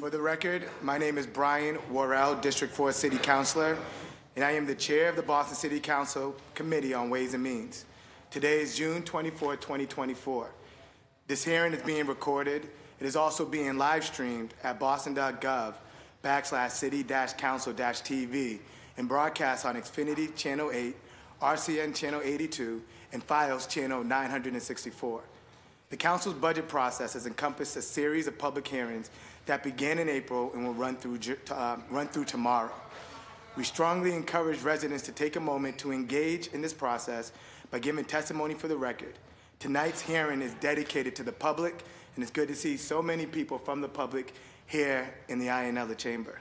For the record, my name is Brian Worrell, District 4 City Councilor, and I am the Chair of the Boston City Council Committee on Ways and Means. Today is June 24, 2024. This hearing is being recorded. It is also being live streamed at boston.gov/city-council-tv and broadcast on Xfinity Channel 8, RCN Channel 82, and Fios Channel 964. The Council's budget process has encompassed a series of public hearings that began in April and will run through tomorrow. We strongly encourage residents to take a moment to engage in this process by giving testimony for the record. Tonight's hearing is dedicated to the public, and it's good to see so many people from the public here in the AIA chamber.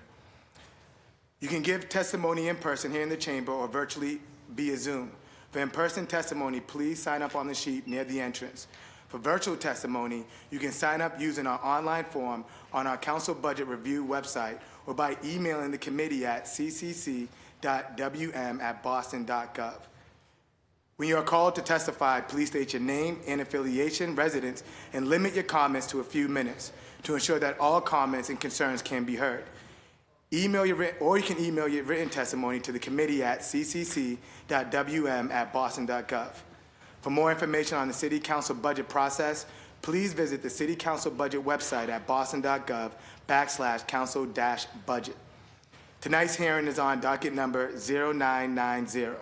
You can give testimony in person here in the chamber or virtually via Zoom. For in-person testimony, please sign up on the sheet near the entrance. For virtual testimony, you can sign up using our online form on our Council Budget Review website or by emailing the committee at ccc.wm@boston.gov. When you are called to testify, please state your name and affiliation, residence, and limit your comments to a few minutes to ensure that all comments and concerns can be heard. You can email your written testimony to the committee at ccc.wm@boston.gov. For more information on the City Council budget process, please visit the City Council budget website at boston.gov/council-budget. Tonight's hearing is on docket number 0990.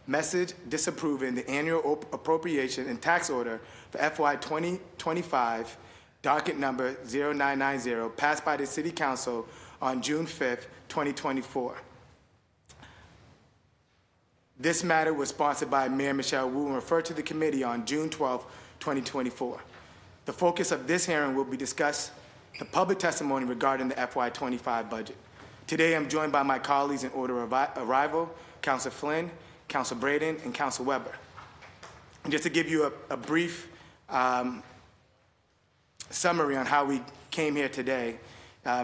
Message disapproving the annual appropriation and tax order for FY25, docket number 0990, passed by the City Council on June 5th, 2024. This matter was sponsored by Mayor Michelle Wu and referred to the committee on June 12, 2024. The focus of this hearing will be discuss the public testimony regarding the FY25 budget. Today, I'm joined by my colleagues in order of arrival, Councilor Flynn, Councilor Braden, and Councilor Weber. And just to give you a brief summary on how we came here today,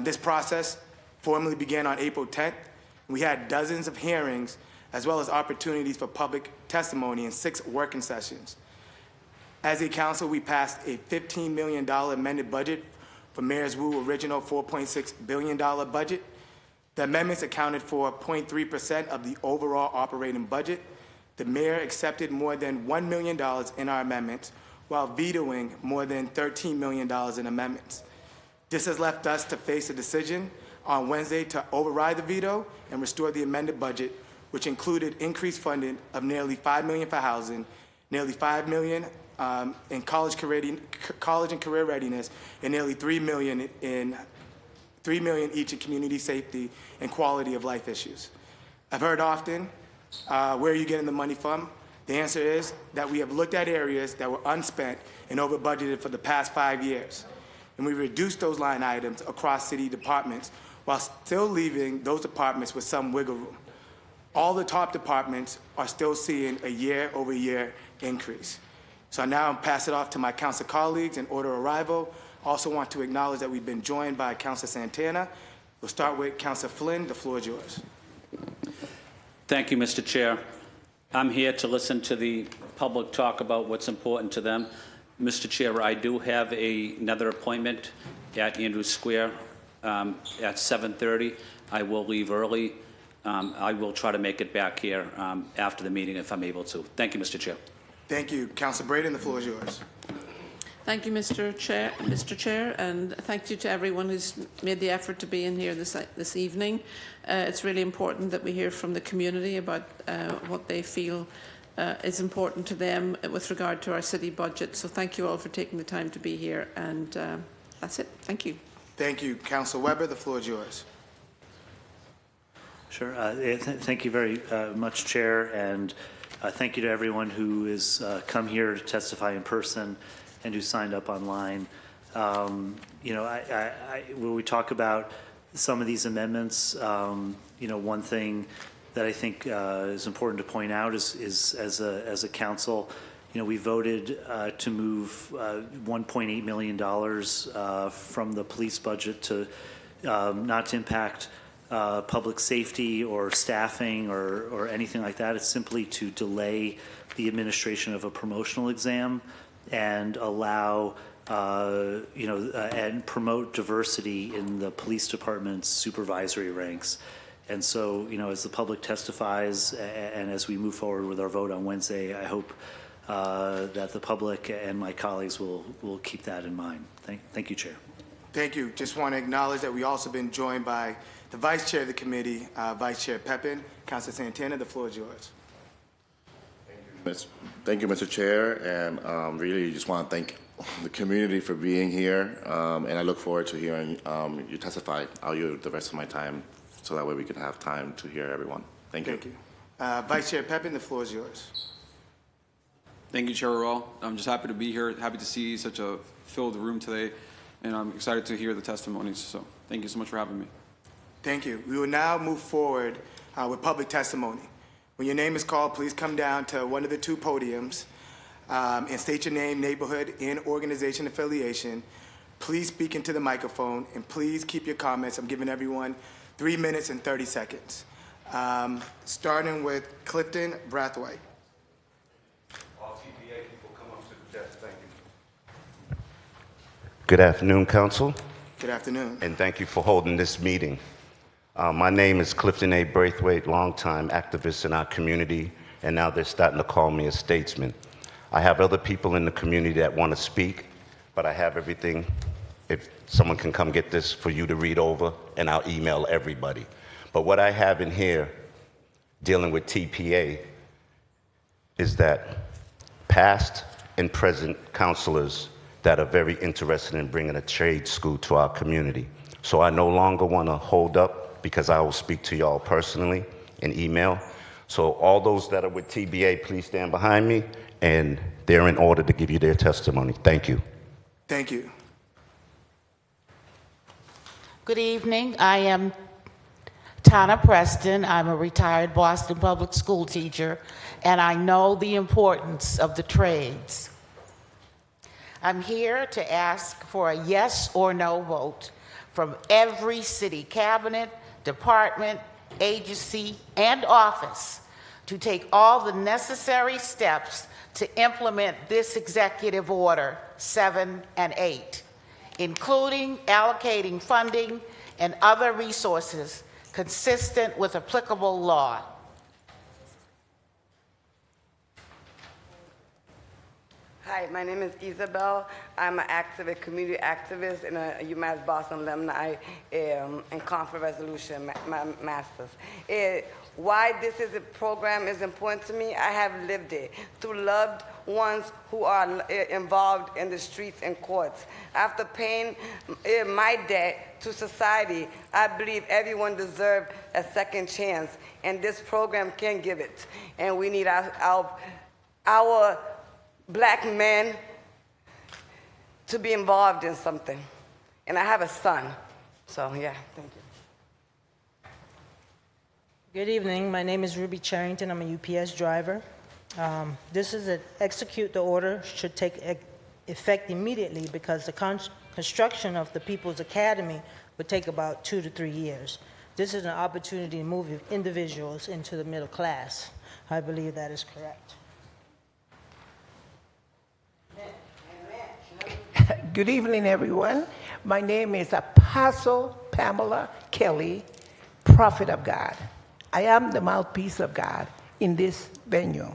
this process formally began on April 10th. We had dozens of hearings as well as opportunities for public testimony in 6 working sessions. As a council, we passed a $15 million amended budget for Mayor's Wu original $4.6 billion budget. The amendments accounted for 0.3% of the overall operating budget. The mayor accepted more than $1 million in our amendments, while vetoing more than $13 million in amendments. This has left us to face a decision on Wednesday to override the veto and restore the amended budget, which included increased funding of nearly $5 million for housing, nearly $5 million in college and career readiness, and nearly $3 million each in community safety and quality of life issues. I've heard often, where are you getting the money from? The answer is that we have looked at areas that were unspent and over budgeted for the past 5 years, and we reduced those line items across city departments while still leaving those departments with some wiggle room. All the top departments are still seeing a year-over-year increase. So I now pass it off to my council colleagues in order of arrival. Also want to acknowledge that we've been joined by Councilor Santana. We'll start with Councilor Flynn. The floor is yours. Thank you, Mr. Chair. I'm here to listen to the public talk about what's important to them. Mr. Chair, I do have another appointment at Andrews Square at 7:30. I will leave early. I will try to make it back here after the meeting if I'm able to. Thank you, Mr. Chair. Thank you. Councilor Braden, the floor is yours. Thank you, Mr. Chair, and thank you to everyone who's made the effort to be in here this evening. It's really important that we hear from the community about what they feel is important to them with regard to our city budget. So thank you all for taking the time to be here, and that's it. Thank you. Thank you. Councilor Weber, the floor is yours. Sure. Thank you very much, Chair, and thank you to everyone who has come here to testify in person and who signed up online. When we talk about some of these amendments, one thing that I think is important to point out is as a council, we voted to move $1.8 million from the police budget to not to impact public safety or staffing or anything like that. It's simply to delay the administration of a promotional exam and allow and promote diversity in the police department's supervisory ranks. And so, as the public testifies and as we move forward with our vote on Wednesday, I hope that the public and my colleagues will keep that in mind. Thank you, Chair. Thank you. Just want to acknowledge that we also been joined by the Vice Chair of the committee, Vice Chair Pepin. Councilor Santana, the floor is yours. Thank you, Mr. Chair, and really just want to thank the community for being here, and I look forward to hearing you testify. I'll use the rest of my time so that way we can have time to hear everyone. Thank you. Thank you. Vice Chair Pepin, the floor is yours. Thank you, Chair Roll. I'm just happy to be here, happy to see such a filled room today, and I'm excited to hear the testimonies. So thank you so much for having me. Thank you. We will now move forward with public testimony. When your name is called, please come down to one of the two podiums and state your name, neighborhood, and organization affiliation. Please speak into the microphone, and please keep your comments. I'm giving everyone 3 minutes and 30 seconds. Starting with Clifton Brathwaite. All TPA people come up to the desk. Thank you. Good afternoon, Council, Good afternoon. and thank you for holding this meeting. My name is Clifton A. Braithwaite, longtime activist in our community, and now they're starting to call me a statesman. I have other people in the community that want to speak, but I have everything. If someone can come get this for you to read over, and I'll email everybody. But what I have in here dealing with TPA is that past and present councilors that are very interested in bringing a trade school to our community. So I no longer want to hold up, because I will speak to y'all personally in email. So all those that are with TBA, please stand behind me, and they're in order to give you their testimony. Thank you. Thank you. Good evening. I am Tana Preston. I'm a retired Boston public school teacher, and I know the importance of the trades. I'm here to ask for a yes or no vote from every city cabinet, department, agency, and office to take all the necessary steps to implement this Executive Order 7 and 8, including allocating funding and other resources consistent with applicable law. Hi, my name is Isabel. I'm an activist, community activist, and a UMass Boston alumni in conflict resolution masters. Why this is a program is important to me, I have lived it through loved ones who are involved in the streets and courts. After paying my debt to society, I believe everyone deserves a second chance, and this program can give it. And we need our Black men to be involved in something. And I have a son, so yeah, thank you. Good evening. My name is Ruby Charrington. I'm a UPS driver. This is an execute the order should take effect immediately because the construction of the People's Academy would take about 2 to 3 years. This is an opportunity to move individuals into the middle class. I believe that is correct. Good evening, everyone. My name is Apostle Pamela Kelly, Prophet of God. I am the mouthpiece of God in this venue.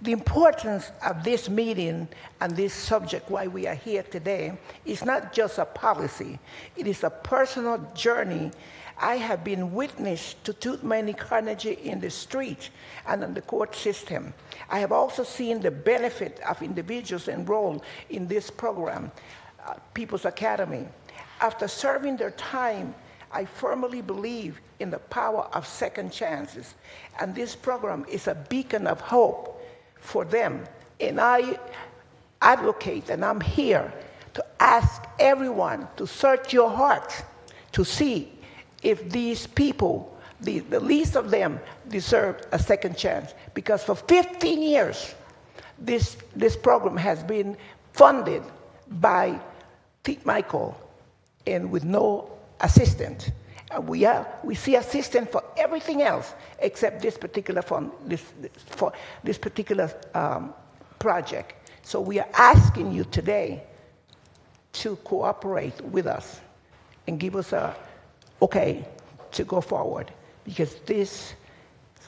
The importance of this meeting and this subject, why we are here today, is not just a policy. It is a personal journey. I have been witness to too many carnage in the street and in the court system. I have also seen the benefit of individuals enrolled in this program, People's Academy. After serving their time, I firmly believe in the power of second chances. And this program is a beacon of hope for them. And I advocate, and I'm here to ask everyone to search your hearts to see if these people, the least of them, deserve a second chance. Because for 15 years, this program has been funded by T. Michael and with no assistant. We see assistant for everything else except this particular fund, for this particular project. So we are asking you today to cooperate with us and give us a okay to go forward, because this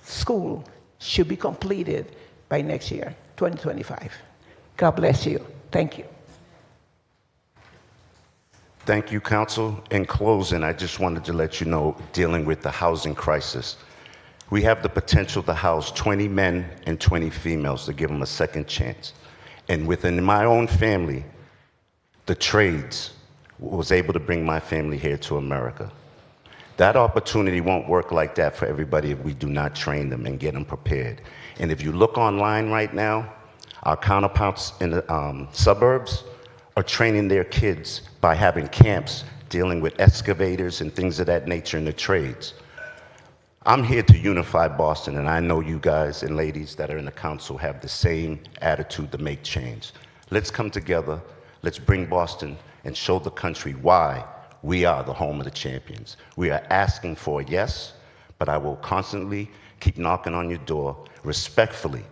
school should be completed by next year, 2025. God bless you. Thank you. Thank you, Council. In closing, I just wanted to let you know, dealing with the housing crisis, we have the potential to house 20 men and 20 females to give them a second chance. And within my own family, the trades was able to bring my family here to America. That opportunity won't work like that for everybody if we do not train them and get them prepared. And if you look online right now, our counterparts in the suburbs are training their kids by having camps dealing with excavators and things of that nature in the trades. I'm here to unify Boston, and I know you guys and ladies that are in the council have the same attitude to make change. Let's come together, let's bring Boston and show the country why we are the home of the champions. We are asking for a yes, but I will constantly keep knocking on your door respectfully.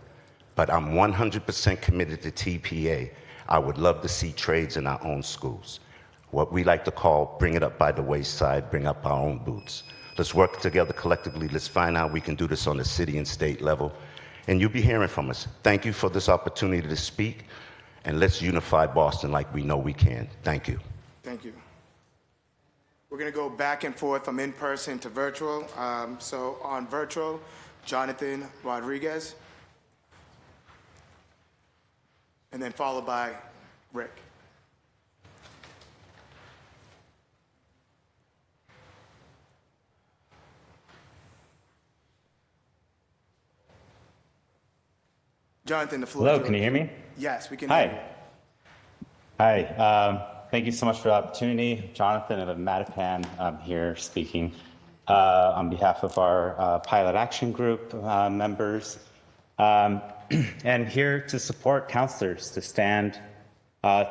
But I'm 100% committed to TPA. I would love to see trades in our own schools. What we like to call bring it up by the wayside, bring up our own boots. Let's work together collectively. Let's find out we can do this on the city and state level. And you'll be hearing from us. Thank you for this opportunity to speak. And let's unify Boston like we know we can. Thank you. Thank you. We're going to go back and forth from in-person to virtual. So on virtual, Jonathan Rodriguez. And then followed by Rick. Jonathan, the floor is Hello, yours. can you hear me? Yes, we can hear you. Hi. Thank you so much for the opportunity. Jonathan of Mattapan, I'm here speaking on behalf of our Pilot Action Group members, and here to support counselors to stand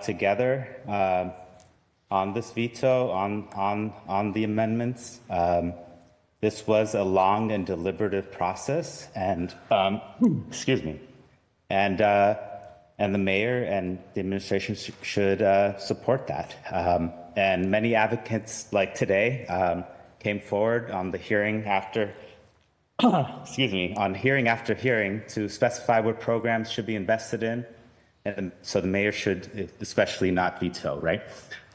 together on this veto, on the amendments. This was a long and deliberative process, and excuse me. And the mayor and the administration should support that. And many advocates like today came forward on the hearing after, excuse me, on hearing after hearing to specify what programs should be invested in. And so the mayor should especially not veto, right?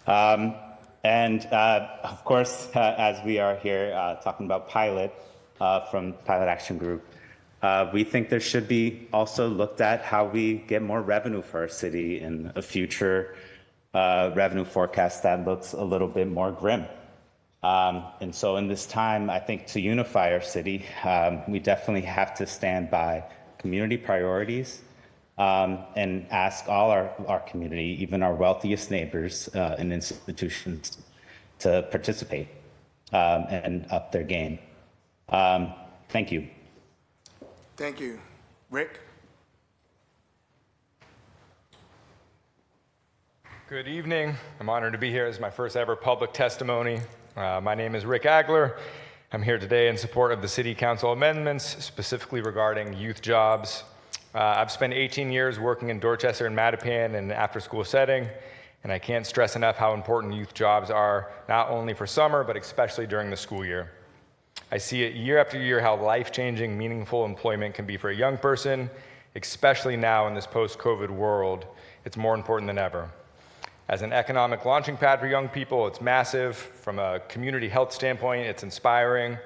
Of course, as we are here talking about Pilot from Pilot Action Group, we think there should be also looked at how we get more revenue for our city in a future revenue forecast that looks a little bit more grim. And so in this time, I think to unify our city, we definitely have to stand by community priorities and ask all our community, even our wealthiest neighbors and institutions, to participate and up their game. Thank you. Thank you. Rick? Good evening. I'm honored to be here. This is my first ever public testimony. My name is Rick Agler. I'm here today in support of the City Council amendments, specifically regarding youth jobs. I've spent 18 years working in Dorchester and Mattapan in an after-school setting, and I can't stress enough how important youth jobs are, not only for summer, but especially during the school year. I see it year after year how life-changing, meaningful employment can be for a young person, especially now in this post-COVID world. It's more important than ever. As an economic launching pad for young people, it's massive. From a community health standpoint, it's inspiring.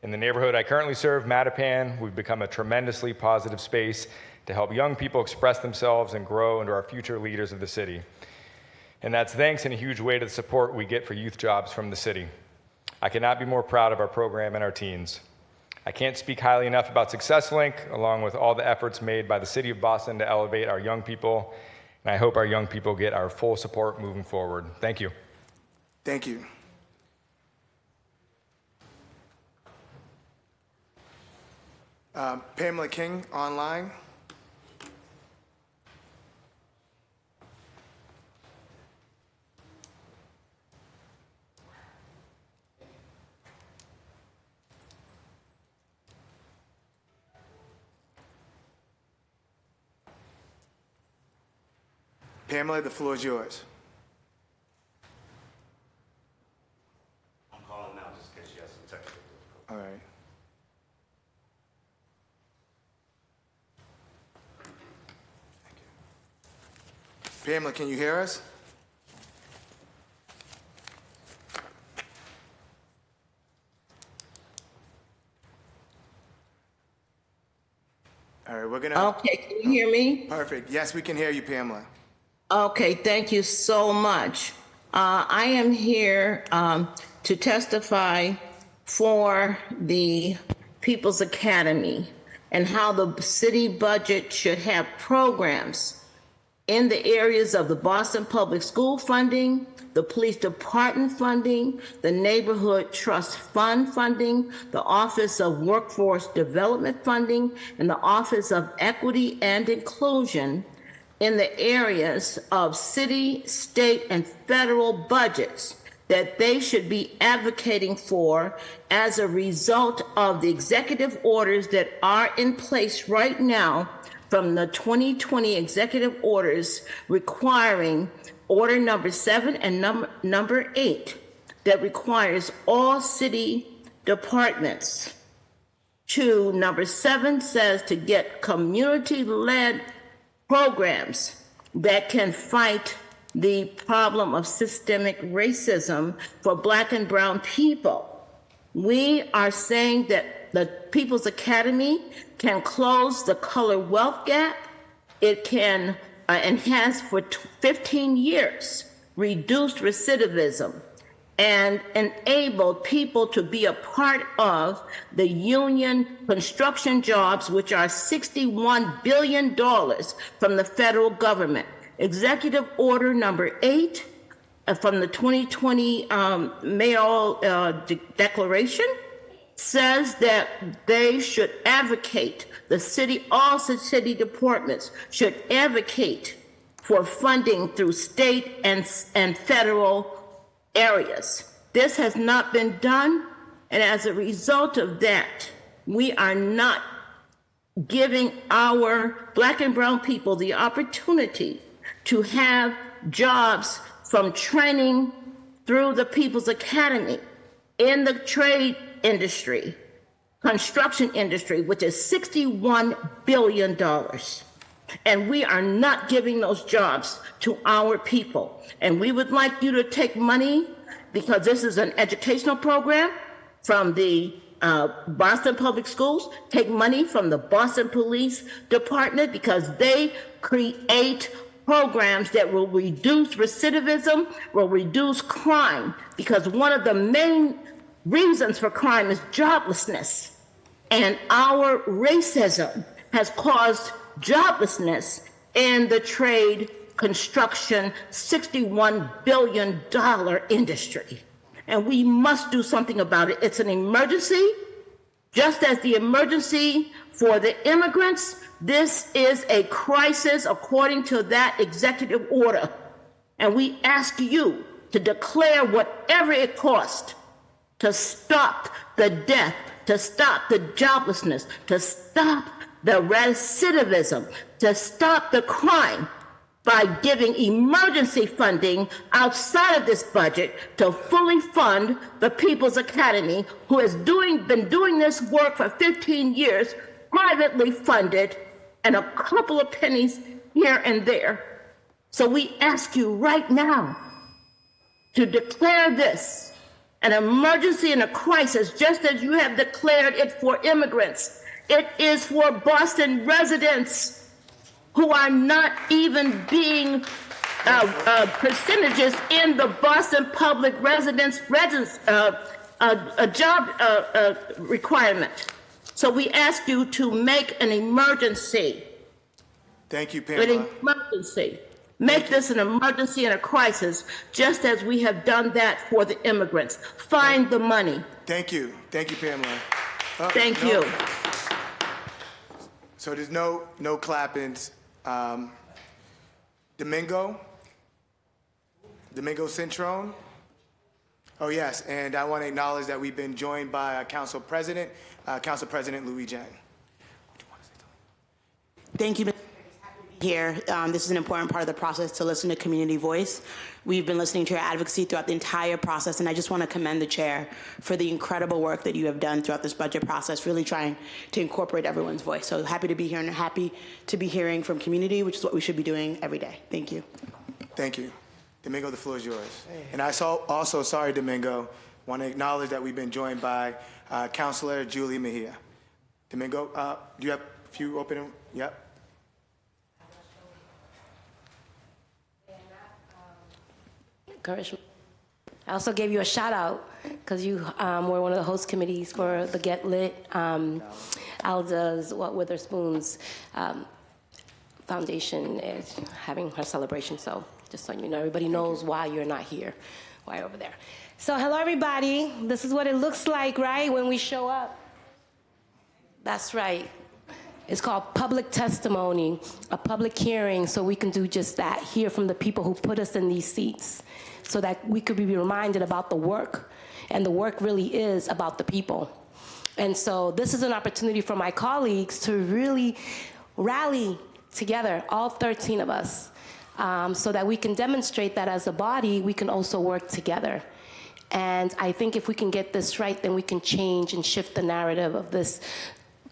In the neighborhood I currently serve, Mattapan, we've become a tremendously positive space to help young people express themselves and grow into our future leaders of the city. And that's thanks in a huge way to the support we get for youth jobs from the city. I cannot be more proud of our program and our teens. I can't speak highly enough about SuccessLink, along with all the efforts made by the City of Boston to elevate our young people, and I hope our young people get our full support moving forward. Thank you. Thank you. Pamela King, online. Pamela, the floor is yours. All right. Pamela, can you hear us? All right, we're gonna. Okay, can you hear me? Perfect. Yes, we can hear you, Pamela. Okay, thank you so much. I am here to testify for the People's Academy and how the city budget should have programs in the areas of the Boston Public School funding, the police department funding, the neighborhood trust fund funding, the Office of Workforce Development funding, and the Office of Equity and Inclusion in the areas of city, state, and federal budgets that they should be advocating for as a result of the executive orders that are in place right now from the 2020 executive orders requiring order number 7 and number 8 that requires all city departments to, number 7 says to get community-led programs that can fight the problem of systemic racism for Black and brown people. We are saying that the People's Academy can close the color wealth gap. It can, and has for 15 years, reduced recidivism and enabled people to be a part of the union construction jobs, which are $61 billion from the federal government. Executive Order number 8 from the 2020 Mayoral Declaration says that they should advocate, all city departments should advocate for funding through state and federal areas. This has not been done, and as a result of that, we are not giving our Black and brown people the opportunity to have jobs from training through the People's Academy in the trade industry, construction industry, which is $61 billion. And we are not giving those jobs to our people. And we would like you to take money, because this is an educational program, from the Boston Public Schools, take money from the Boston Police Department, because they create programs that will reduce recidivism, will reduce crime, because one of the main reasons for crime is joblessness. And our racism has caused joblessness in the trade, construction, $61 billion industry. And we must do something about it. It's an emergency, just as the emergency for the immigrants. This is a crisis according to that executive order. And we ask you to declare whatever it costs to stop the death, to stop the joblessness, to stop the recidivism, to stop the crime, by giving emergency funding outside of this budget to fully fund the People's Academy, who has been doing this work for 15 years, privately funded, and a couple of pennies here and there. So we ask you right now to declare this an emergency and a crisis, just as you have declared it for immigrants. It is for Boston residents who are not even being percentages in the Boston Public Residence job requirement. So we ask you to make an emergency. Thank you, Pamela. An emergency. Make this an emergency and a crisis, just as we have done that for the immigrants. Find the money. Thank you. Thank you, Pamela. Thank you. So there's no clappings. Domingo Centrone. Oh, yes, and I want to acknowledge that we've been joined by Council President Louis Jaan. Thank you, Mr. here. This is an important part of the process to listen to community voice. We've been listening to your advocacy throughout the entire process, and I just want to commend the chair for the incredible work that you have done throughout this budget process, really trying to incorporate everyone's voice. So happy to be here and happy to be hearing from community, which is what we should be doing every day. Thank you. Thank you. Domingo, the floor is yours. And I also, sorry, Domingo, want to acknowledge that we've been joined by Councilor Julie Mejia. Domingo, do you have a few open? Yep. I also gave you a shout out because you were one of the host committees for the Get Lit, Alda's Witherspoon's foundation is having her celebration. So just so you know, everybody knows why you're not here, why you're over there. So hello everybody. This is what it looks like, right, when we show up. That's right. It's called public testimony, a public hearing, so we can do just that, hear from the people who put us in these seats, so that we could be reminded about the work, and the work really is about the people. And so this is an opportunity for my colleagues to really rally together, all 13 of us, so that we can demonstrate that as a body, we can also work together. And I think if we can get this right, then we can change and shift the narrative of this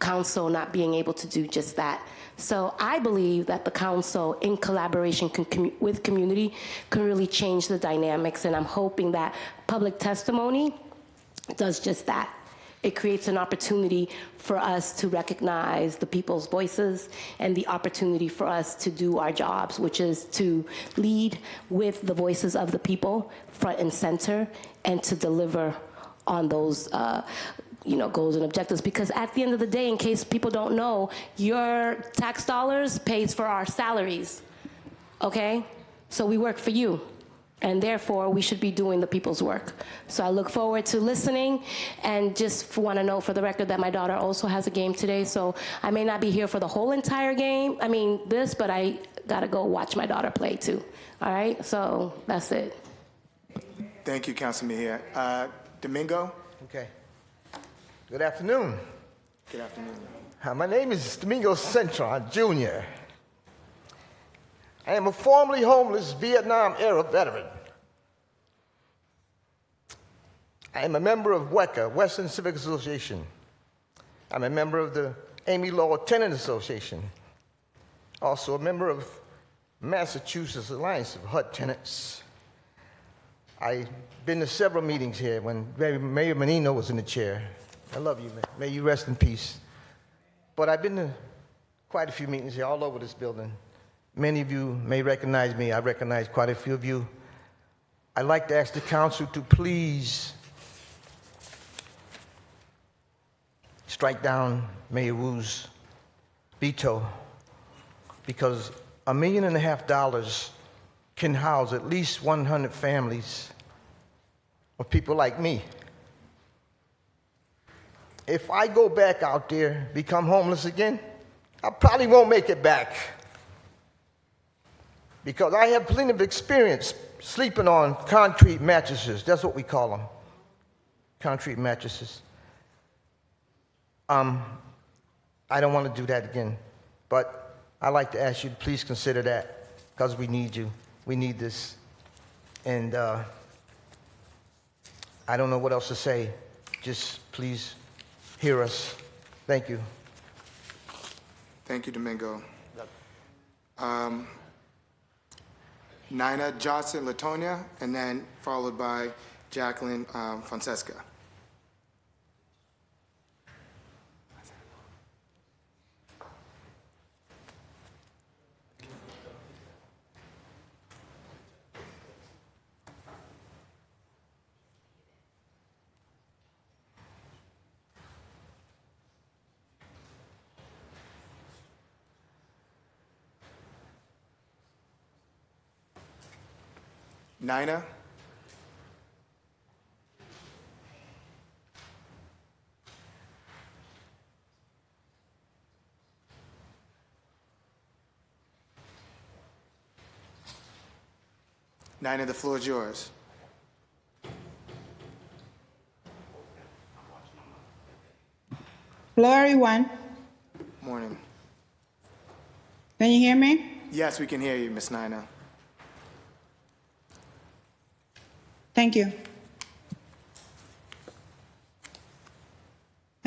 council not being able to do just that. So I believe that the council, in collaboration with community, can really change the dynamics, and I'm hoping that public testimony does just that. It creates an opportunity for us to recognize the people's voices and the opportunity for us to do our jobs, which is to lead with the voices of the people front and center, and to deliver on those goals and objectives. Because at the end of the day, in case people don't know, your tax dollars pays for our salaries, okay? So we work for you, and therefore we should be doing the people's work. So I look forward to listening, and just want to know for the record that my daughter also has a game today, so I may not be here for the whole entire game, but I gotta go watch my daughter play too, all right? So that's it. Thank you, Councilman Mejia. Domingo? Okay. Good afternoon. Good afternoon. My name is Domingo Centron, Jr. I am a formerly homeless Vietnam-era veteran. I am a member of WECA, Western Civic Association. I'm a member of the Amy Law Tenant Association. Also a member of Massachusetts Alliance of HUD Tenants. I've been to several meetings here when Mayor Menino was in the chair. I love you, man. May you rest in peace. But I've been to quite a few meetings here all over this building. Many of you may recognize me. I recognize quite a few of you. I'd like to ask the council to please strike down Mayor Wu's veto, because $1.5 million can house at least 100 families of people like me. If I go back out there, become homeless again, I probably won't make it back, because I have plenty of experience sleeping on concrete mattresses. That's what we call them, concrete mattresses. I don't want to do that again, but I'd like to ask you to please consider that, because we need you. We need this. And I don't know what else to say. Just please hear us. Thank you. Thank you, Domingo. Nina Johnson Latonia, and then followed by Jacqueline Fonseca. Nina? Nina, the floor is yours. Hello, everyone. Morning. Can you hear me? Yes, we can hear you, Ms. Nina. Thank you.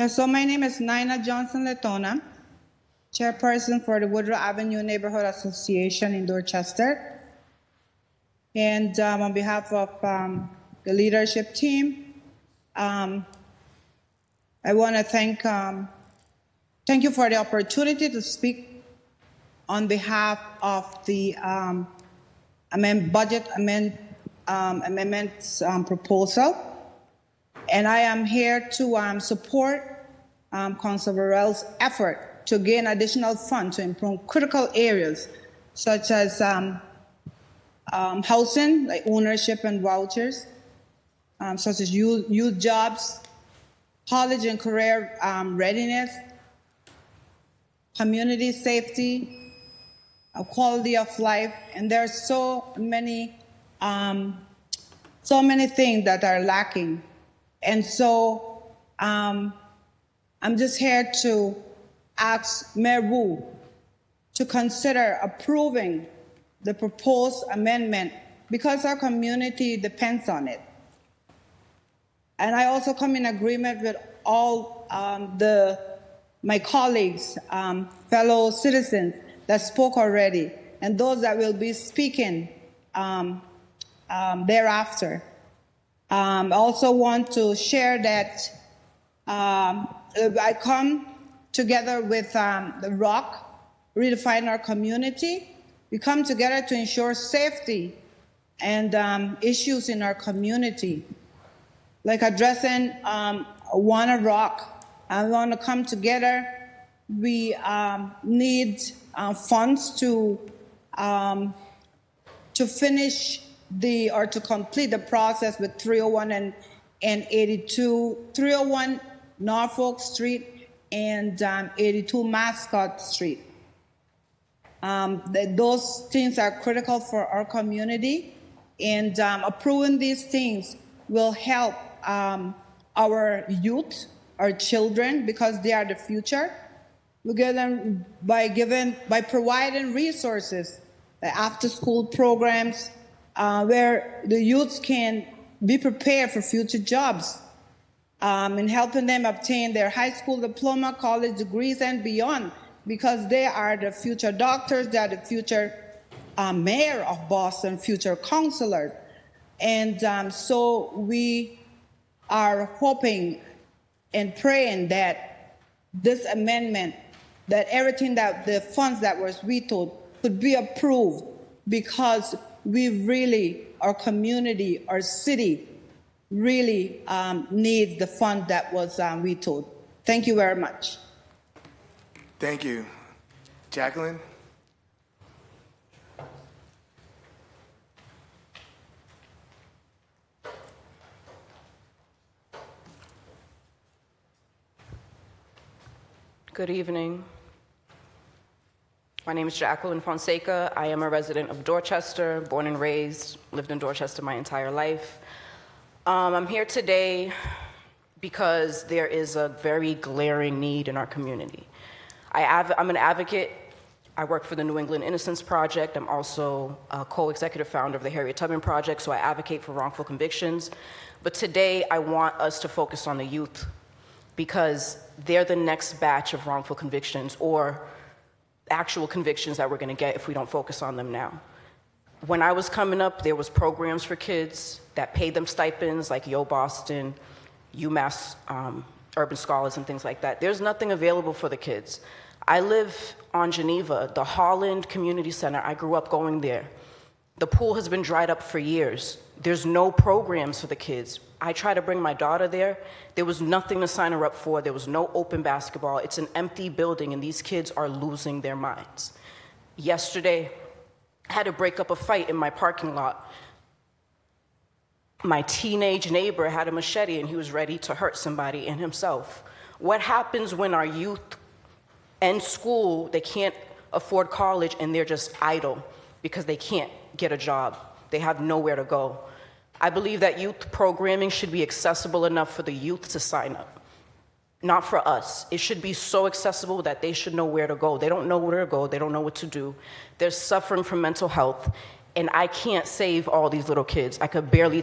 So my name is Nina Johnson-Letona, chairperson for the Woodrow Avenue Neighborhood Association in Dorchester. And on behalf of the leadership team, I want to thank you for the opportunity to speak on behalf of the budget amendments proposal. And I am here to support Councilor Burrell's effort to gain additional funds to improve critical areas such as housing, like ownership and vouchers, such as youth jobs, college and career readiness, community safety, quality of life, and there are so many things that are lacking. And so I'm just here to ask Mayor Wu to consider approving the proposed amendment because our community depends on it. And I also come in agreement with all my colleagues, fellow citizens that spoke already, and those that will be speaking thereafter. I also want to share that I come together with the ROC, Redefine Our Community. We come together to ensure safety and issues in our community, like addressing Wanna Rock. I want to come together. We need funds to finish to complete the process with 301 and 82, 301 Norfolk Street and 82 Mascot Street. Those things are critical for our community, and approving these things will help our youth, our children, because they are the future. We get them by providing resources, after-school programs, where the youths can be prepared for future jobs, and helping them obtain their high school diploma, college degrees, and beyond, because they are the future doctors, they are the future mayor of Boston, future councilors. And so we are hoping and praying that this amendment, that everything that the funds that was vetoed could be approved, because we really, our community, our city, really needs the fund that was vetoed. Thank you very much. Thank you. Jacqueline? Good evening. My name is Jacqueline Fonseca. I am a resident of Dorchester, born and raised, lived in Dorchester my entire life. I'm here today because there is a very glaring need in our community. I'm an advocate. I work for the New England Innocence Project. I'm also a co-executive founder of the Harriet Tubman Project, so I advocate for wrongful convictions. But today, I want us to focus on the youth, because they're the next batch of wrongful convictions, or actual convictions that we're going to get if we don't focus on them now. When I was coming up, there was programs for kids that paid them stipends, like Yo Boston, UMass Urban Scholars, and things like that. There's nothing available for the kids. I live on Geneva, the Holland Community Center. I grew up going there. The pool has been dried up for years. There's no programs for the kids. I tried to bring my daughter there. There was nothing to sign her up for. There was no open basketball. It's an empty building, and these kids are losing their minds. Yesterday, I had to break up a fight in my parking lot. My teenage neighbor had a machete, and he was ready to hurt somebody and himself. What happens when our youth end school, they can't afford college, and they're just idle because they can't get a job? They have nowhere to go. I believe that youth programming should be accessible enough for the youth to sign up. not for us. It should be so accessible that they should know where to go. They don't know where to go. They don't know what to do. They're suffering from mental health, and I can't save all these little kids. I could barely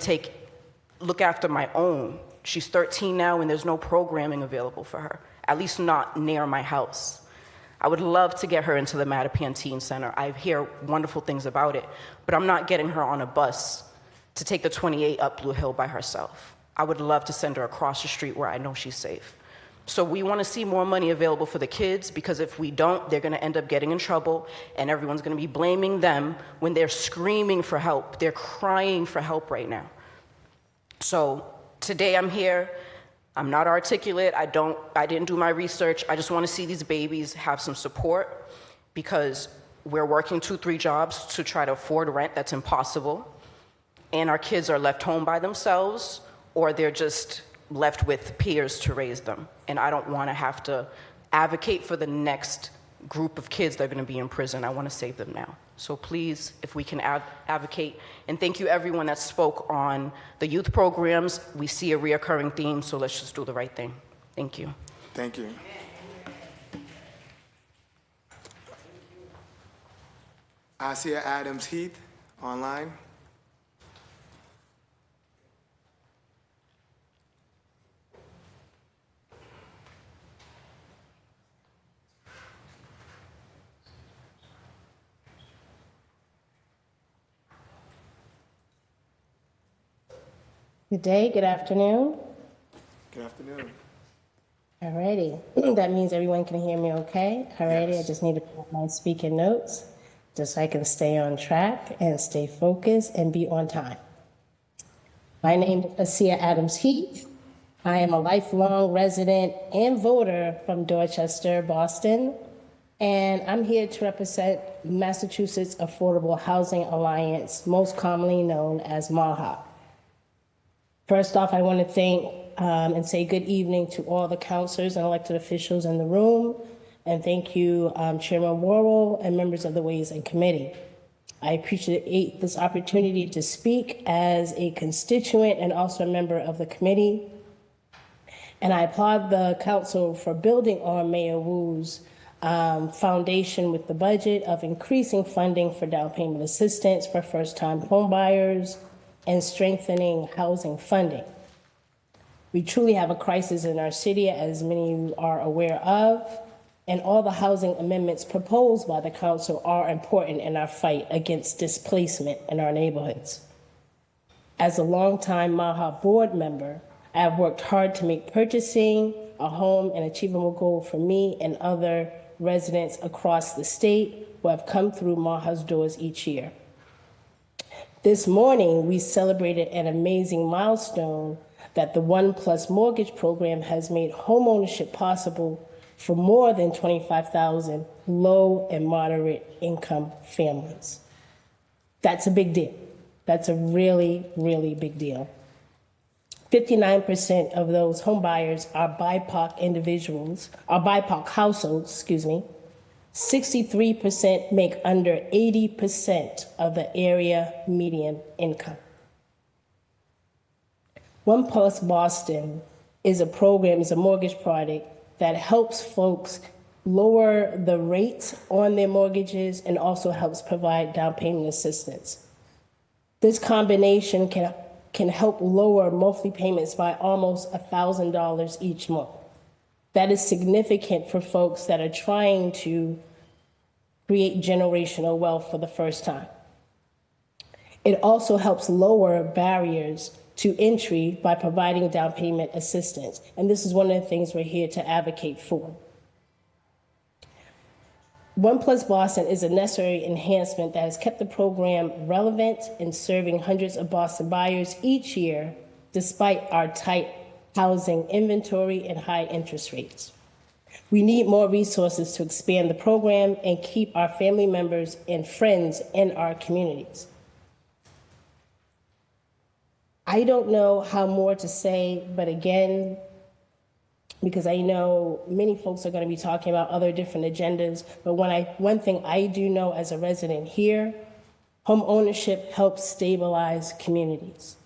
look after my own. She's 13 now, and there's no programming available for her, at least not near my house. I would love to get her into the Mattapan Teen Center. I hear wonderful things about it, but I'm not getting her on a bus to take the 28 up Blue Hill by herself. I would love to send her across the street where I know she's safe. So we want to see more money available for the kids, because if we don't, they're going to end up getting in trouble, and everyone's going to be blaming them when they're screaming for help. They're crying for help right now. So today I'm here. I'm not articulate. I didn't do my research. I just want to see these babies have some support, because we're working 2-3 jobs to try to afford rent. That's impossible. And our kids are left home by themselves, or they're just left with peers to raise them. And I don't want to have to advocate for the next group of kids that are going to be in prison. I want to save them now. So please, if we can advocate. And thank you everyone that spoke on the youth programs. We see a reoccurring theme, so let's just do the right thing. Thank you. Thank you. AIA Adams Heath, online. Good day, good afternoon. Good afternoon. Alrighty, that means everyone can hear me okay. Alrighty, yes. I just need to put my speaking notes just so I can stay on track and stay focused and be on time. My name is AIA Adams Heath. I am a lifelong resident and voter from Dorchester, Boston, and I'm here to represent Massachusetts Affordable Housing Alliance, most commonly known as MAHA. First off, I want to thank and say good evening to all the councilors and elected officials in the room. And thank you, Chairman Worrell and members of the Ways and Committee. I appreciate this opportunity to speak as a constituent and also a member of the committee. And I applaud the council for building on Mayor Wu's foundation with the budget of increasing funding for down payment assistance for first-time homebuyers and strengthening housing funding. We truly have a crisis in our city, as many of you are aware of, and all the housing amendments proposed by the council are important in our fight against displacement in our neighborhoods. As a longtime MAHA board member, I have worked hard to make purchasing a home an achievable goal for me and other residents across the state who have come through MAHA's doors each year. This morning, we celebrated an amazing milestone that the One Plus Mortgage Program has made homeownership possible for more than 25,000 low and moderate income families. That's a big deal. That's a really, really big deal. 59% of those home buyers are BIPOC individuals, are BIPOC households, 63% make under 80% of the area median income. One Plus Boston is a mortgage product that helps folks lower the rates on their mortgages and also helps provide down payment assistance. This combination can help lower monthly payments by almost $1,000 each month. That is significant for folks that are trying to create generational wealth for the first time. It also helps lower barriers to entry by providing down payment assistance. And this is one of the things we're here to advocate for. One Plus Boston is a necessary enhancement that has kept the program relevant in serving hundreds of Boston buyers each year, despite our tight housing inventory and high interest rates. We need more resources to expand the program and keep our family members and friends in our communities. I don't know how more to say, but again, because I know many folks are going to be talking about other different agendas, but one thing I do know as a resident here, home ownership helps stabilize communities.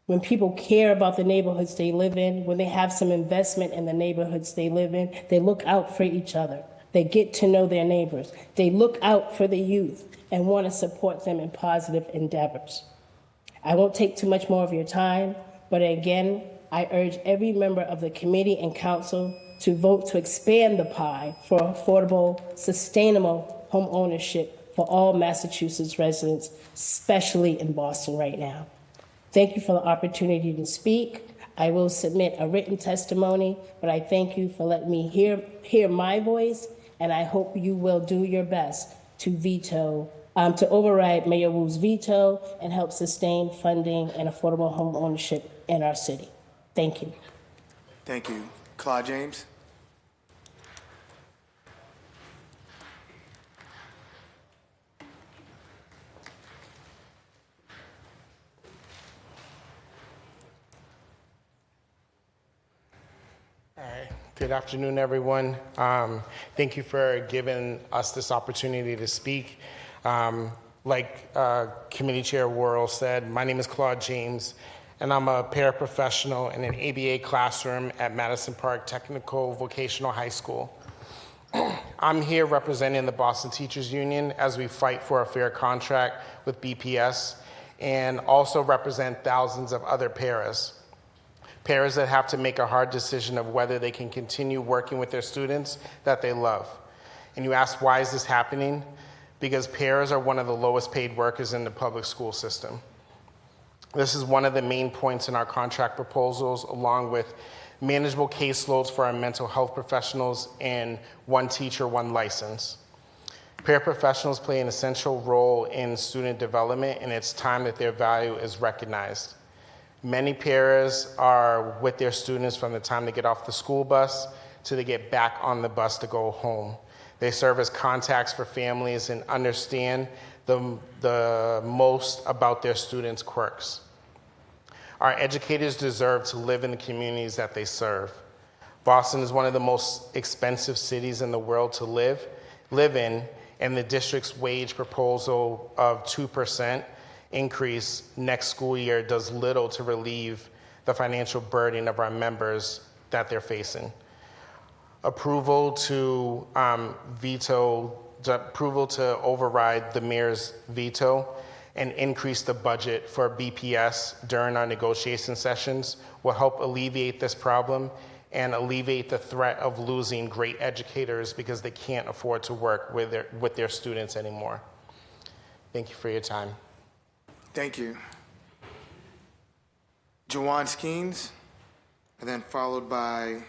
when people care about the neighborhoods they live in, when they have some investment in the neighborhoods they live in, they look out for each other. They get to know their neighbors. They look out for the youth and want to support them in positive endeavors. I won't take too much more of your time, but again, I urge every member of the committee and council to vote to expand the pie for affordable, sustainable home ownership for all Massachusetts residents, especially in Boston right now. Thank you for the opportunity to speak. I will submit a written testimony, but I thank you for letting me hear my voice, and I hope you will do your best to override Mayor Wu's veto and help sustain funding and affordable home ownership in our city. Thank you. Thank you. Claude James. Good afternoon, everyone. Thank you for giving us this opportunity to speak. Like Committee Chair Worrell said, my name is Claude James, and I'm a paraprofessional in an ABA classroom at Madison Park Technical Vocational High School. I'm here representing the Boston Teachers Union as we fight for a fair contract with BPS, and also represent thousands of other paras. Paras that have to make a hard decision of whether they can continue working with their students that they love. And you ask, why is this happening? Because paras are one of the lowest paid workers in the public school system. This is one of the main points in our contract proposals, along with manageable caseloads for our mental health professionals and one teacher, one license. Paraprofessionals play an essential role in student development, and it's time that their value is recognized. Many paras are with their students from the time they get off the school bus to they get back on the bus to go home. They serve as contacts for families and understand the most about their students' quirks. Our educators deserve to live in the communities that they serve. Boston is one of the most expensive cities in the world to live in, and the district's wage proposal of 2% increase next school year does little to relieve the financial burden of our members that they're facing. Approval to override the mayor's veto and increase the budget for BPS during our negotiation sessions will help alleviate this problem and alleviate the threat of losing great educators because they can't afford to work with their students anymore. Thank you for your time. Thank you. Jaan S, and then followed by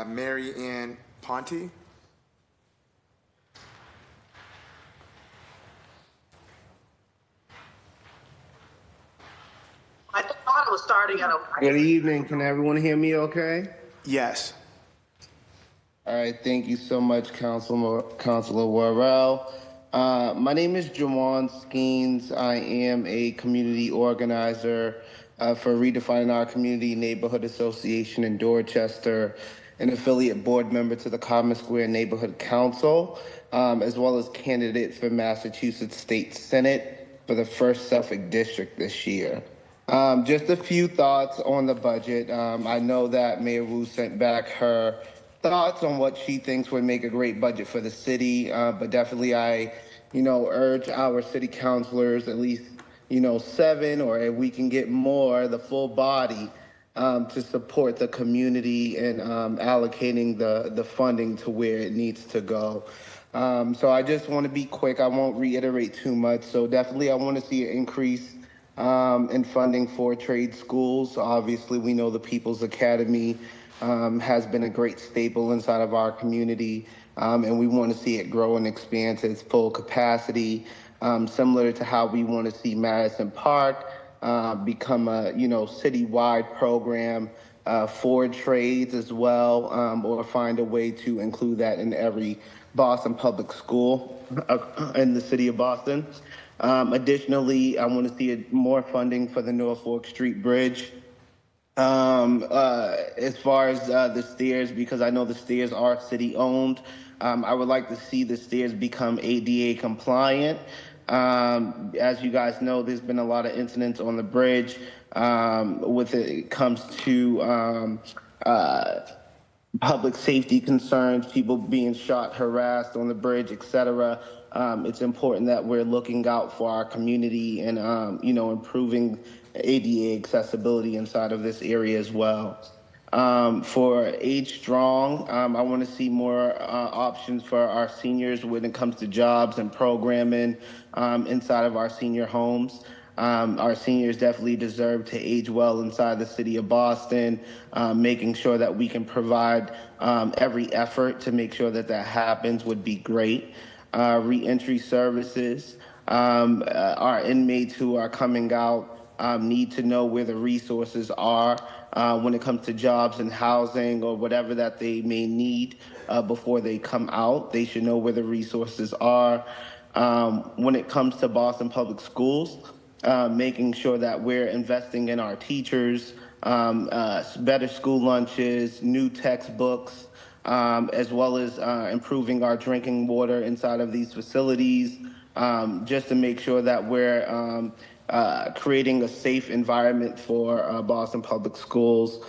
Mary Ann Ponte. I thought it was starting at a... Good evening. Can everyone hear me okay? Yes. All right. Thank you so much, Councilor Worrell. My name is Jaan S. I am a community organizer for Redefining Our Community Neighborhood Association in Dorchester, an affiliate board member to the Common Square Neighborhood Council, as well as candidate for Massachusetts State Senate for the 1st Suffolk District this year. Just a few thoughts on the budget. I know that Mayor Wu sent back her thoughts on what she thinks would make a great budget for the city, but definitely I, urge our city councilors, at least, 7, or if we can get more, the full body, to support the community and allocating the funding to where it needs to go. So I just want to be quick. I won't reiterate too much. So definitely I want to see an increase in funding for trade schools. Obviously, we know the People's Academy has been a great staple inside of our community, and we want to see it grow and expand to its full capacity, similar to how we want to see Madison Park become a citywide program for trades as well, or find a way to include that in every Boston public school in the city of Boston. Additionally, I want to see more funding for the Norfolk Street Bridge. As far as the stairs, because I know the stairs are city owned, I would like to see the stairs become ADA compliant. As you guys know, there's been a lot of incidents on the bridge when it comes to public safety concerns, people being shot, harassed on the bridge, etc. It's important that we're looking out for our community and, improving ADA accessibility inside of this area as well. For Age Strong, I want to see more options for our seniors when it comes to jobs and programming inside of our senior homes. Our seniors definitely deserve to age well inside the city of Boston, making sure that we can provide every effort to make sure that that happens would be great. Reentry services, our inmates who are coming out need to know where the resources are when it comes to jobs and housing or whatever that they may need before they come out. They should know where the resources are. When it comes to Boston Public Schools, making sure that we're investing in our teachers, better school lunches, new textbooks, as well as improving our drinking water inside of these facilities, just to make sure that we're creating a safe environment for Boston Public Schools.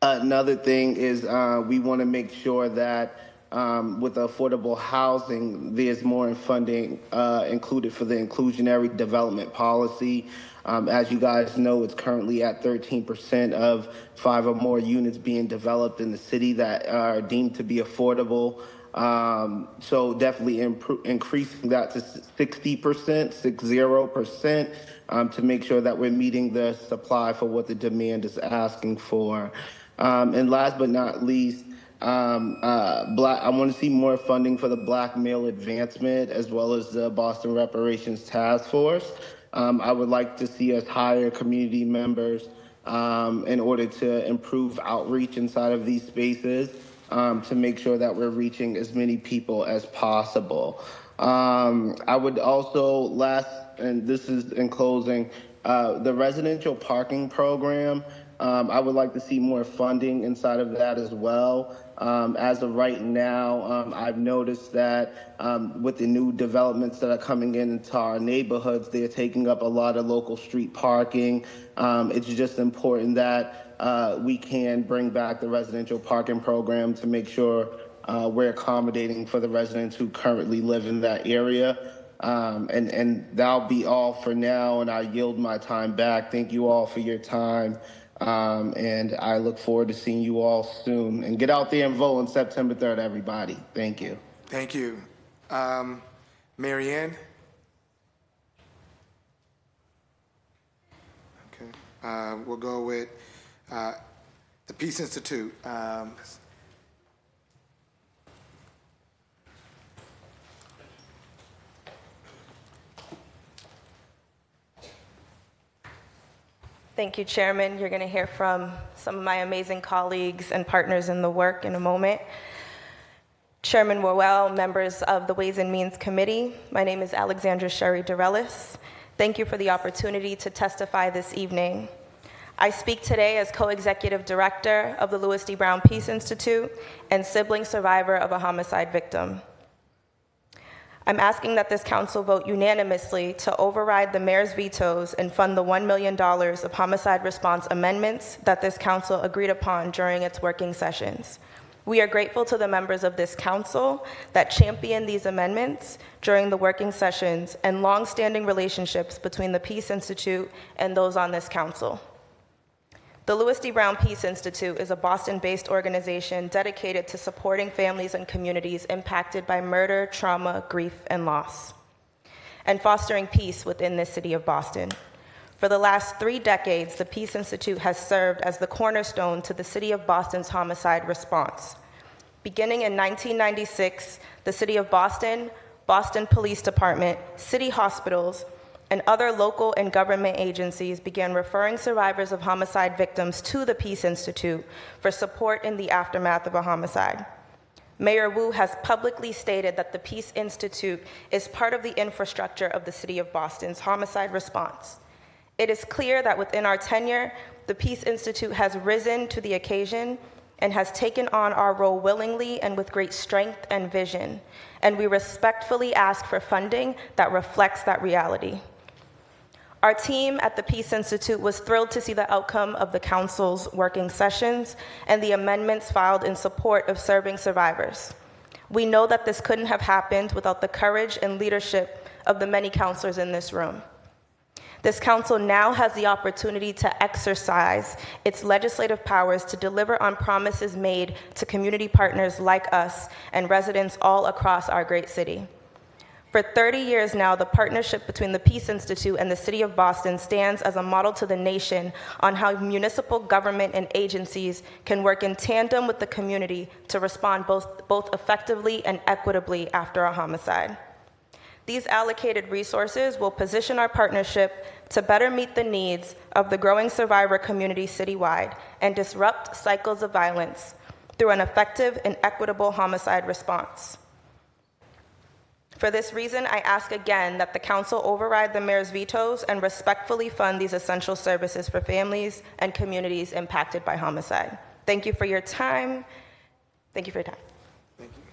Another thing is we want to make sure that with affordable housing, there's more funding included for the inclusionary development policy. As you guys know, it's currently at 13% of 5 or more units being developed in the city that are deemed to be affordable. So definitely increasing that to 60%, to make sure that we're meeting the supply for what the demand is asking for. And last but not least, I want to see more funding for the Black Male Advancement as well as the Boston Reparations Task Force. I would like to see us hire community members in order to improve outreach inside of these spaces to make sure that we're reaching as many people as possible. I would also and this is in closing, the residential parking program, I would like to see more funding inside of that as well. As of right now, I've noticed that with the new developments that are coming into our neighborhoods, they're taking up a lot of local street parking. It's just important that we can bring back the residential parking program to make sure we're accommodating for the residents who currently live in that area. And that'll be all for now, and I yield my time back. Thank you all for your time. And I look forward to seeing you all soon. And get out there and vote on September 3rd, everybody. Thank you. Thank you. Mary Ann? Okay. We'll go with the Peace Institute. Thank you, Chairman. You're going to hear from some of my amazing colleagues and partners in the work in a moment. Chairman Worwell, members of the Ways and Means Committee, my name is Alexandra Sherry Dorellis. Thank you for the opportunity to testify this evening. I speak today as co-executive director of the Louis D. Brown Peace Institute and sibling survivor of a homicide victim. I'm asking that this council vote unanimously to override the mayor's vetoes and fund the $1 million of homicide response amendments that this council agreed upon during its working sessions. We are grateful to the members of this council that championed these amendments during the working sessions and long-standing relationships between the Peace Institute and those on this council. The Louis D. Brown Peace Institute is a Boston-based organization dedicated to supporting families and communities impacted by murder, trauma, grief, and loss, and fostering peace within this city of Boston. For the last 3 decades, the Peace Institute has served as the cornerstone to the city of Boston's homicide response. Beginning in 1996, the city of Boston, Boston Police Department, city hospitals, and other local and government agencies began referring survivors of homicide victims to the Peace Institute for support in the aftermath of a homicide. Mayor Wu has publicly stated that the Peace Institute is part of the infrastructure of the city of Boston's homicide response. It is clear that within our tenure, the Peace Institute has risen to the occasion and has taken on our role willingly and with great strength and vision, and we respectfully ask for funding that reflects that reality. Our team at the Peace Institute was thrilled to see the outcome of the Council's working sessions and the amendments filed in support of serving survivors. We know that this couldn't have happened without the courage and leadership of the many counselors in this room. This council now has the opportunity to exercise its legislative powers to deliver on promises made to community partners like us and residents all across our great city. For 30 years now, the partnership between the Peace Institute and the City of Boston stands as a model to the nation on how municipal government and agencies can work in tandem with the community to respond both effectively and equitably after a homicide. These allocated resources will position our partnership to better meet the needs of the growing survivor community citywide and disrupt cycles of violence through an effective and equitable homicide response. For this reason, I ask again that the council override the mayor's vetoes and respectfully fund these essential services for families and communities impacted by homicide. Thank you for your time. Thank you for your time. Thank you.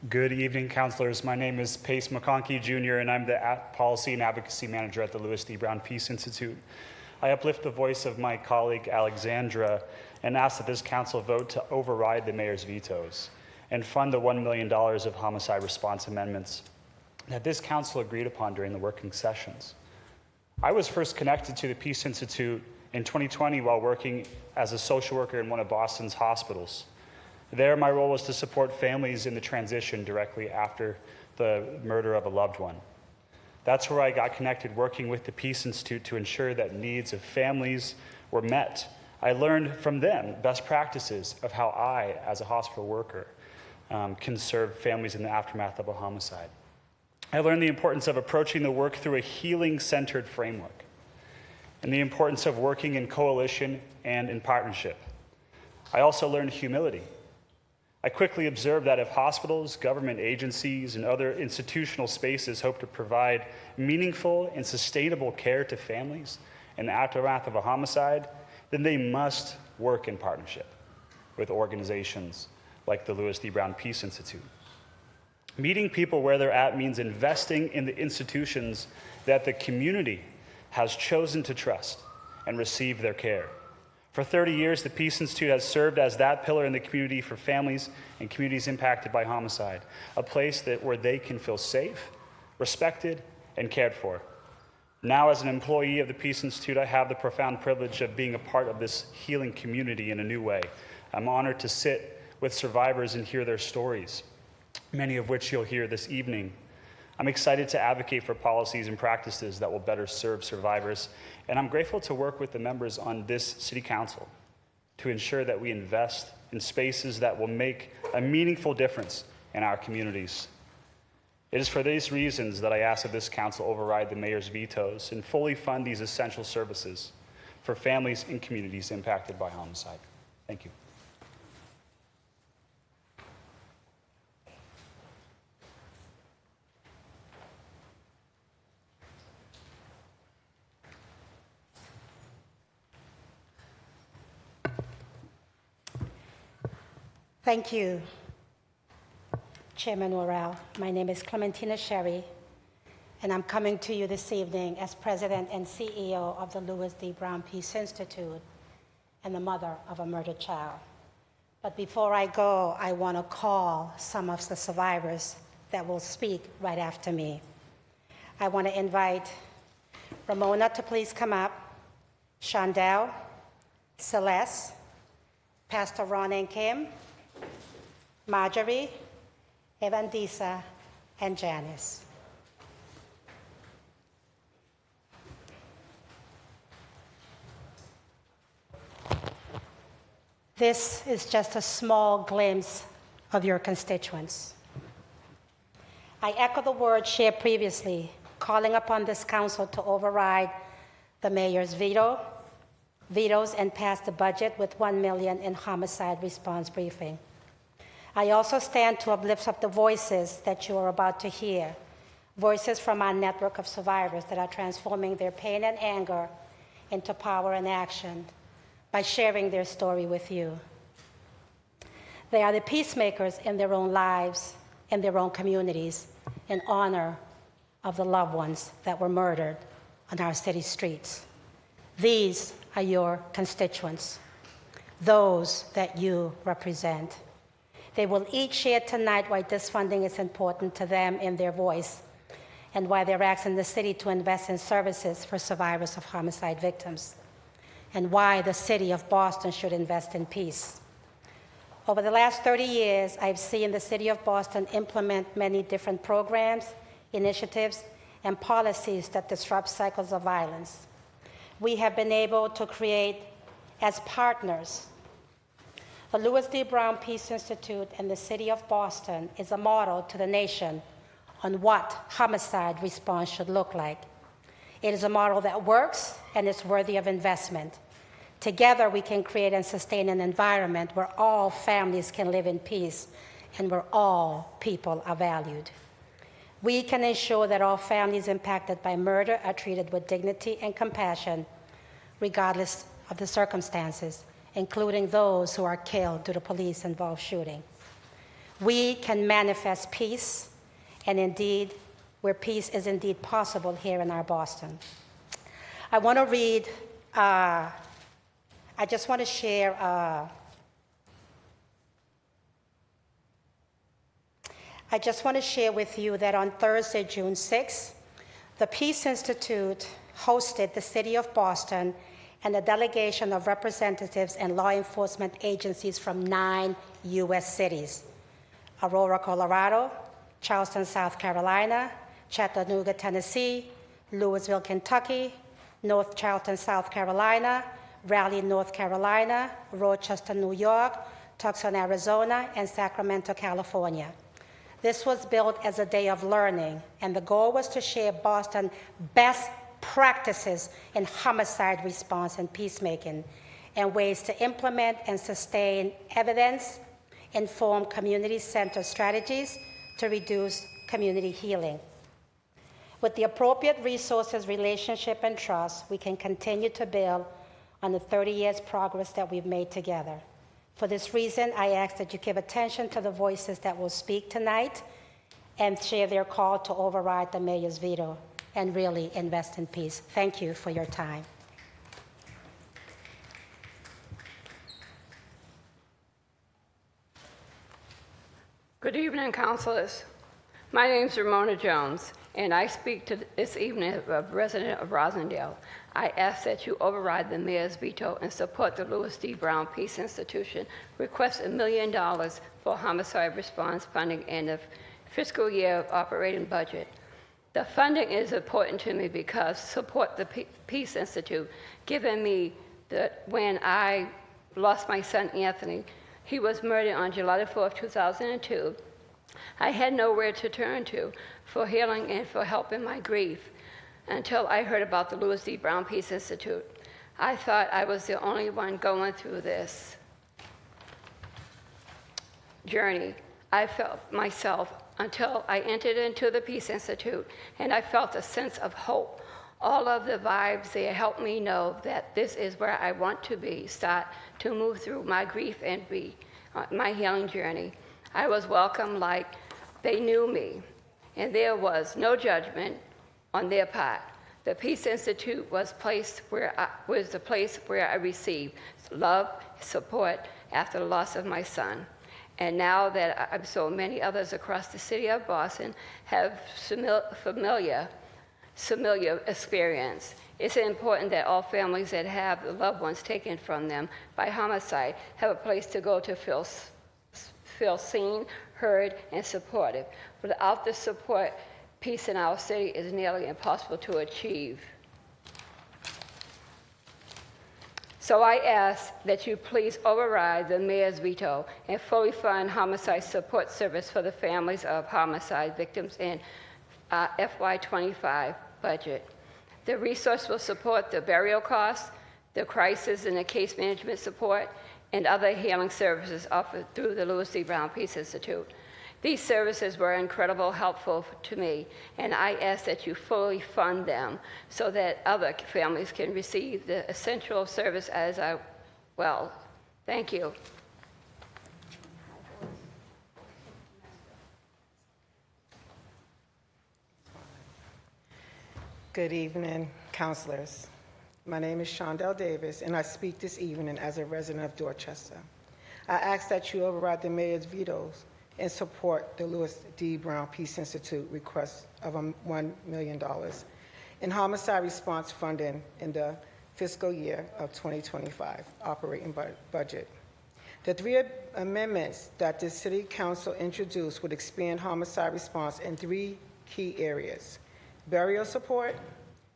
Good evening, councilors. My name is Pace McConkey Jr., and I'm the Policy and Advocacy Manager at the Louis D. Brown Peace Institute. I uplift the voice of my colleague Alexandra and ask that this council vote to override the mayor's vetoes and fund the $1 million of homicide response amendments that this council agreed upon during the working sessions. I was first connected to the Peace Institute in 2020 while working as a social worker in one of Boston's hospitals. There, my role was to support families in the transition directly after the murder of a loved one. That's where I got connected, working with the Peace Institute to ensure that needs of families were met. I learned from them best practices of how I, as a hospital worker, can serve families in the aftermath of a homicide. I learned the importance of approaching the work through a healing-centered framework and the importance of working in coalition and in partnership. I also learned humility. I quickly observed that if hospitals, government agencies, and other institutional spaces hope to provide meaningful and sustainable care to families in the aftermath of a homicide, then they must work in partnership with organizations like the Louis D. Brown Peace Institute. Meeting people where they're at means investing in the institutions that the community has chosen to trust and receive their care. For 30 years, the Peace Institute has served as that pillar in the community for families and communities impacted by homicide, a place where they can feel safe, respected, and cared for. Now, as an employee of the Peace Institute, I have the profound privilege of being a part of this healing community in a new way. I'm honored to sit with survivors and hear their stories, many of which you'll hear this evening. I'm excited to advocate for policies and practices that will better serve survivors, and I'm grateful to work with the members on this City Council to ensure that we invest in spaces that will make a meaningful difference in our communities. It is for these reasons that I ask that this council override the mayor's vetoes and fully fund these essential services for families and communities impacted by homicide. Thank you. Thank you, Chairman Worrell. My name is Clementina Sherry, and I'm coming to you this evening as President and CEO of the Louis D. Brown Peace Institute and the mother of a murdered child. But before I go, I want to call some of the survivors that will speak right after me. I want to invite Ramona to please come up, Shondra, Celeste, Pastor Ron and Kim, Marjorie, Evandisa, and Jaan S. This is just a small glimpse of your constituents. I echo the words shared previously, calling upon this council to override the mayor's vetoes and pass the budget with $1 million in homicide response briefing. I also stand to uplift up the voices that you are about to hear, voices from our network of survivors that are transforming their pain and anger into power and action by sharing their story with you. They are the peacemakers in their own lives, in their own communities, in honor of the loved ones that were murdered on our city streets. These are your constituents, those that you represent. They will each share tonight why this funding is important to them in their voice and why they're asking the city to invest in services for survivors of homicide victims, and why the city of Boston should invest in peace. Over the last 30 years, I've seen the city of Boston implement many different programs, initiatives, and policies that disrupt cycles of violence. We have been able to create, as partners, the Louis D. Brown Peace Institute and the city of Boston is a model to the nation on what homicide response should look like. It is a model that works and is worthy of investment. Together, we can create and sustain an environment where all families can live in peace and where all people are valued. We can ensure that all families impacted by murder are treated with dignity and compassion, regardless of the circumstances, including those who are killed due to police-involved shooting. We can manifest peace, and indeed, where peace is indeed possible here in our Boston. I want to read, I just want to share with you that on Thursday, June 6th, the Peace Institute hosted the city of Boston and a delegation of representatives and law enforcement agencies from 9 U.S. cities: Aurora, Colorado, Charleston, South Carolina, Chattanooga, Tennessee, Louisville, Kentucky, North Charleston, South Carolina, Raleigh, North Carolina, Rochester, New York, Tucson, Arizona, and Sacramento, California. This was built as a day of learning, and the goal was to share Boston best practices in homicide response and peacemaking, and ways to implement and sustain evidence-informed community-centered strategies to reduce community healing. With the appropriate resources, relationship, and trust, we can continue to build on the 30 years progress that we've made together. For this reason, I ask that you give attention to the voices that will speak tonight and share their call to override the mayor's veto and really invest in peace. Thank you for your time. Good evening, councilors. My name is Ramona Jones, and I speak to this evening as a resident of Rosendale. I ask that you override the mayor's veto and support the Louis D. Brown Peace Institution request $1 million for homicide response funding in the fiscal year operating budget. The funding is important to me because support the Peace Institute, given me that when I lost my son Anthony, he was murdered on July 4th, 2002. I had nowhere to turn to for healing and for help in my grief until I heard about the Louis D. Brown Peace Institute. I thought I was the only one going through this journey. I felt myself until I entered into the Peace Institute, and I felt a sense of hope. All of the vibes there helped me know that this is where I want to be, start to move through my grief and be my healing journey. I was welcomed like they knew me, and there was no judgment on their part. The Peace Institute was the place where I received love, support after the loss of my son. And now that so many others across the city of Boston have familiar experience, it's important that all families that have loved ones taken from them by homicide have a place to go to feel seen, heard, and supported. Without the support, peace in our city is nearly impossible to achieve. So I ask that you please override the mayor's veto and fully fund homicide support service for the families of homicide victims in FY25 budget. The resource will support the burial costs, the crisis and the case management support, and other healing services offered through the Louis D. Brown Peace Institute. These services were incredibly helpful to me, and I ask that you fully fund them so that other families can receive the essential service as well. Thank you. Good evening, counselors. My name is Shondra Davis, and I speak this evening as a resident of Dorchester. I ask that you override the mayor's vetoes and support the Louis D. Brown Peace Institute request of $1 million in homicide response funding in the fiscal year of 2025 operating budget. The three amendments that the City Council introduced would expand homicide response in three key areas: burial support,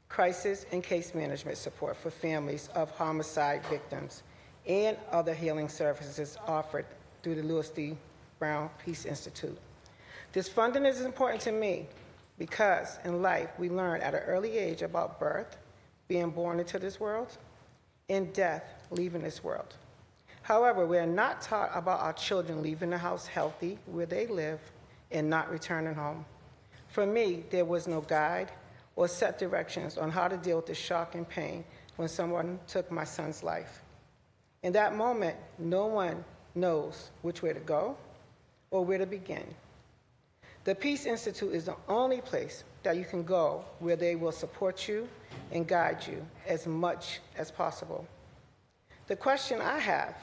crisis and case management support for families of homicide victims, and other healing services offered through the Louis D. Brown Peace Institute. This funding is important to me because in life we learn at an early age about birth, being born into this world, and death, leaving this world. However, we are not taught about our children leaving the house healthy where they live and not returning home. For me, there was no guide or set directions on how to deal with the shock and pain when someone took my son's life. In that moment, no one knows which way to go or where to begin. The Peace Institute is the only place that you can go where they will support you and guide you as much as possible. The question I have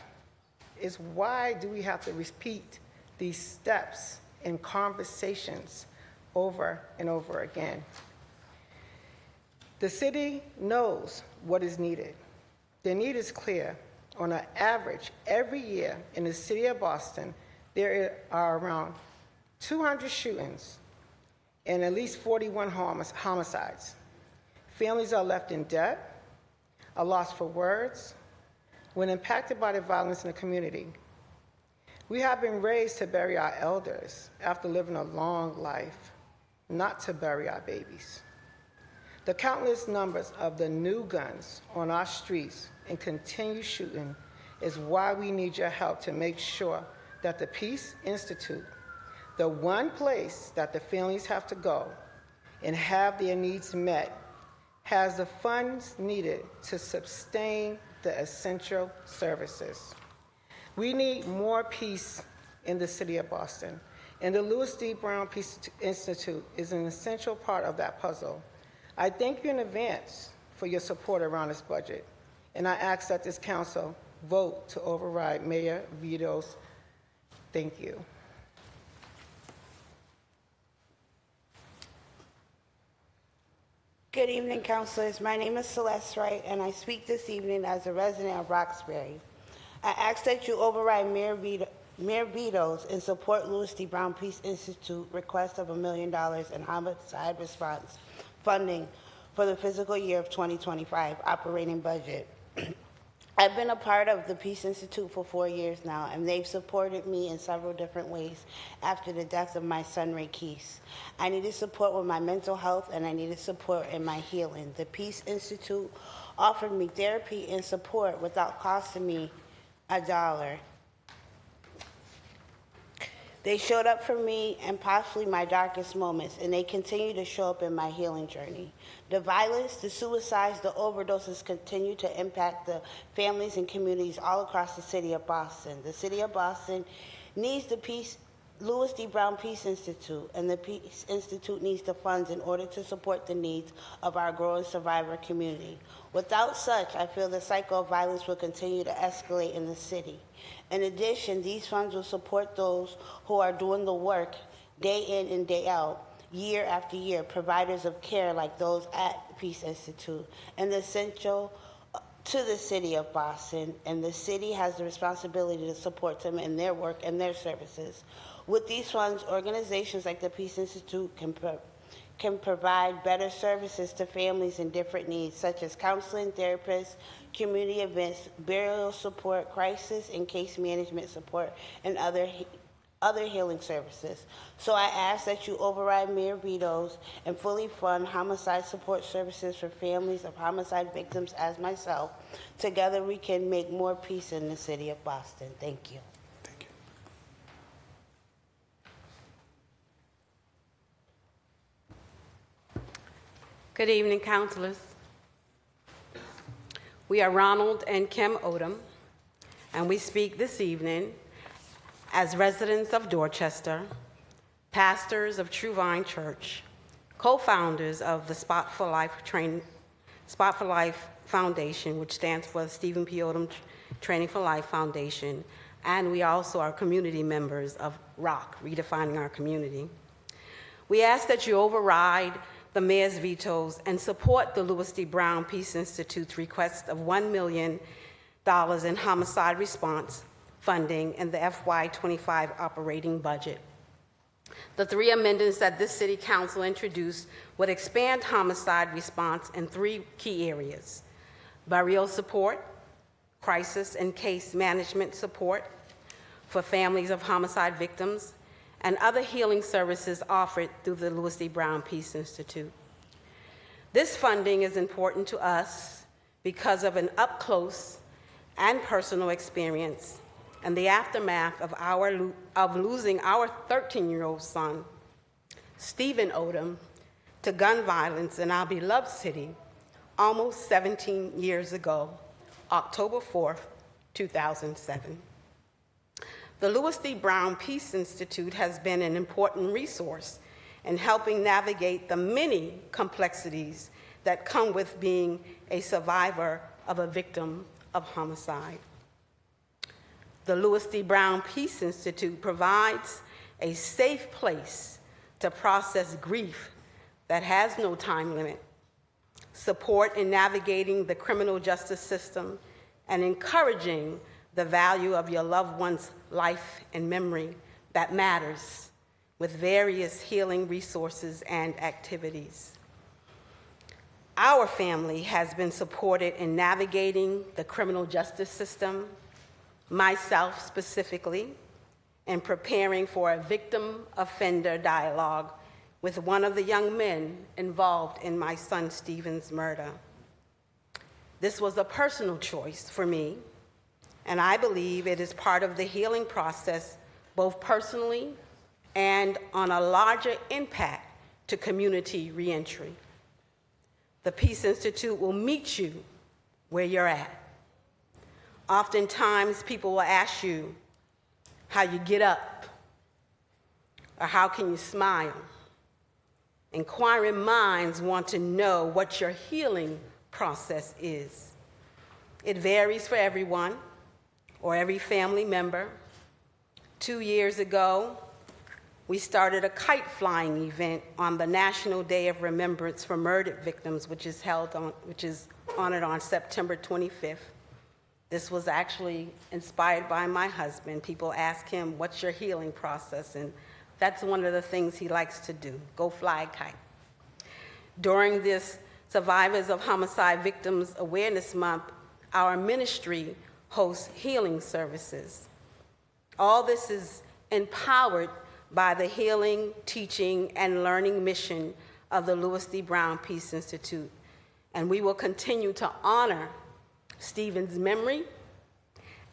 is, why do we have to repeat these steps and conversations over and over again? The city knows what is needed. The need is clear. On an average, every year in the city of Boston, there are around 200 shootings and at least 41 homicides. Families are left in debt, are lost for words, when impacted by the violence in the community. We have been raised to bury our elders after living a long life, not to bury our babies. The countless numbers of the new guns on our streets and continued shooting is why we need your help to make sure that the Peace Institute, the one place that the families have to go and have their needs met, has the funds needed to sustain the essential services. We need more peace in the city of Boston, and the Louis D. Brown Peace Institute is an essential part of that puzzle. I thank you in advance for your support around this budget, and I ask that this council vote to override Mayor vetoes. Thank you. Good evening, councilors. My name is Celeste Right, and I speak this evening as a resident of Roxbury. I ask that you override Mayor vetoes and support Louis D. Brown Peace Institute request of $1 million in homicide response funding for the fiscal year of 2025 operating budget. I've been a part of the Peace Institute for 4 years now, and they've supported me in several different ways after the death of my son, Ray Keese. I needed support with my mental health, and I needed support in my healing. The Peace Institute offered me therapy and support without costing me $1. They showed up for me in possibly my darkest moments, and they continue to show up in my healing journey. The violence, the suicides, the overdoses continue to impact the families and communities all across the city of Boston. The city of Boston needs the Louis D. Brown Peace Institute, and the Peace Institute needs the funds in order to support the needs of our growing survivor community. Without such, I feel the cycle of violence will continue to escalate in the city. In addition, these funds will support those who are doing the work day in and day out, year after year, providers of care like those at Peace Institute, and essential to the city of Boston, and the city has the responsibility to support them in their work and their services. With these funds, organizations like the Peace Institute can provide better services to families in different needs, such as counseling, therapists, community events, burial support, crisis and case management support, and other other healing services. So I ask that you override mayor vetoes and fully fund homicide support services for families of homicide victims as myself. Together we can make more peace in the city of Boston. Thank you. Good evening, councilors. We are Ronald and Kim Odom, and we speak this evening as residents of Dorchester, pastors of True Vine Church, co-founders of the Spot for Life Foundation, which stands for the Stephen P. Odom Training for Life Foundation, and we also are community members of ROC, Redefining Our Community. We ask that you override the mayor's vetoes and support the Louis D. Brown Peace Institute's request of $1 million in homicide response funding in the FY25 operating budget. The three amendments that this city council introduced would expand homicide response in three key areas: burial support, crisis and case management support for families of homicide victims, and other healing services offered through the Louis D. Brown Peace Institute. This funding is important to us because of an up-close and personal experience and the aftermath of losing our 13-year-old son, Stephen Odom, to gun violence in our beloved city almost 17 years ago, October 4th, 2007. The Louis D. Brown Peace Institute has been an important resource in helping navigate the many complexities that come with being a survivor of a victim of homicide. The Louis D. Brown Peace Institute provides a safe place to process grief that has no time limit, support in navigating the criminal justice system, and encouraging the value of your loved one's life and memory that matters with various healing resources and activities. Our family has been supported in navigating the criminal justice system, myself specifically, in preparing for a victim-offender dialogue with one of the young men involved in my son Stephen's murder. This was a personal choice for me, and I believe it is part of the healing process, both personally and on a larger impact to community reentry. The Peace Institute will meet you where you're at. Oftentimes, people will ask you how you get up or how can you smile. Inquiring minds want to know what your healing process is. It varies for everyone or every family member. 2 years ago, we started a kite flying event on the National Day of Remembrance for Murdered Victims, which is honored on September 25th. This was actually inspired by my husband. People ask him, what's your healing process? And that's one of the things he likes to do, go fly a kite. During this Survivors of Homicide Victims Awareness Month, our ministry hosts healing services. All this is empowered by the healing, teaching, and learning mission of the Louis D. Brown Peace Institute. And we will continue to honor Stephen's memory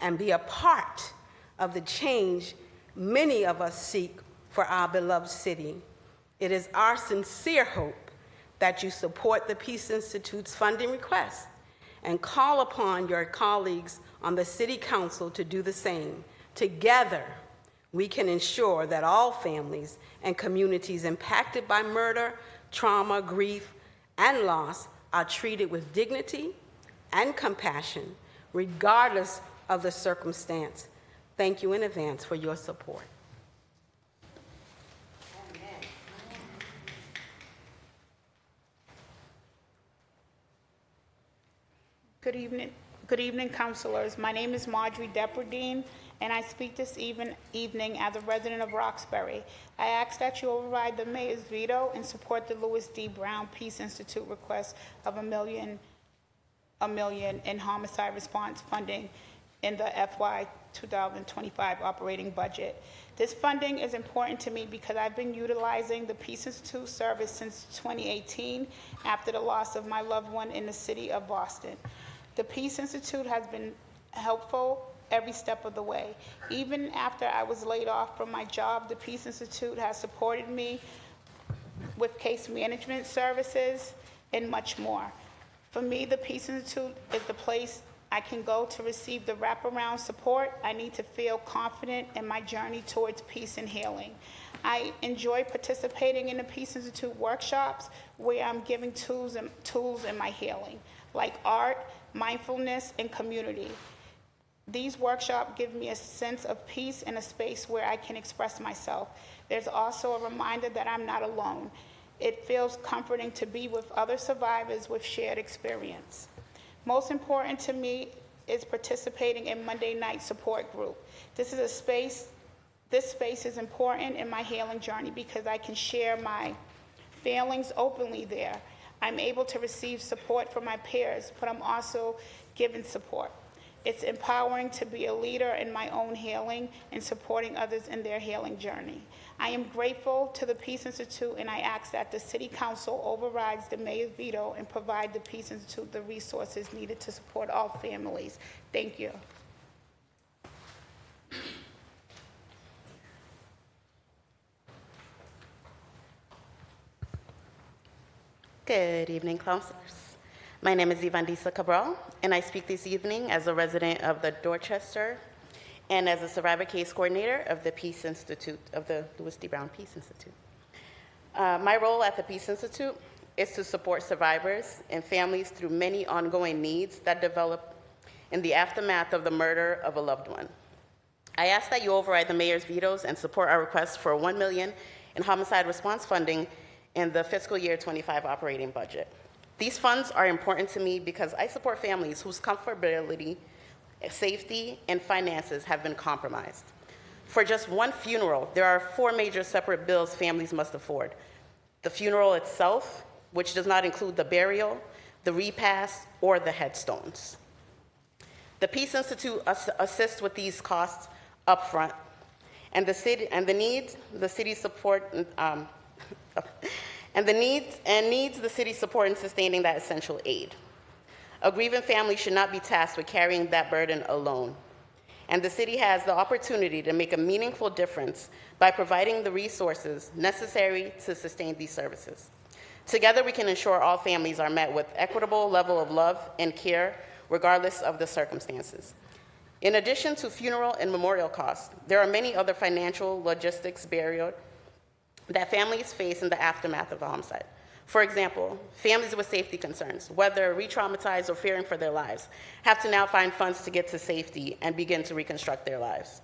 and be a part of the change many of us seek for our beloved city. It is our sincere hope that you support the Peace Institute's funding request and call upon your colleagues on the City Council to do the same. Together, we can ensure that all families and communities impacted by murder, trauma, grief, and loss are treated with dignity and compassion, regardless of the circumstance. Thank you in advance for your support. Good evening, councilors. My name is Marjorie Depperdine, and I speak this evening as a resident of Roxbury. I ask that you override the mayor's veto and support the Louis D. Brown Peace Institute request of $1 million in homicide response funding in the FY 2025 operating budget. This funding is important to me because I've been utilizing the Peace Institute service since 2018 after the loss of my loved one in the city of Boston. The Peace Institute has been helpful every step of the way. Even after I was laid off from my job, the Peace Institute has supported me with case management services and much more. For me, the Peace Institute is the place I can go to receive the wraparound support I need to feel confident in my journey towards peace and healing. I enjoy participating in the Peace Institute workshops where I'm giving tools in my healing, like art, mindfulness, and community. These workshops give me a sense of peace and a space where I can express myself. There's also a reminder that I'm not alone. It feels comforting to be with other survivors with shared experience. Most important to me is participating in Monday night support group. This space is important in my healing journey because I can share my feelings openly there. I'm able to receive support from my peers, but I'm also given support. It's empowering to be a leader in my own healing and supporting others in their healing journey. I am grateful to the Peace Institute, and I ask that the City Council overrides the mayor's veto and provide the Peace Institute the resources needed to support all families. Thank you. Good evening, councilors. My name is Ivandisa Cabral, and I speak this evening as a resident of the Dorchester and as a survivor case coordinator of the Peace Institute, of the Louis D. Brown Peace Institute. My role at the Peace Institute is to support survivors and families through many ongoing needs that develop in the aftermath of the murder of a loved one. I ask that you override the mayor's vetoes and support our request for $1 million in homicide response funding in the fiscal year 25 operating budget. These funds are important to me because I support families whose comfortability, safety, and finances have been compromised. For just one funeral, there are 4 major separate bills families must afford. The funeral itself, which does not include the burial, the repast, or the headstones. The Peace Institute assists with these costs upfront, and needs the city support in sustaining that essential aid. A grieving family should not be tasked with carrying that burden alone. And the city has the opportunity to make a meaningful difference by providing the resources necessary to sustain these services. Together, we can ensure all families are met with equitable level of love and care, regardless of the circumstances. In addition to funeral and memorial costs, there are many other financial logistics barriers that families face in the aftermath of a homicide. For example, families with safety concerns, whether re-traumatized or fearing for their lives, have to now find funds to get to safety and begin to reconstruct their lives.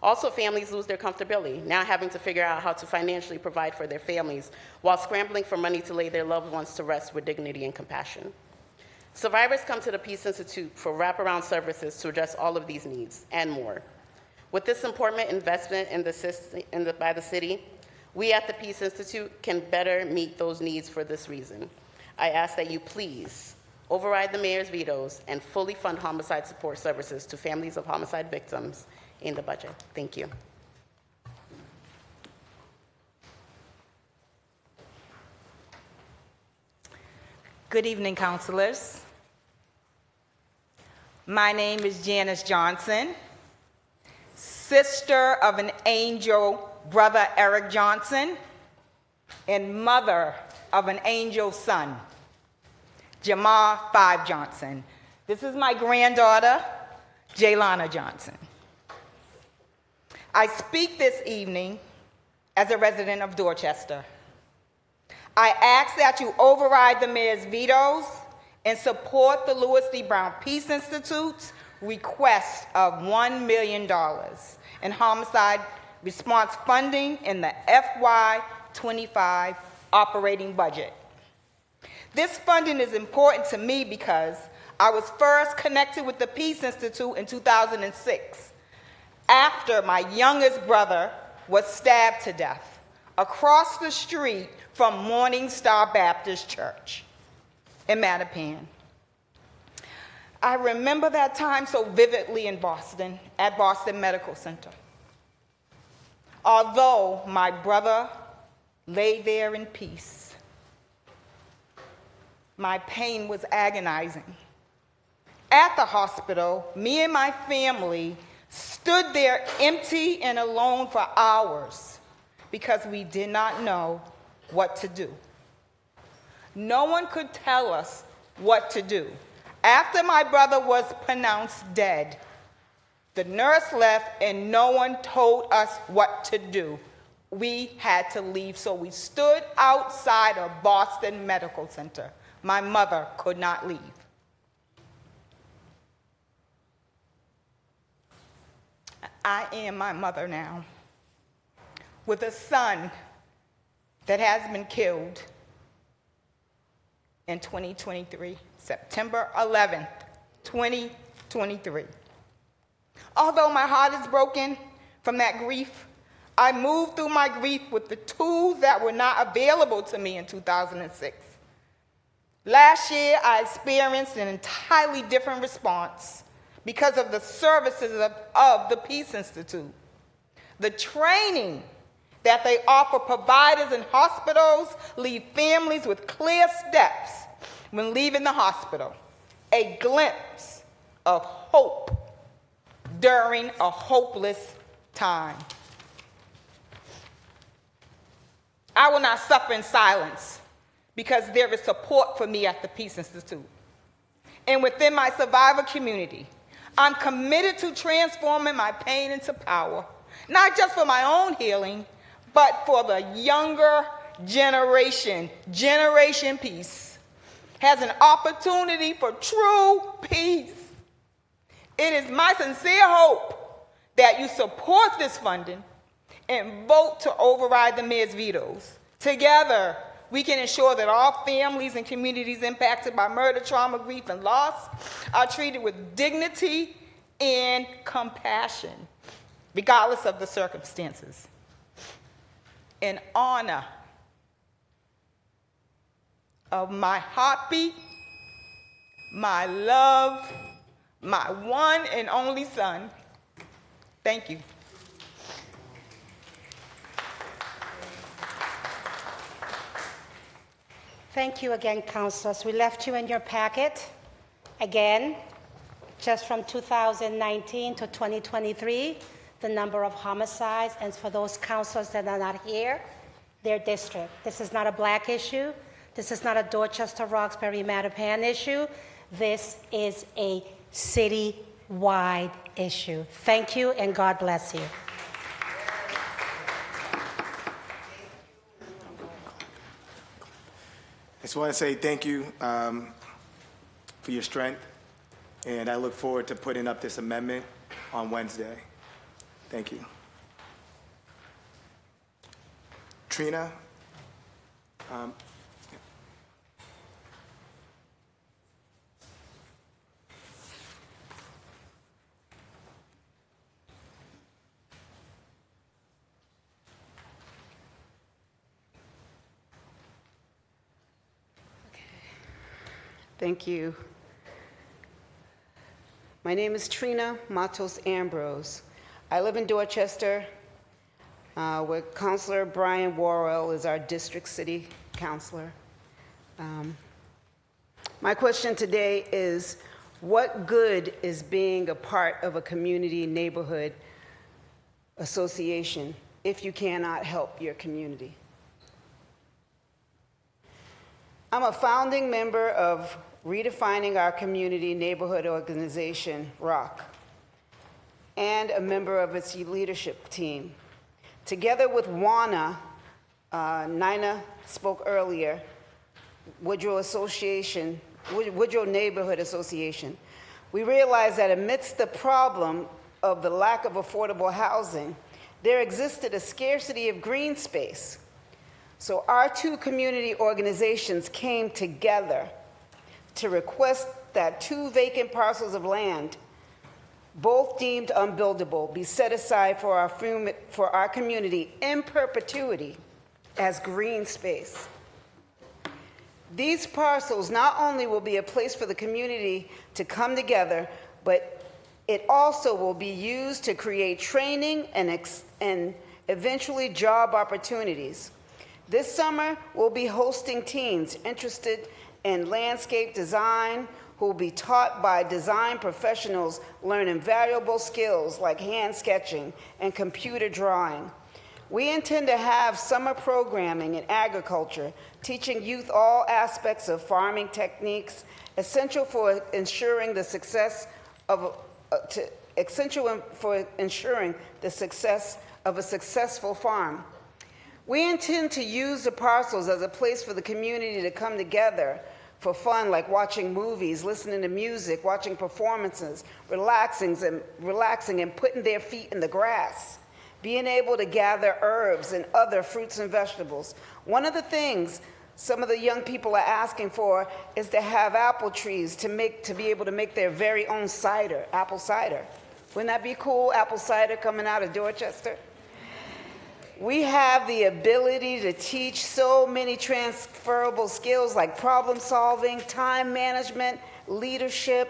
Also, families lose their comfortability, now having to figure out how to financially provide for their families while scrambling for money to lay their loved ones to rest with dignity and compassion. Survivors come to the Peace Institute for wraparound services to address all of these needs and more. With this important investment by the city, we at the Peace Institute can better meet those needs for this reason. I ask that you please override the mayor's vetoes and fully fund homicide support services to families of homicide victims in the budget. Thank you. Good evening, councilors. My name is Jaan S. Johnson, sister of an angel brother Eric Johnson, and mother of an angel son, Jamar 5 Johnson. This is my granddaughter, Jaylana Johnson. I speak this evening as a resident of Dorchester. I ask that you override the mayor's vetoes and support the Louis D. Brown Peace Institute's request of $1 million in homicide response funding in the FY25 operating budget. This funding is important to me because I was first connected with the Peace Institute in 2006 after my youngest brother was stabbed to death across the street from Morning Star Baptist Church in Mattapan. I remember that time so vividly in Boston, at Boston Medical Center. Although my brother lay there in peace, my pain was agonizing. At the hospital, me and my family stood there empty and alone for hours because we did not know what to do. No one could tell us what to do. After my brother was pronounced dead, the nurse left and no one told us what to do. We had to leave, so we stood outside of Boston Medical Center. My mother could not leave. I am my mother now, with a son that has been killed in 2023, September 11th, 2023. Although my heart is broken from that grief, I moved through my grief with the tools that were not available to me in 2006. Last year, I experienced an entirely different response because of the services of the Peace Institute. The training that they offer providers in hospitals leave families with clear steps when leaving the hospital, a glimpse of hope during a hopeless time. I will not suffer in silence because there is support for me at the Peace Institute. And within my survivor community, I'm committed to transforming my pain into power, not just for my own healing, but for the younger generation. Generation Peace has an opportunity for true peace. It is my sincere hope that you support this funding and vote to override the mayor's vetoes. Together, we can ensure that all families and communities impacted by murder, trauma, grief, and loss are treated with dignity and compassion, regardless of the circumstances. In honor of my heartbeat, my love, my one and only son, thank you. Thank you again, councilors. We left you in your packet, again, just from 2019 to 2023, the number of homicides, and for those councilors that are not here, their district. This is not a Black issue. This is not a Dorchester, Roxbury, Mattapan issue. This is a city-wide issue. Thank you, and God bless you. I just want to say thank you for your strength, and I look forward to putting up this amendment on Wednesday. Thank you. Trina? Thank you. My name is Trina Matos Ambrose. I live in Dorchester, where Councilor Brian Worrell is our district city councilor. My question today is, what good is being a part of a community neighborhood association if you cannot help your community? I'm a founding member of Redefining Our Community neighborhood organization, ROC, and a member of its leadership team. Together with WANA, Nina spoke earlier, Woodrow Neighborhood Association, we realized that amidst the problem of the lack of affordable housing, there existed a scarcity of green space. So our two community organizations came together to request that 2 vacant parcels of land, both deemed unbuildable, be set aside for our community in perpetuity as green space. These parcels not only will be a place for the community to come together, but it also will be used to create training and eventually job opportunities. This summer, we'll be hosting teens interested in landscape design who will be taught by design professionals learning valuable skills like hand sketching and computer drawing. We intend to have summer programming in agriculture, teaching youth all aspects of farming techniques, essential for ensuring the success of a successful farm. We intend to use the parcels as a place for the community to come together for fun, like watching movies, listening to music, watching performances, relaxing and putting their feet in the grass, being able to gather herbs and other fruits and vegetables. One of the things some of the young people are asking for is to have apple trees to be able to make their very own cider, apple cider. Wouldn't that be cool, apple cider coming out of Dorchester? We have the ability to teach so many transferable skills like problem solving, time management, leadership,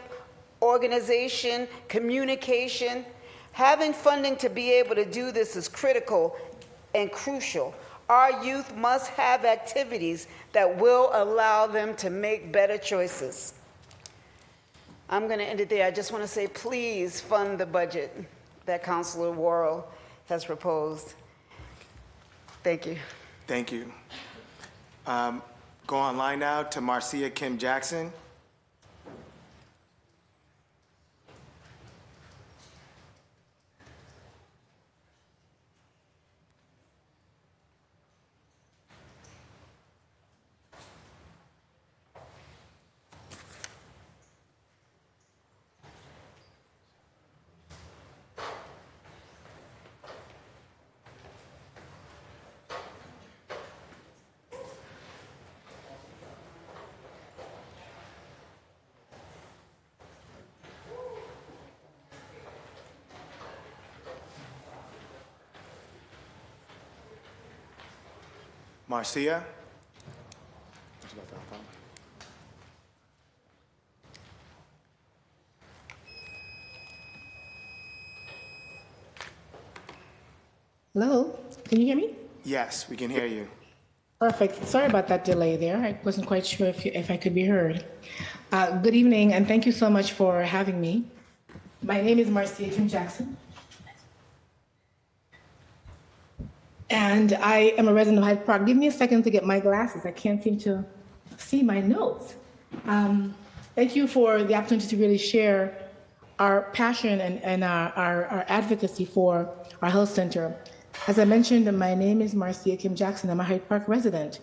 organization, communication. Having funding to be able to do this is critical and crucial. Our youth must have activities that will allow them to make better choices. I'm going to end it there. I just want to say, please fund the budget that Councilor Worrell has proposed. Thank you. Thank you. Go online now to Marcia Kim Jackson. Marcia? Hello, can you hear me? Yes, we can hear you. Perfect. Sorry about that delay there. I wasn't quite sure if I could be heard. Good evening, and thank you so much for having me. My name is Marcia Kim Jackson, and I am a resident of Hyde Park. Give me a second to get my glasses. I can't seem to see my notes. Thank you for the opportunity to really share our passion and our advocacy for our health center. As I mentioned, my name is Marcia Kim Jackson. I'm a Hyde Park resident,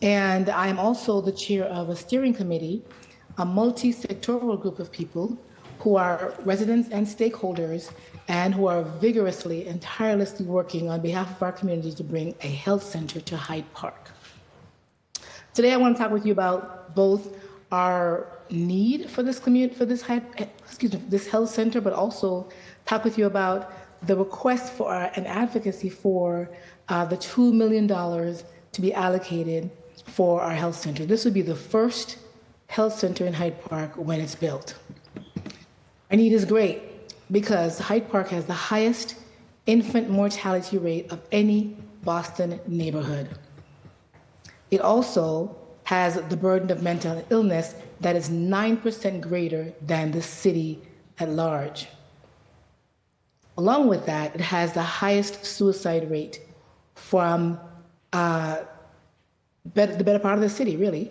and I am also the chair of a steering committee, a multi-sectoral group of people who are residents and stakeholders and who are vigorously and tirelessly working on behalf of our community to bring a health center to Hyde Park. Today, I want to talk with you about both our need for this this health center, but also talk with you about the request for an advocacy for the $2 million to be allocated for our health center. This would be the first health center in Hyde Park when it's built. Our need is great because Hyde Park has the highest infant mortality rate of any Boston neighborhood. It also has the burden of mental illness that is 9% greater than the city at large. Along with that, it has the highest suicide rate from the better part of the city, really.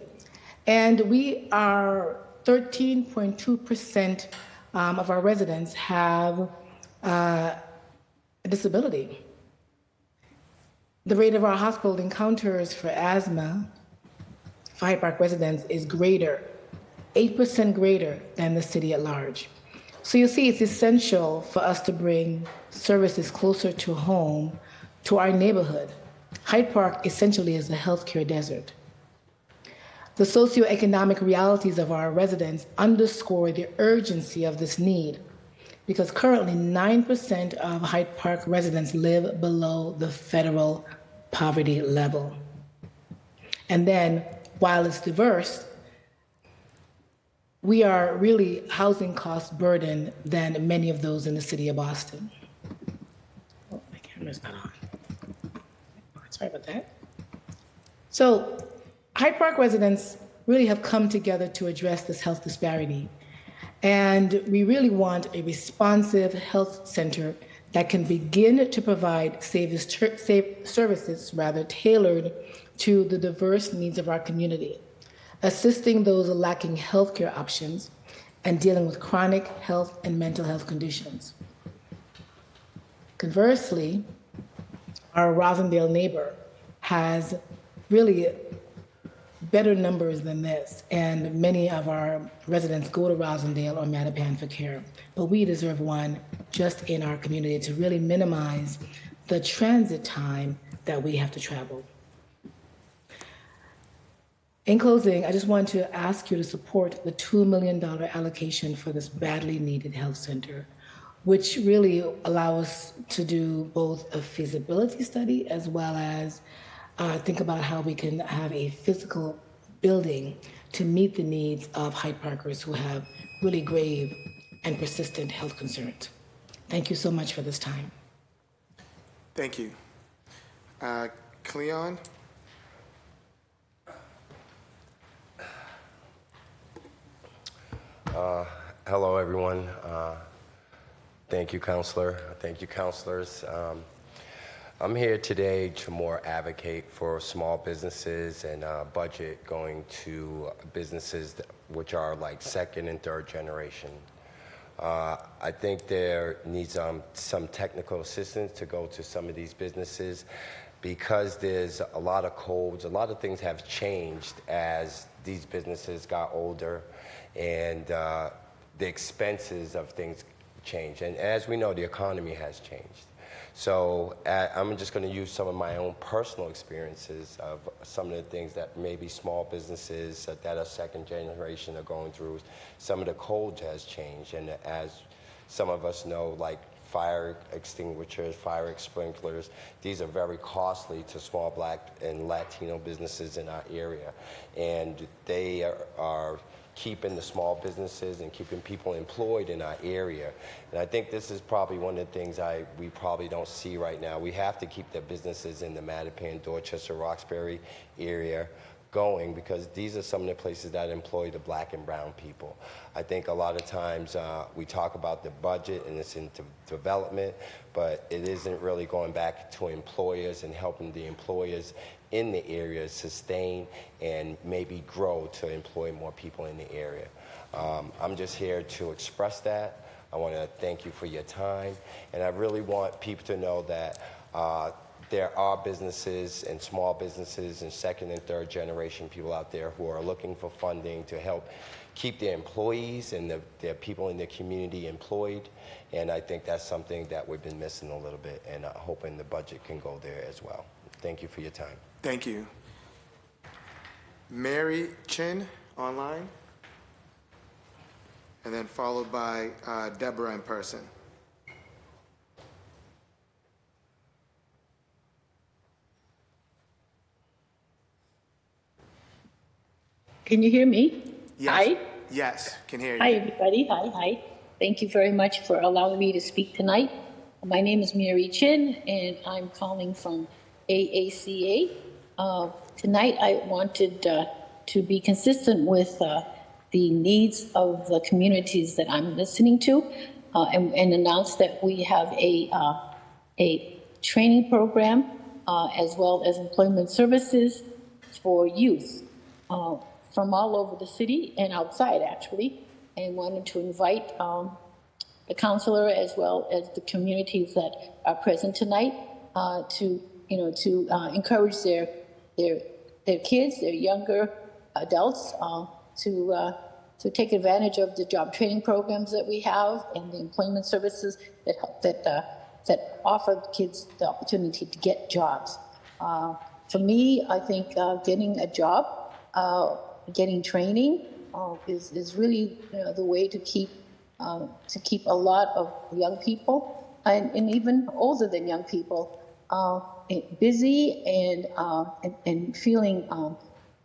And we are 13.2% of our residents have a disability. The rate of our hospital encounters for asthma for Hyde Park residents is greater, 8% greater than the city at large. So you see, it's essential for us to bring services closer to home, to our neighborhood. Hyde Park essentially is a healthcare desert. The socioeconomic realities of our residents underscore the urgency of this need, because currently 9% of Hyde Park residents live below the federal poverty level. And then while it's diverse, we are really housing cost burdened than many of those in the city of Boston. Oh, my camera's not on. Sorry about that. So Hyde Park residents really have come together to address this health disparity. And we really want a responsive health center that can begin to provide services tailored to the diverse needs of our community, assisting those lacking healthcare options and dealing with chronic health and mental health conditions. Conversely, our Rosendale neighbor has really better numbers than this, and many of our residents go to Rosendale or Mattapan for care. But we deserve one just in our community to really minimize the transit time that we have to travel. In closing, I just want to ask you to support the $2 million allocation for this badly needed health center, which really allow us to do both a feasibility study as well as think about how we can have a physical building to meet the needs of Hyde Parkers who have really grave and persistent health concerns. Thank you so much for this time. Thank you. Cleon? Hello, everyone. Thank you, Counselor. Thank you, counselors. I'm here today to more advocate for small businesses and budget going to businesses which are like second and third generation. I think there needs some technical assistance to go to some of these businesses because there's a lot of codes, a lot of things have changed as these businesses got older and the expenses of things change. And as we know, the economy has changed. So I'm just going to use some of my own personal experiences of some of the things that maybe small businesses that are second generation are going through. Some of the codes has changed, and as some of us know, like fire extinguishers, fire sprinklers, these are very costly to small Black and Latino businesses in our area, and they are keeping the small businesses and keeping people employed in our area. And I think this is probably one of the things we probably don't see right now. We have to keep the businesses in the Mattapan, Dorchester, Roxbury area going because these are some of the places that employ the Black and brown people. I think a lot of times we talk about the budget and it's into development, but it isn't really going back to employers and helping the employers in the area sustain and maybe grow to employ more people in the area. I'm just here to express that. I want to thank you for your time, and I really want people to know that there are businesses and small businesses and second and third generation people out there who are looking for funding to help keep their employees and their people in their community employed, and I think that's something that we've been missing a little bit, and hoping the budget can go there as well. Thank you for your time. Thank you. Mary Chin, online, and then followed by Deborah in person. Can you hear me? Yes. Hi. Yes, can hear you. Hi, everybody. Hi. Thank you very much for allowing me to speak tonight. My name is Mary Chin, and I'm calling from AACA. Tonight, I wanted to be consistent with the needs of the communities that I'm listening to, and announce that we have a training program as well as employment services for youth from all over the city and outside, actually, and wanted to invite the counselor as well as the communities that are present tonight to encourage their kids, their younger adults, to take advantage of the job training programs that we have and the employment services that offer kids the opportunity to get jobs. For me, I think getting a job, getting training is really the way to keep a lot of young people and even older than young people busy and feeling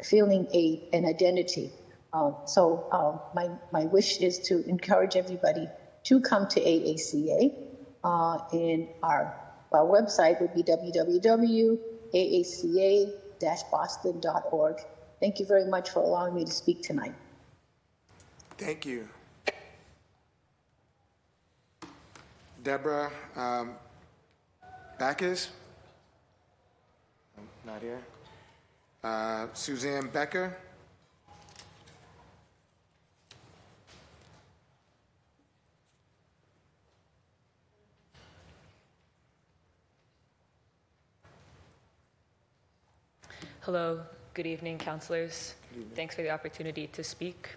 feeling an identity. My wish is to encourage everybody to come to AACA, and our website would be www.aaca-boston.org. Thank you very much for allowing me to speak tonight. Thank you. Deborah Backus? Not here. Suzanne Becker? Hello, good evening, councilors. Thanks for the opportunity to speak.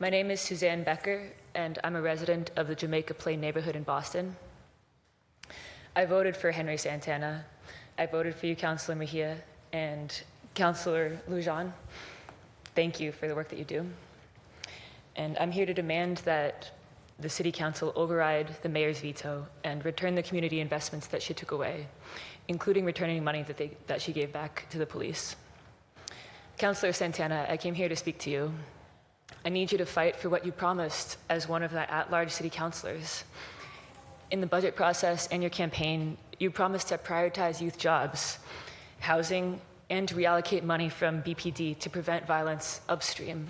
My name is Suzanne Becker, and I'm a resident of the Jamaica Plain neighborhood in Boston. I voted for Henry Santana. I voted for you, Councilor Mejia, and Councilor Lujan. Thank you for the work that you do. And I'm here to demand that the City Council override the mayor's veto and return the community investments that she took away, including returning money that she gave back to the police. Councilor Santana, I came here to speak to you. I need you to fight for what you promised as one of the at-large city councilors. In the budget process and your campaign, you promised to prioritize youth jobs, housing, and to reallocate money from BPD to prevent violence upstream.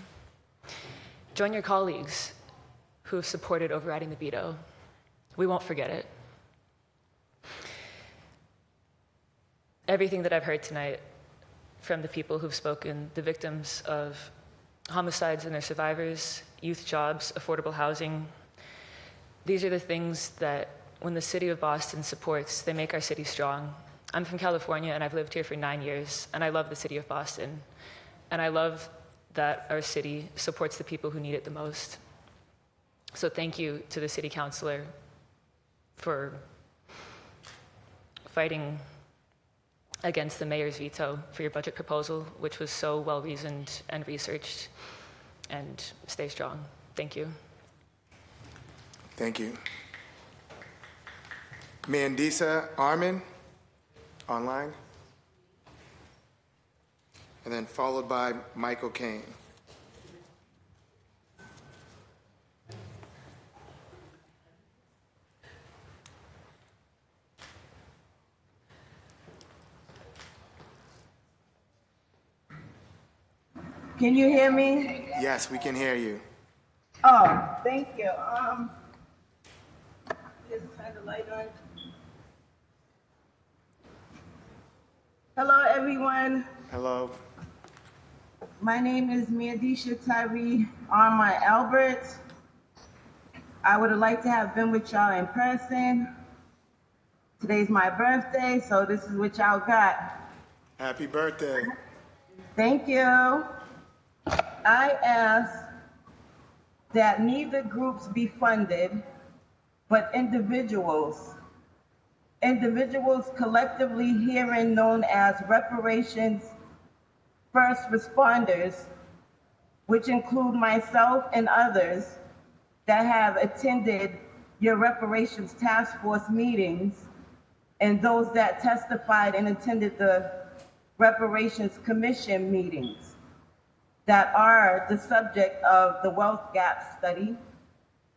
Join your colleagues who have supported overriding the veto. We won't forget it. Everything that I've heard tonight from the people who've spoken, the victims of homicides and their survivors, youth jobs, affordable housing, these are the things that when the city of Boston supports, they make our city strong. I'm from California and I've lived here for 9 years, and I love the city of Boston. And I love that our city supports the people who need it the most. So thank you to the city councilor for fighting against the mayor's veto for your budget proposal, which was so well-reasoned and researched, and stay strong. Thank you. Thank you. Mandisa Armin, online. And then followed by Michael Kane. Can you hear me? Yes, we can hear you. Oh, thank you. Just turn the light on. Hello, everyone. Hello. My name is Mandisha Tyree Armand Albert. I would have liked to have been with y'all in person. Today's my birthday, so this is what y'all got. Happy birthday. Thank you. I ask that neither groups be funded, but individuals collectively herein known as reparations first responders, which include myself and others that have attended your reparations task force meetings and those that testified and attended the reparations commission meetings that are the subject of the wealth gap study,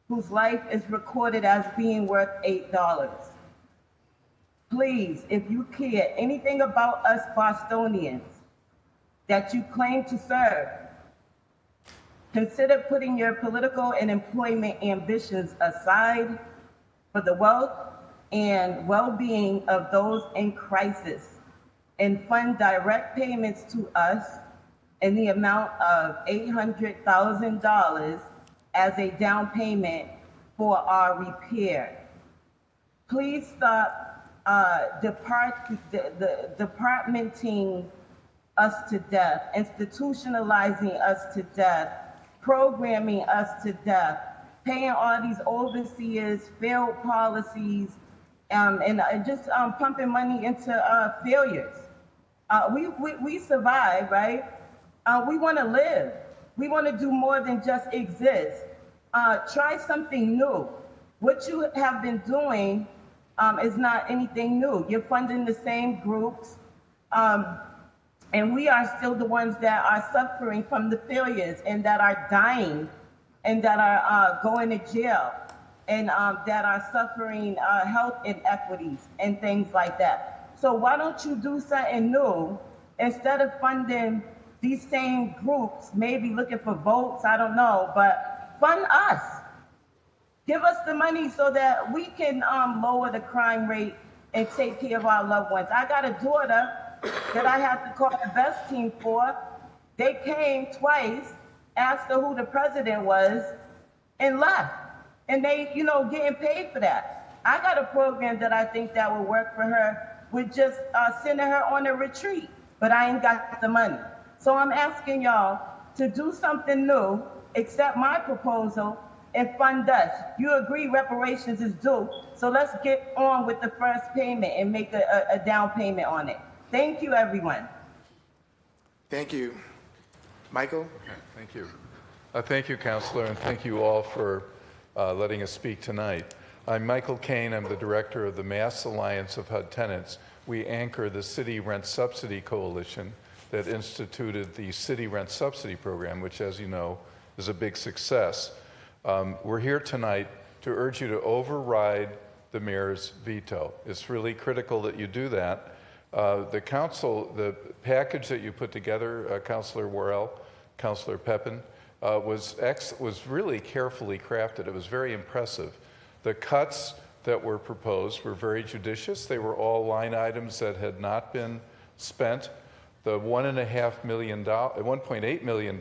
whose life is recorded as being worth $8. Please, if you care anything about us Bostonians that you claim to serve, consider putting your political and employment ambitions aside for the wealth and well-being of those in crisis and fund direct payments to us in the amount of $800,000 as a down payment for our repair. Please stop departmenting us to death, institutionalizing us to death, programming us to death, paying all these overseers, failed policies, and just pumping money into failures. We survive, right? We want to live. We want to do more than just exist. Try something new. What you have been doing is not anything new. You're funding the same groups. And we are still the ones that are suffering from the failures and that are dying and that are going to jail and that are suffering health inequities and things like that. So why don't you do something new instead of funding these same groups, maybe looking for votes, I don't know, but fund us. Give us the money so that we can lower the crime rate and take care of our loved ones. I got a daughter that I have to call the best team for. They came twice, asked her who the president was, and left. And they, getting paid for that. I got a program that I think that would work for her with just sending her on a retreat, but I ain't got the money. So I'm asking y'all to do something new, accept my proposal, and fund us. You agree reparations is due, so let's get on with the first payment and make a down payment on it. Thank you, everyone. Thank you. Michael? Okay, thank you. Thank you, Counselor, and thank you all for letting us speak tonight. I'm Michael Kane. I'm the director of the Mass Alliance of HUD Tenants. We anchor the City Rent Subsidy Coalition that instituted the City Rent Subsidy Program, which, as you know, is a big success. We're here tonight to urge you to override the mayor's veto. It's really critical that you do that. The council, the package that you put together, Councilor Worrell, Councilor Pepin, was really carefully crafted. It was very impressive. The cuts that were proposed were very judicious. They were all line items that had not been spent. The $1.8 million,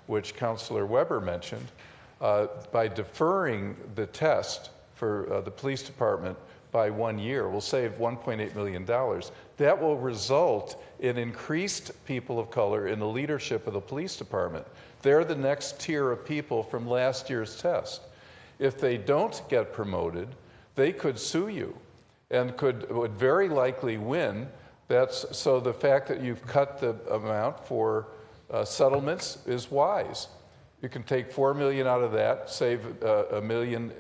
which Councilor Weber mentioned, by deferring the test for the police department by 1 year, will save $1.8 million. That will result in increased people of color in the leadership of the police department. They're the next tier of people from last year's test. If they don't get promoted, they could sue you and would very likely win. So the fact that you've cut the amount for settlements is wise. You can take $4 million out of that, save $1.8 million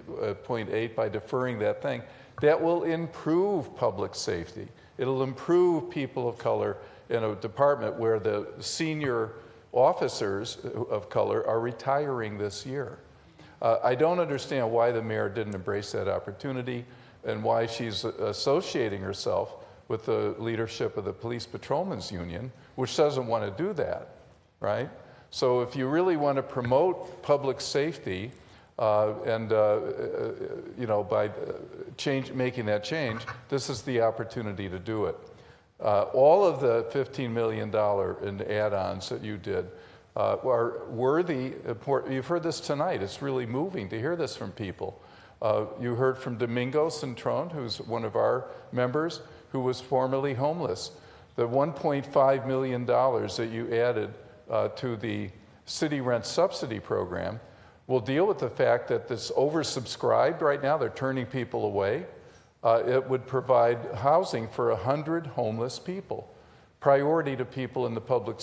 by deferring that thing. That will improve public safety. It'll improve people of color in a department where the senior officers of color are retiring this year. I don't understand why the mayor didn't embrace that opportunity and why she's associating herself with the leadership of the Police Patrolmen's Union, which doesn't want to do that, right? So if you really want to promote public safety by making that change, this is the opportunity to do it. All of the $15 million in add-ons that you did are worthy. You've heard this tonight. It's really moving to hear this from people. You heard from Domingo Centron, who's one of our members, who was formerly homeless. The $1.5 million that you added to the city rent subsidy program will deal with the fact that it's oversubscribed right now. They're turning people away. It would provide housing for 100 homeless people, priority to people in the public,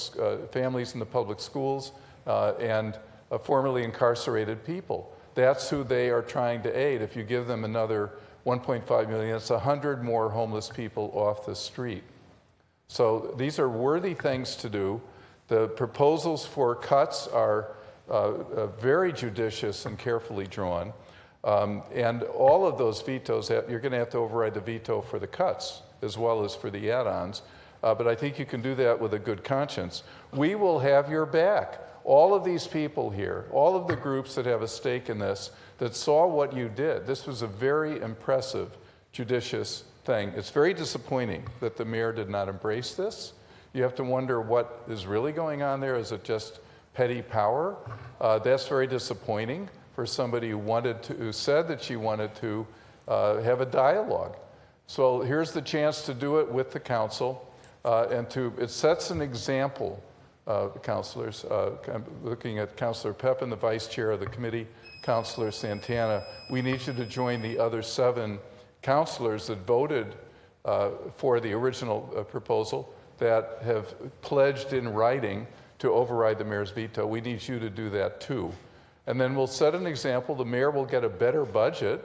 families in the public schools and formerly incarcerated people. That's who they are trying to aid. If you give them another $1.5 million, it's 100 more homeless people off the street. So these are worthy things to do. The proposals for cuts are very judicious and carefully drawn. And all of those vetoes, you're going to have to override the veto for the cuts as well as for the add-ons. But I think you can do that with a good conscience. We will have your back. All of these people here, all of the groups that have a stake in this, that saw what you did, this was a very impressive, judicious thing. It's very disappointing that the mayor did not embrace this. You have to wonder what is really going on there. Is it just petty power? That's very disappointing for somebody who said that she wanted to have a dialogue. So here's the chance to do it with the council, it sets an example, councilors. I'm looking at Councilor Pepin, the vice chair of the committee, Councilor Santana. We need you to join the other 7 councilors that voted for the original proposal that have pledged in writing to override the mayor's veto. We need you to do that too. And then we'll set an example. The mayor will get a better budget,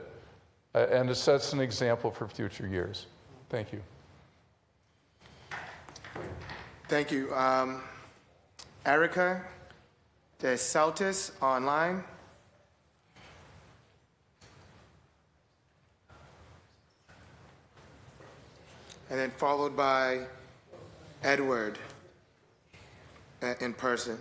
and it sets an example for future years. Thank you. Thank you. Erica DeSaltis online. And then followed by Edward in person.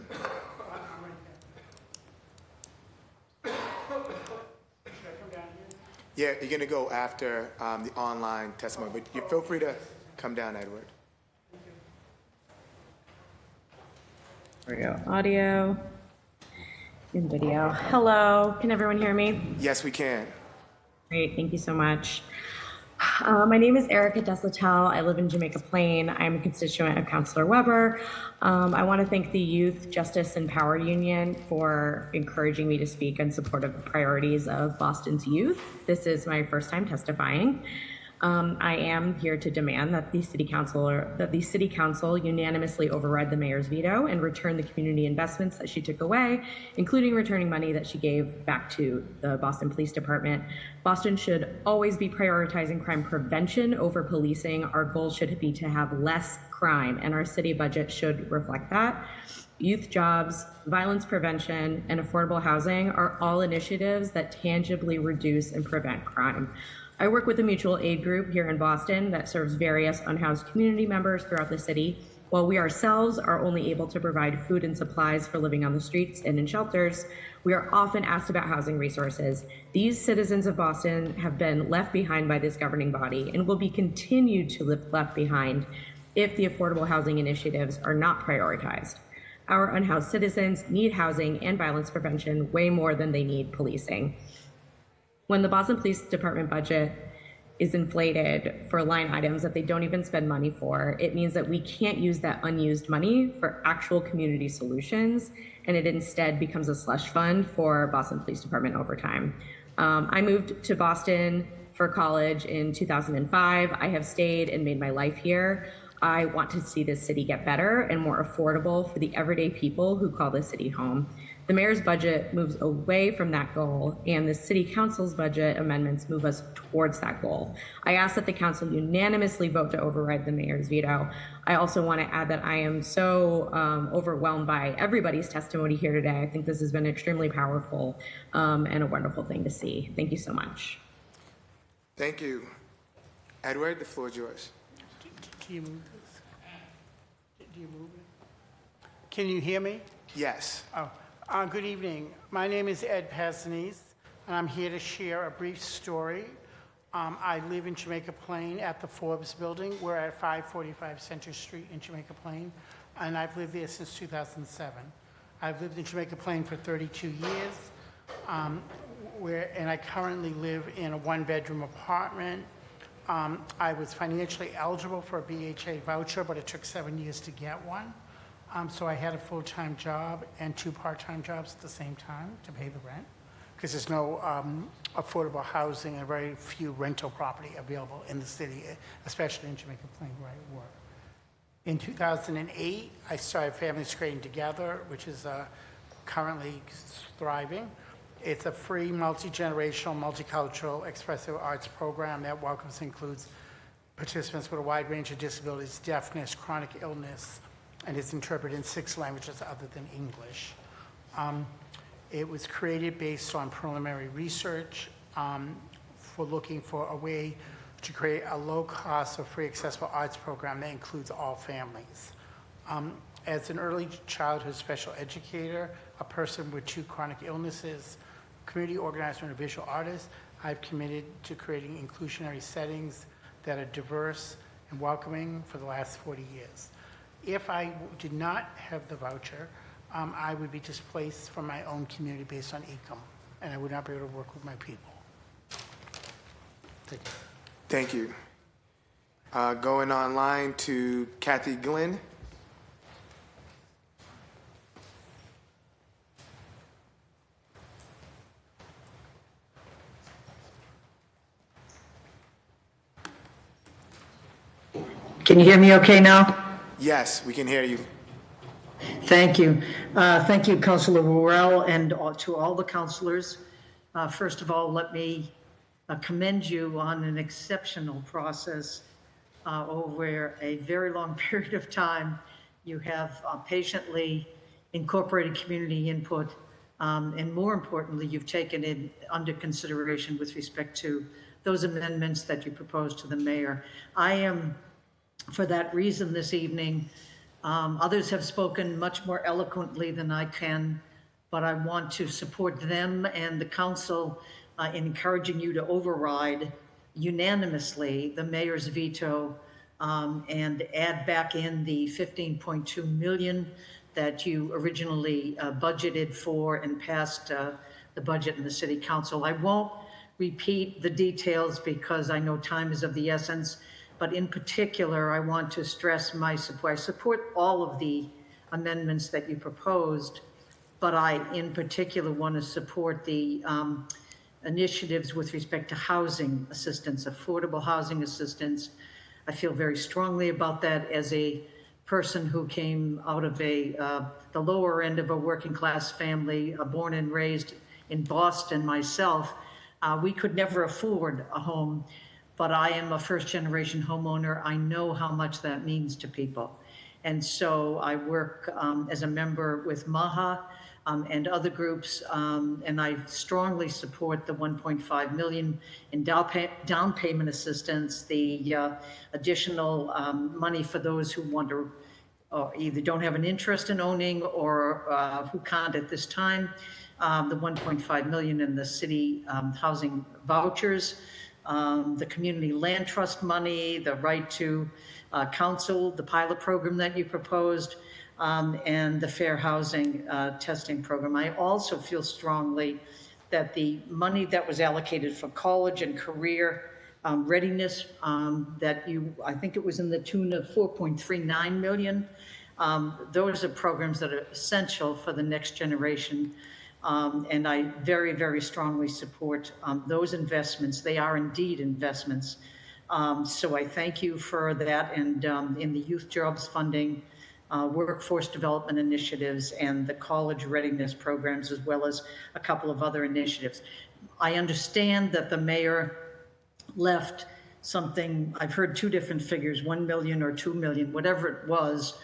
Yeah, you're going to go after the online testimony, but you feel free to come down, Edward. There we go. Audio and video. Hello, can everyone hear me? Yes, we can. Great, thank you so much. My name is Erica Deslatel. I live in Jamaica Plain. I'm a constituent of Councilor Weber. I want to thank the Youth Justice and Power Union for encouraging me to speak in support of the priorities of Boston's youth. This is my first time testifying. I am here to demand that the City Council unanimously override the mayor's veto and return the community investments that she took away, including returning money that she gave back to the Boston Police Department. Boston should always be prioritizing crime prevention over policing. Our goal should be to have less crime, and our city budget should reflect that. Youth jobs, violence prevention, and affordable housing are all initiatives that tangibly reduce and prevent crime. I work with a mutual aid group here in Boston that serves various unhoused community members throughout the city. While we ourselves are only able to provide food and supplies for living on the streets and in shelters, we are often asked about housing resources. These citizens of Boston have been left behind by this governing body and will be continued to live left behind if the affordable housing initiatives are not prioritized. Our unhoused citizens need housing and violence prevention way more than they need policing. When the Boston Police Department budget is inflated for line items that they don't even spend money for, it means that we can't use that unused money for actual community solutions, and it instead becomes a slush fund for Boston Police Department overtime. I moved to Boston for college in 2005. I have stayed and made my life here. I want to see this city get better and more affordable for the everyday people who call this city home. The mayor's budget moves away from that goal, and the city council's budget amendments move us towards that goal. I ask that the council unanimously vote to override the mayor's veto. I also want to add that I am so overwhelmed by everybody's testimony here today. I think this has been extremely powerful and a wonderful thing to see. Thank you so much. Thank you. Edward, the floor is yours. Can you move this? Do you move it? Can you hear me? Yes. Oh. Good evening. My name is Ed Passanese, and I'm here to share a brief story. I live in Jamaica Plain at the Forbes building. We're at 545 Center Street in Jamaica Plain, and I've lived there since 2007. I've lived in Jamaica Plain for 32 years, and I currently live in a one-bedroom apartment. I was financially eligible for a BHA voucher, but it took 7 years to get one. So I had a full-time job and 2 part-time jobs at the same time to pay the rent, because there's no affordable housing and very few rental property available in the city, especially in Jamaica Plain where I work. In 2008, I started Families Creating Together, which is currently thriving. It's a free, multi-generational, multicultural, expressive arts program that welcomes and includes participants with a wide range of disabilities, deafness, chronic illness, and it's interpreted in 6 languages other than English. It was created based on preliminary research for looking for a way to create a low-cost or free accessible arts program that includes all families. As an early childhood special educator, a person with 2 chronic illnesses, community organizer, and a visual artist, I've committed to creating inclusionary settings that are diverse and welcoming for the last 40 years. If I did not have the voucher, I would be displaced from my own community based on income, and I would not be able to work with my people. Thank you. Thank you. Going online to Kathy Glenn. Can you hear me okay now? Yes, we can hear you. Thank you. Thank you, Councilor Worrell, and to all the councilors. First of all, let me commend you on an exceptional process over a very long period of time. You have patiently incorporated community input, and more importantly, you've taken it under consideration with respect to those amendments that you proposed to the mayor. I am, for that reason this evening, others have spoken much more eloquently than I can, but I want to support them and the council in encouraging you to override unanimously the mayor's veto and add back in the 15.2 million that you originally budgeted for and passed the budget in the city council. I won't repeat the details because I know time is of the essence, but in particular, I want to stress my support. I support all of the amendments that you proposed, but I in particular want to support the initiatives with respect to housing assistance, affordable housing assistance. I feel very strongly about that as a person who came out of the lower end of a working class family, born and raised in Boston myself. We could never afford a home, but I am a first generation homeowner. I know how much that means to people. And so I work as a member with MAHA and other groups, and I strongly support the 1.5 million in down payment assistance, the additional money for those who want to either don't have an interest in owning or who can't at this time, the 1.5 million in the city housing vouchers, the community land trust money, the right to counsel, the pilot program that you proposed, and the fair housing testing program. I also feel strongly that the money that was allocated for college and career readiness, that I think it was in the tune of 4.39 million. Those are programs that are essential for the next generation. And I very, very strongly support those investments. They are indeed investments. So I thank you for that. And in the youth jobs funding, workforce development initiatives, and the college readiness programs, as well as a couple of other initiatives. I understand that the mayor left something, I've heard two different figures, 1 million or 2 million, whatever it was,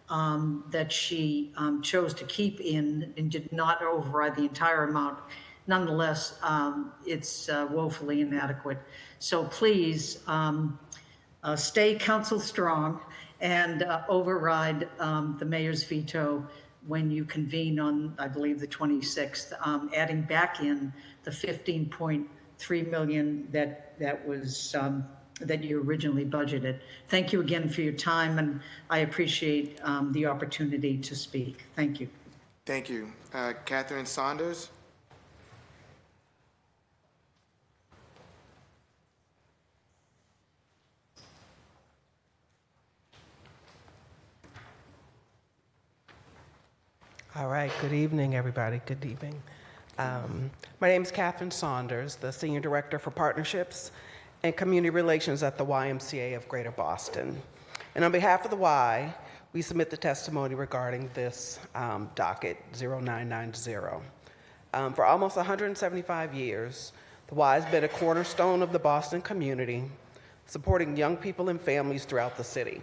that she chose to keep in and did not override the entire amount. Nonetheless, it's woefully inadequate. So please stay council strong and override the mayor's veto when you convene on, I believe, the 26th, adding back in the 15.3 million that was that you originally budgeted. Thank you again for your time, and I appreciate the opportunity to speak. Thank you. Thank you. Catherine Saunders. All right, good evening, everybody. Good evening. My name is Catherine Saunders, the Senior Director for Partnerships and Community Relations at the YMCA of Greater Boston. And on behalf of the Y, we submit the testimony regarding this docket 0990. For almost 175 years, the Y has been a cornerstone of the Boston community, supporting young people and families throughout the city.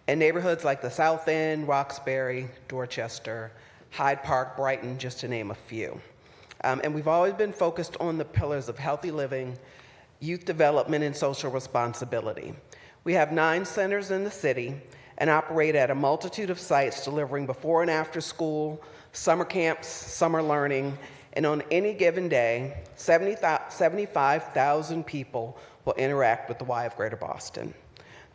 In neighborhoods like the South End, Roxbury, Dorchester, Hyde Park, Brighton, just to name a few. And we've always been focused on the pillars of healthy living, youth development, and social responsibility. We have 9 centers in the city and operate at a multitude of sites delivering before and after school, summer camps, summer learning, and on any given day, 75,000 people will interact with the Y of Greater Boston.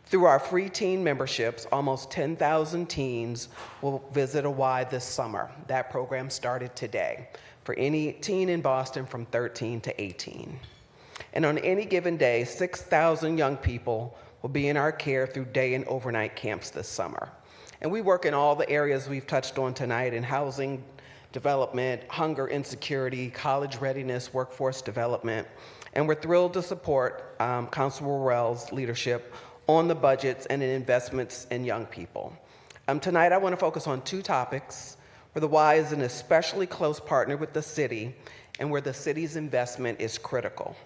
Through our free teen memberships, almost 10,000 teens will visit a Y this summer. That program started today for any teen in Boston from 13 to 18. And on any given day, 6,000 young people will be in our care through day and overnight camps this summer. And we work in all the areas we've touched on tonight in housing development, hunger insecurity, college readiness, workforce development. And we're thrilled to support Councilor Worrell's leadership on the budgets and in investments in young people. Tonight, I want to focus on 2 topics where the Y is an especially close partner with the city and where the city's investment is critical.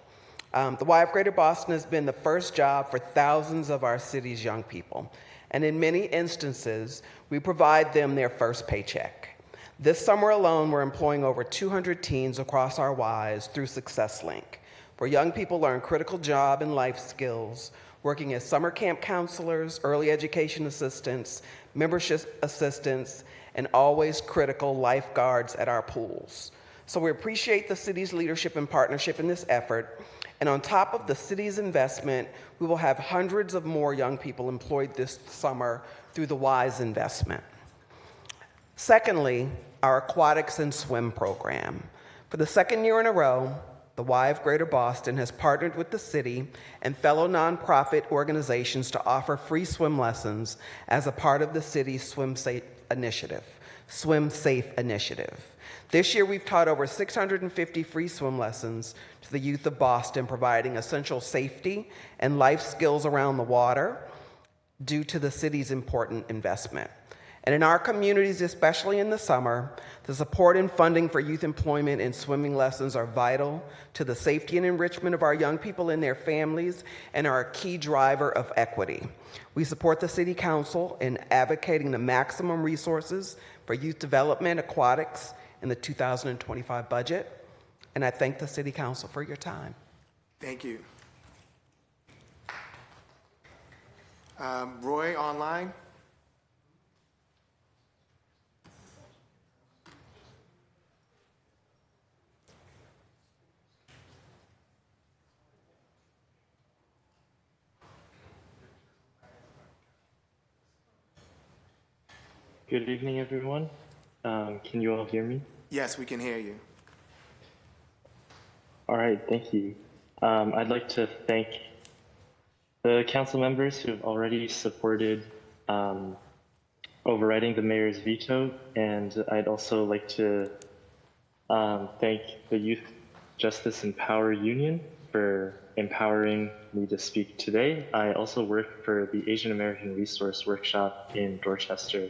The Y of Greater Boston has been the first job for thousands of our city's young people. and in many instances, we provide them their first paycheck. This summer alone, we're employing over 200 teens across our Ys through Success Link, where young people learn critical job and life skills, working as summer camp counselors, early education assistants, membership assistants, and always critical lifeguards at our pools. So we appreciate the city's leadership and partnership in this effort. And on top of the city's investment, we will have hundreds of more young people employed this summer through the WISE investment. Secondly, our aquatics and swim program. For the second year in a row, the Y of Greater Boston has partnered with the city and fellow nonprofit organizations to offer free swim lessons as a part of the city's Swim Safe initiative. This year, we've taught over 650 free swim lessons to the youth of Boston, providing essential safety and life skills around the water due to the city's important investment. And in our communities, especially in the summer, the support and funding for youth employment and swimming lessons are vital to the safety and enrichment of our young people and their families and are a key driver of equity. We support the City Council in advocating the maximum resources for youth development, aquatics, in the 2025 budget. And I thank the City Council for your time. Thank you. Roy, online? Good evening, everyone. Can you all hear me? Yes, we can hear you. All right, thank you. I'd like to thank the council members who have already supported overriding the mayor's veto, and I'd also like to thank the Youth Justice and Power Union for empowering me to speak today. I also work for the Asian American Resource Workshop in Dorchester.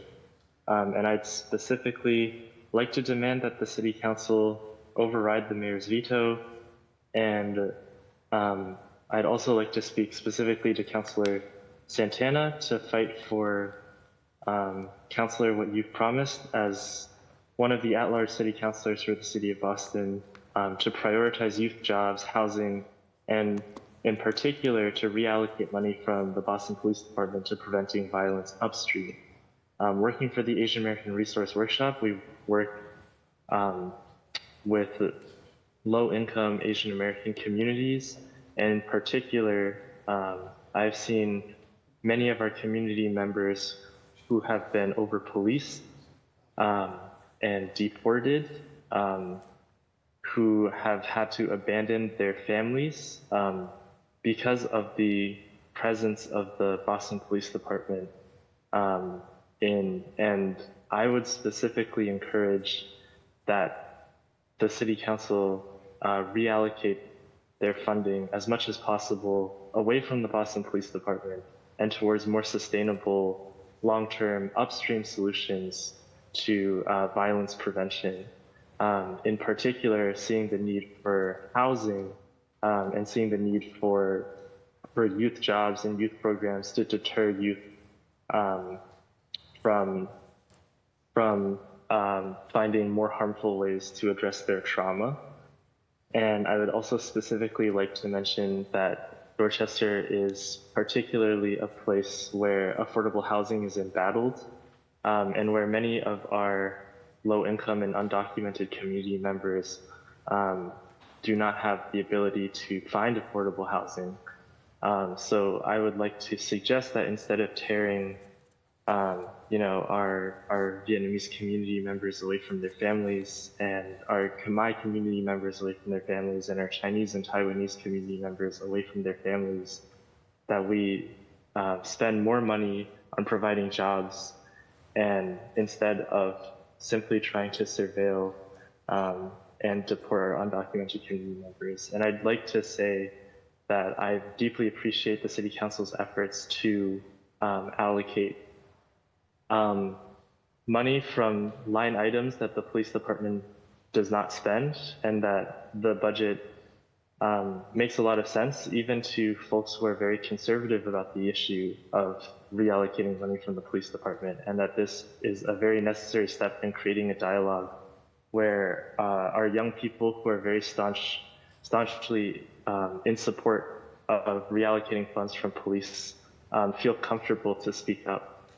And I'd specifically like to demand that the City Council override the mayor's veto. And I'd also like to speak specifically to Councilor Santana to fight for, Councilor, what you've promised as one of the at-large city councilors for the City of Boston, to prioritize youth jobs, housing, and in particular to reallocate money from the Boston Police Department to preventing violence upstream. Working for the Asian American Resource Workshop, we work with low-income Asian American communities, and in particular, I've seen many of our community members who have been over-policed and deported, who have had to abandon their families because of the presence of the Boston Police Department. And I would specifically encourage that the City Council reallocate their funding as much as possible away from the Boston Police Department and towards more sustainable long-term upstream solutions to violence prevention. In particular, seeing the need for housing and seeing the need for youth jobs and youth programs to deter youth from finding more harmful ways to address their trauma. And I would also specifically like to mention that Dorchester is particularly a place where affordable housing is embattled, and where many of our low-income and undocumented community members do not have the ability to find affordable housing. So I would like to suggest that instead of tearing our Vietnamese community members away from their families, and our Khmer community members away from their families, and our Chinese and Taiwanese community members away from their families, that we spend more money on providing jobs, and instead of simply trying to surveil and deport our undocumented community members. And I'd like to say that I deeply appreciate the City Council's efforts to allocate money from line items that the police department does not spend, and that the budget makes a lot of sense, even to folks who are very conservative about the issue of reallocating money from the police department, and that this is a very necessary step in creating a dialogue where our young people who are very staunchly in support of reallocating funds from police feel comfortable to speak up.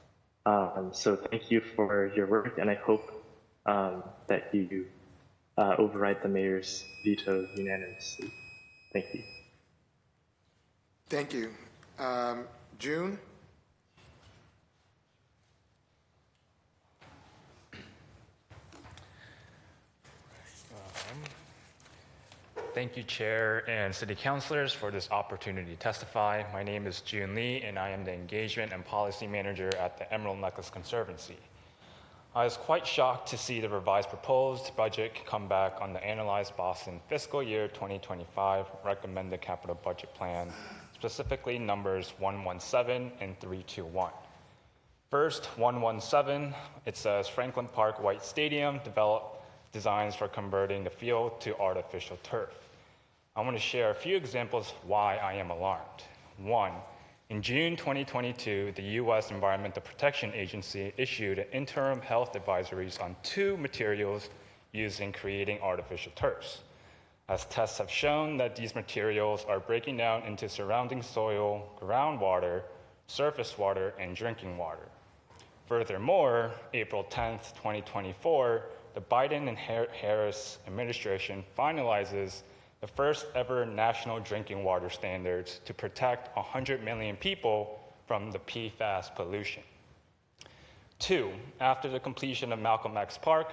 So thank you for your work, and I hope that you override the mayor's veto unanimously. Thank you. Thank you. June? Thank you, Chair and City Councilors, for this opportunity to testify. My name is June Lee, and I am the Engagement and Policy Manager at the Emerald Necklace Conservancy. I was quite shocked to see the revised proposed budget come back on the Analyzed Boston Fiscal Year 2025 Recommended Capital Budget Plan, specifically numbers 117 and 321. First, 117, it says Franklin Park White Stadium develop designs for converting the field to artificial turf. I want to share a few examples why I am alarmed. One, in June 2022, the U.S. Environmental Protection Agency issued interim health advisories on 2 materials used in creating artificial turfs, as tests have shown that these materials are breaking down into surrounding soil, groundwater, surface water, and drinking water. Furthermore, April 10th, 2024, the Biden and Harris administration finalizes the first ever national drinking water standards to protect 100 million people from the PFAS pollution. 2, after the completion of Malcolm X Park,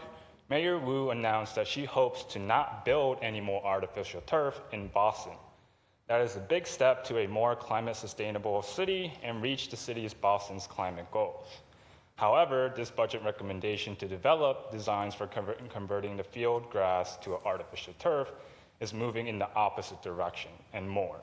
Mayor Wu announced that she hopes to not build any more artificial turf in Boston. That is a big step to a more climate sustainable city and reach the city's Boston's climate goals. However, this budget recommendation to develop designs for converting the field grass to an artificial turf is moving in the opposite direction and more.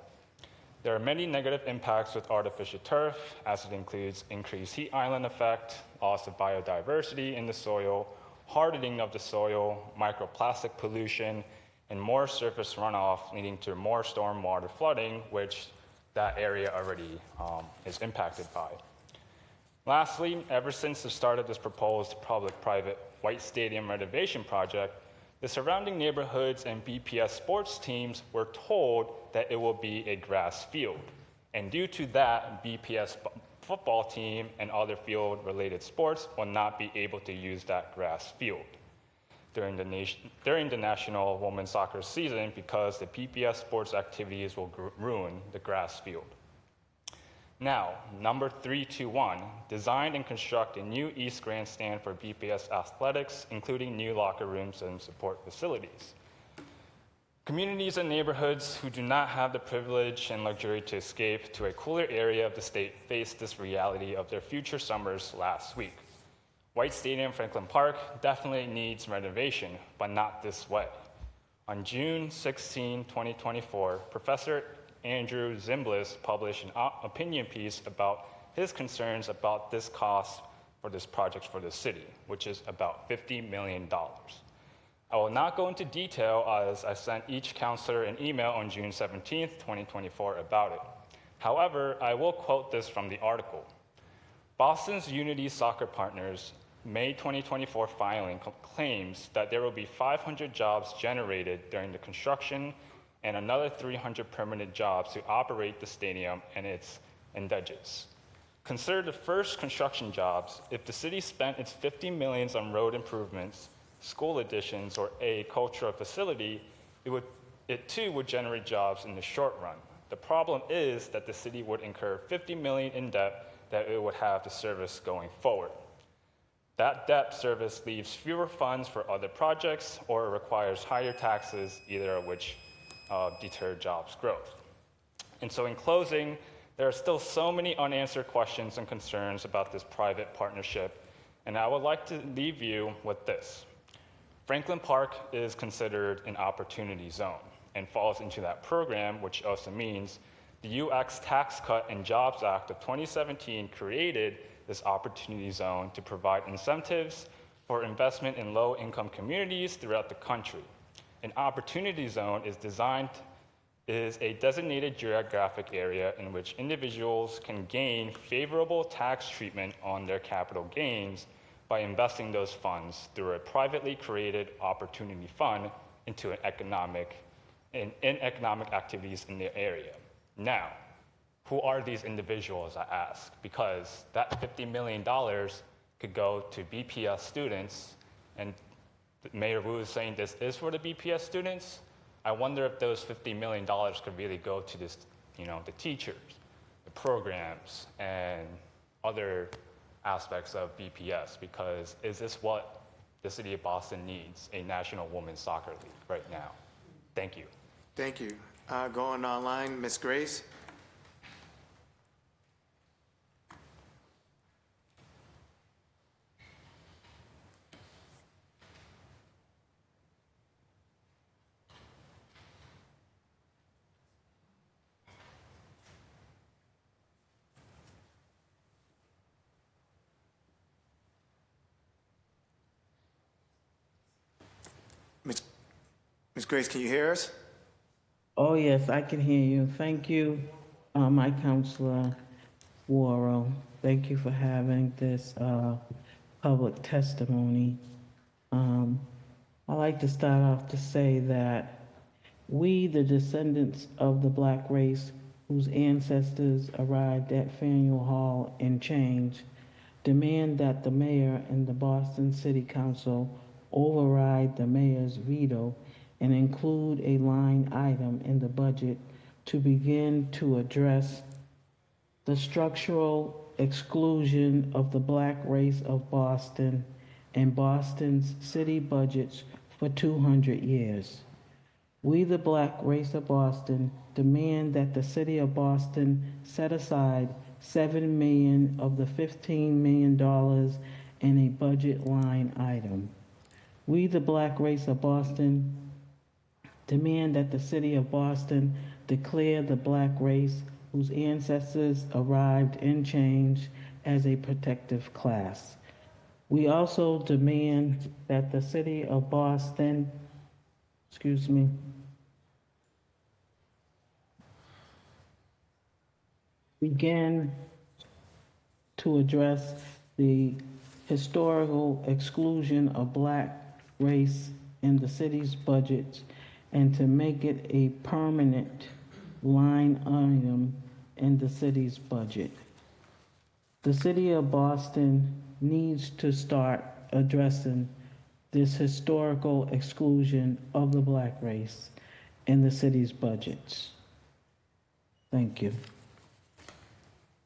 There are many negative impacts with artificial turf, as it includes increased heat island effect, loss of biodiversity in the soil, hardening of the soil, microplastic pollution, and more surface runoff, leading to more stormwater flooding, which that area already is impacted by. Lastly, ever since the start of this proposed public-private White Stadium renovation project, the surrounding neighborhoods and BPS sports teams were told that it will be a grass field. And due to that, BPS football team and other field-related sports will not be able to use that grass field during the National Women's Soccer season, because the BPS sports activities will ruin the grass field. Now, number 321, design and construct a new East Grandstand for BPS athletics, including new locker rooms and support facilities. Communities and neighborhoods who do not have the privilege and luxury to escape to a cooler area of the state faced this reality of their future summers last week. White Stadium Franklin Park definitely needs renovation, but not this way. On June 16, 2024, Professor Andrew Zimbalist published an opinion piece about his concerns about this cost for this project for the city, which is about $50 million. I will not go into detail, as I sent each counselor an email on June 17, 2024 about it. However, I will quote this from the article. Boston's Unity Soccer Partners May 2024 filing claims that there will be 500 jobs generated during the construction and another 300 permanent jobs to operate the stadium and its endeavors. Consider the first construction jobs. If the city spent its $50 million on road improvements, school additions, or a cultural facility, it too would generate jobs in the short run. The problem is that the city would incur $50 million in debt that it would have to service going forward. That debt service leaves fewer funds for other projects or requires higher taxes, either of which deter jobs growth. And so in closing, there are still so many unanswered questions and concerns about this private partnership, and I would like to leave you with this. Franklin Park is considered an opportunity zone and falls into that program, which also means the U.S. Tax Cut and Jobs Act of 2017 created this opportunity zone to provide incentives for investment in low-income communities throughout the country. An opportunity zone is designed is a designated geographic area in which individuals can gain favorable tax treatment on their capital gains by investing those funds through a privately created opportunity fund into economic activities in the area. Now, who are these individuals, I ask? Because that $50 million could go to BPS students, and Mayor Wu is saying this is for the BPS students. I wonder if those $50 million could really go to this, the teachers, the programs, and other aspects of BPS, because is this what the city of Boston needs, a National Women's Soccer League right now? Thank you. Thank you. Going online, Ms. Grace. Ms. Grace, can you hear us? Oh, yes, I can hear you. Thank you, my Councilor Worrell. Thank you for having this public testimony. I'd like to start off to say that we, the descendants of the Black race whose ancestors arrived at Faneuil Hall in chains, demand that the mayor and the Boston City Council override the mayor's veto and include a line item in the budget to begin to address the structural exclusion of the Black race of Boston and Boston's city budgets for 200 years. We, the Black race of Boston, demand that the city of Boston set aside $7 million of the $15 million in a budget line item. We, the Black race of Boston, demand that the city of Boston declare the Black race whose ancestors arrived in chains as a protected class. We also demand that the city of Boston, begin to address the historical exclusion of Black race in the city's budget and to make it a permanent line item in the city's budget. The city of Boston needs to start addressing this historical exclusion of the Black race in the city's budgets. Thank you.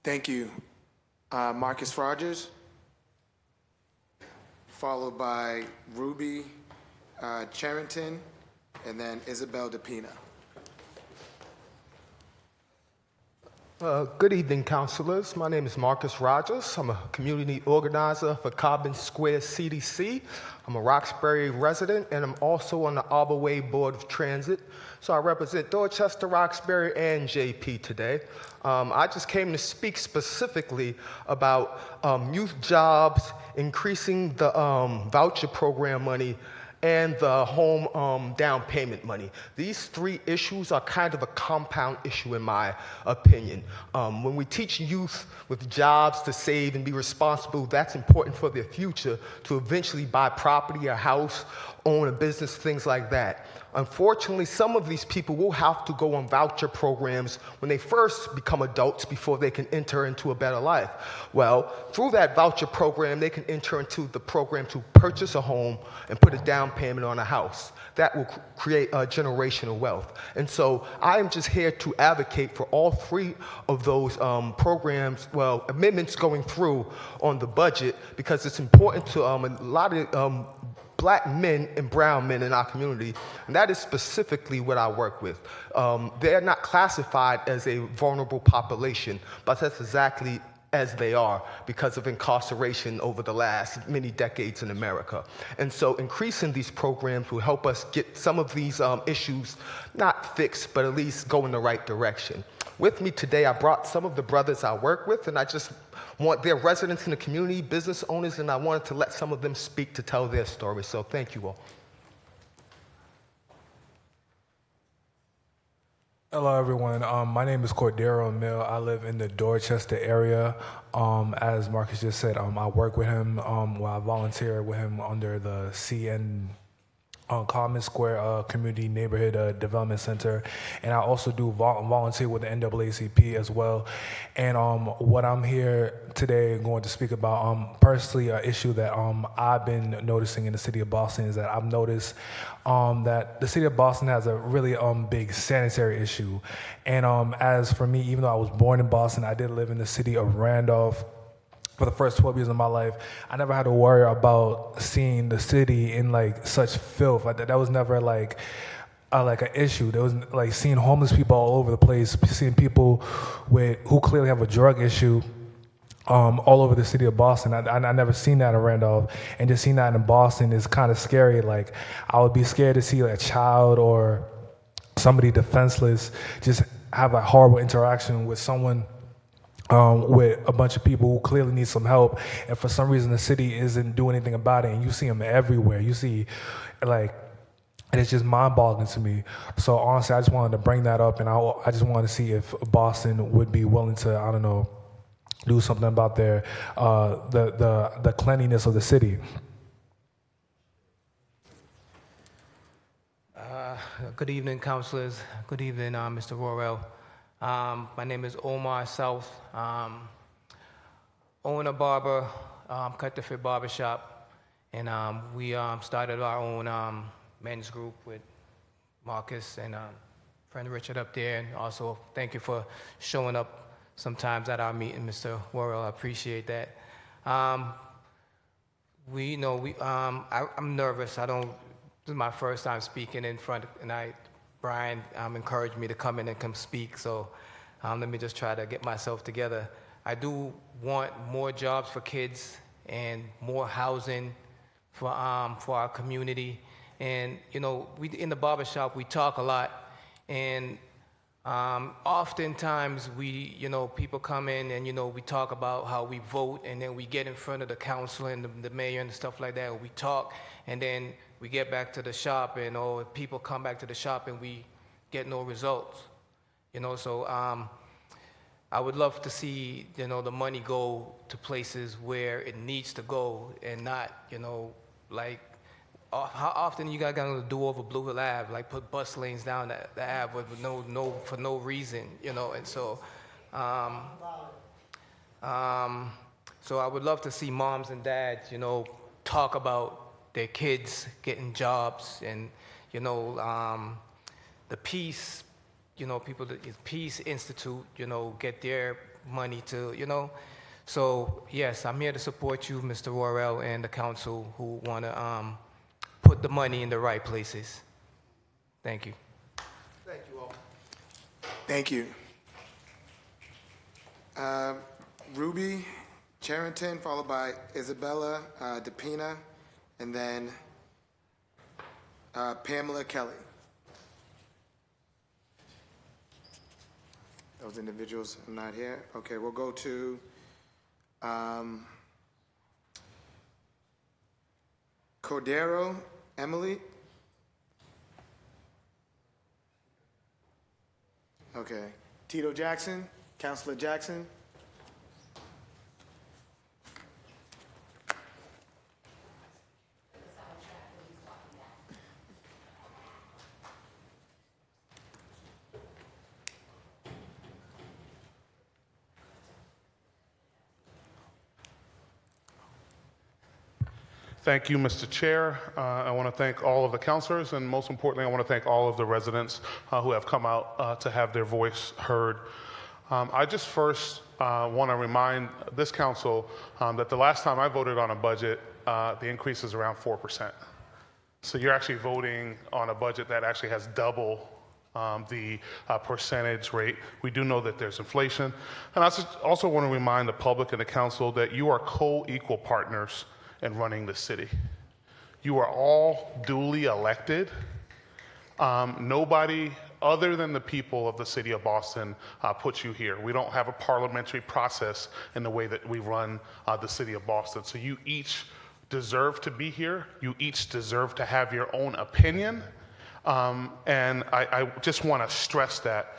Thank you. Marcus Rogers, followed by Ruby Charrington, and then Isabel DePina. Good evening, councilors. My name is Marcus Rogers. I'm a community organizer for Carbon Square CDC. I'm a Roxbury resident, and I'm also on the Arbor Way Board of Transit. So I represent Dorchester, Roxbury, and JP today. I just came to speak specifically about youth jobs, increasing the voucher program money, and the home down payment money. These three issues are kind of a compound issue in my opinion. When we teach youth with jobs to save and be responsible, that's important for their future to eventually buy property, a house, own a business, things like that. Unfortunately, some of these people will have to go on voucher programs when they first become adults before they can enter into a better life. Well, through that voucher program, they can enter into the program to purchase a home and put a down payment on a house. That will create generational wealth. And so I am just here to advocate for all three of those programs, amendments going through on the budget, because it's important to a lot of Black men and brown men in our community, and that is specifically what I work with. They're not classified as a vulnerable population, but that's exactly as they are because of incarceration over the last many decades in America. And so increasing these programs will help us get some of these issues not fixed, but at least go in the right direction. With me today, I brought some of the brothers I work with, and I just want their residents in the community, business owners, and I wanted to let some of them speak to tell their story. So thank you all. Hello, everyone. My name is Cordero Mill. I live in the Dorchester area. As Marcus just said, I work with him. Well, I volunteer with him under the CN Common Square Community Neighborhood Development Center, and I also do volunteer with the NAACP as well. And what I'm here today going to speak about, personally, an issue that I've been noticing in the city of Boston is that I've noticed that the city of Boston has a really big sanitary issue. And as for me, even though I was born in Boston, I did live in the city of Randolph for the first 12 years of my life. I never had to worry about seeing the city in like such filth. That was never like an issue. There was like seeing homeless people all over the place, seeing people who clearly have a drug issue all over the city of Boston. I never seen that in Randolph, and just seeing that in Boston is kind of scary. Like I would be scared to see like, a child or somebody defenseless just have a horrible interaction with someone with a bunch of people who clearly need some help, and for some reason the city isn't doing anything about it, and you see them everywhere. You see, like, and it's just mind-boggling to me. So honestly, I just wanted to bring that up, and I just wanted to see if Boston would be willing to, I don't know, do something about their the cleanliness of the city. Good evening, councilors. Good evening, Mr. Worrell. My name is Omar South, owner barber, Cut to Fit Barbershop, and we started our own men's group with Marcus and friend Richard up there, and also thank you for showing up sometimes at our meeting, Mr. Worrell. I appreciate that. I'm nervous. This is my first time speaking in front, and Brian encouraged me to come in and come speak, so let me just try to get myself together. I do want more jobs for kids and more housing for our community. And, we in the barbershop, we talk a lot, and oftentimes people come in and, we talk about how we vote, and then we get in front of the council and the mayor and stuff like that, and we talk, and then we get back to the shop, and people come back to the shop and we get no results. So I would love to see, the money go to places where it needs to go, and not, like, how often you guys gonna do over Blue Hill Ave, like put bus lanes down the Ave for no reason, and so, so I would love to see moms and dads, talk about their kids getting jobs, and the Peace, people, the Peace Institute, get their money to, So yes, I'm here to support you, Mr. Worrell, and the council who want to put the money in the right places. Thank you. Thank you all. Thank you. Ruby Charrington, followed by Isabella DePina, and then Pamela Kelly. Those individuals are not here. Okay, we'll go to Cordero Emily. Okay. Tito Jackson, Councilor Jackson. Thank you, Mr. Chair. I want to thank all of the councilors, and most importantly, I want to thank all of the residents who have come out to have their voice heard. I just first want to remind this council that the last time I voted on a budget, the increase is around 4%. So you're actually voting on a budget that actually has double the percentage rate. We do know that there's inflation. And I also want to remind the public and the council that you are co-equal partners in running the city. You are all duly elected. Nobody other than the people of the city of Boston put you here. We don't have a parliamentary process in the way that we run the city of Boston. So you each deserve to be here. You each deserve to have your own opinion. And I just want to stress that.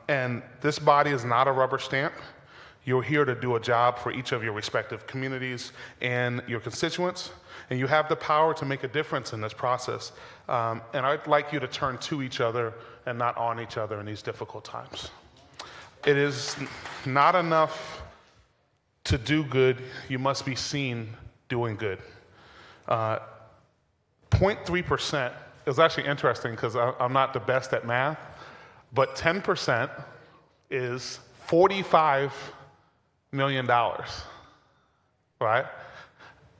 And this body is not a rubber stamp. You're here to do a job for each of your respective communities and your constituents, and you have the power to make a difference in this process. And I'd like you to turn to each other and not on each other in these difficult times. It is not enough to do good, you must be seen doing good. 0.3% is actually interesting because I'm not the best at math, but 10% is $45 million, right?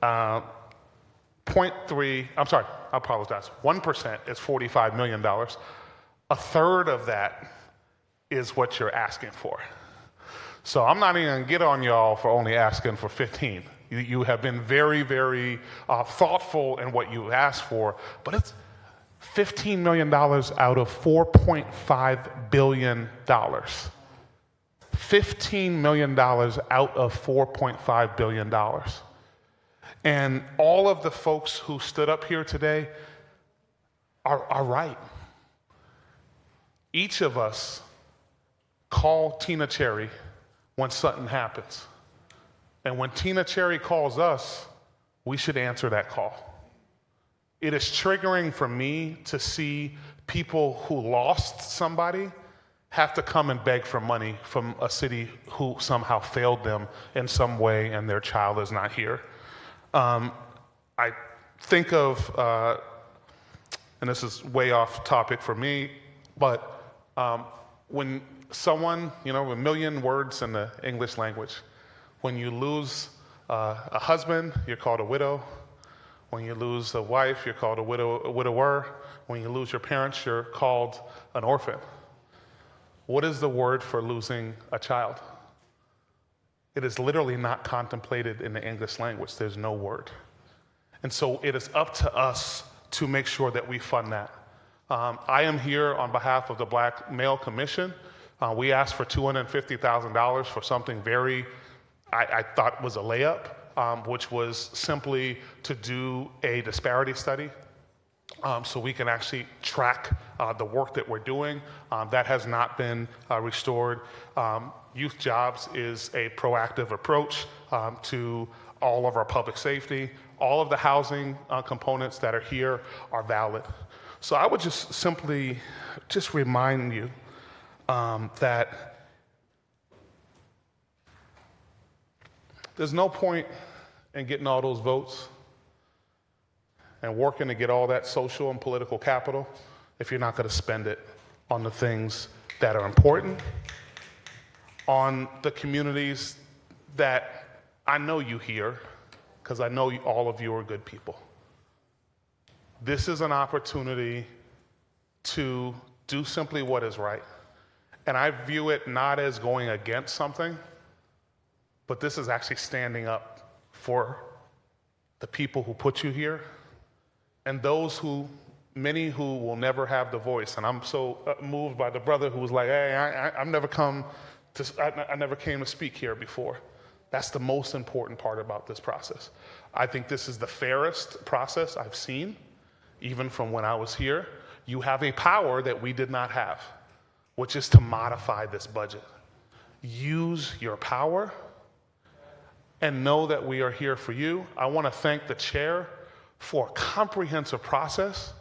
0.3, I'm sorry, I apologize. 1% is $45 million. A third of that is what you're asking for. So I'm not even gonna get on y'all for only asking for 15. You have been very, very thoughtful in what you asked for, but it's $15 million out of $4.5 billion. $15 million out of $4.5 billion. And all of the folks who stood up here today are right. Each of us call Tina Cherry when something happens. And when Tina Cherry calls us, we should answer that call. It is triggering for me to see people who lost somebody have to come and beg for money from a city who somehow failed them in some way and their child is not here. I think of, and this is way off topic for me, but when someone, a million words in the English language, when you lose a husband, you're called a widow. When you lose a wife, you're called a widower. When you lose your parents, you're called an orphan. What is the word for losing a child? It is literally not contemplated in the English language. There's no word. And so it is up to us to make sure that we fund that. I am here on behalf of the Black Male Commission. We asked for $250,000 for something I thought was a layup, which was simply to do a disparity study so we can actually track the work that we're doing. That has not been restored. Youth Jobs is a proactive approach to all of our public safety. All of the housing components that are here are valid. So I would just simply remind you that there's no point in getting all those votes and working to get all that social and political capital if you're not going to spend it on the things that are important, on the communities that I know you hear, because I know all of you are good people. This is an opportunity to do simply what is right. And I view it not as going against something, but this is actually standing up for the people who put you here and many who will never have the voice. And I'm so moved by the brother who was like, hey, I never came to speak here before. That's the most important part about this process. I think this is the fairest process I've seen, even from when I was here. You have a power that we did not have, which is to modify this budget. Use your power and know that we are here for you. I want to thank the chair for a comprehensive process.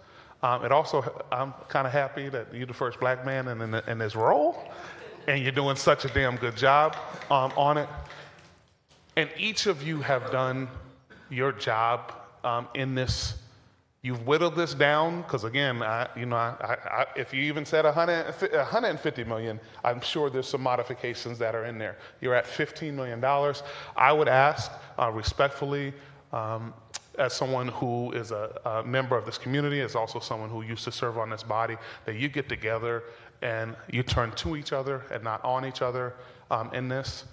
I'm kind of happy that you're the first Black man in this role, and you're doing such a damn good job on it. And each of you have done your job in this. You've whittled this down, because again, if you even said 150 million, I'm sure there's some modifications that are in there. You're at $15 million. I would ask respectfully, as someone who is a member of this community, as also someone who used to serve on this body, that you get together and you turn to each other and not on each other in this.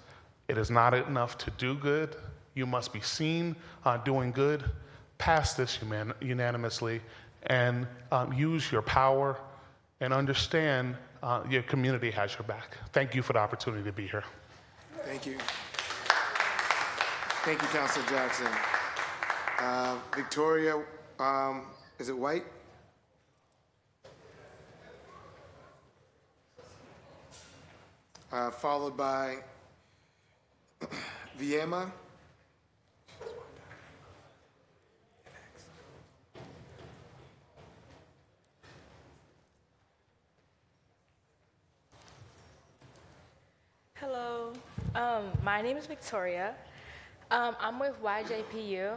It is not enough to do good. You must be seen doing good. Pass this unanimously and use your power and understand your community has your back. Thank you for the opportunity to be here. Thank you. Thank you, Councilor Jackson. Victoria, is it White? followed by Viema. Hello, my name is Victoria. I'm with YJPU.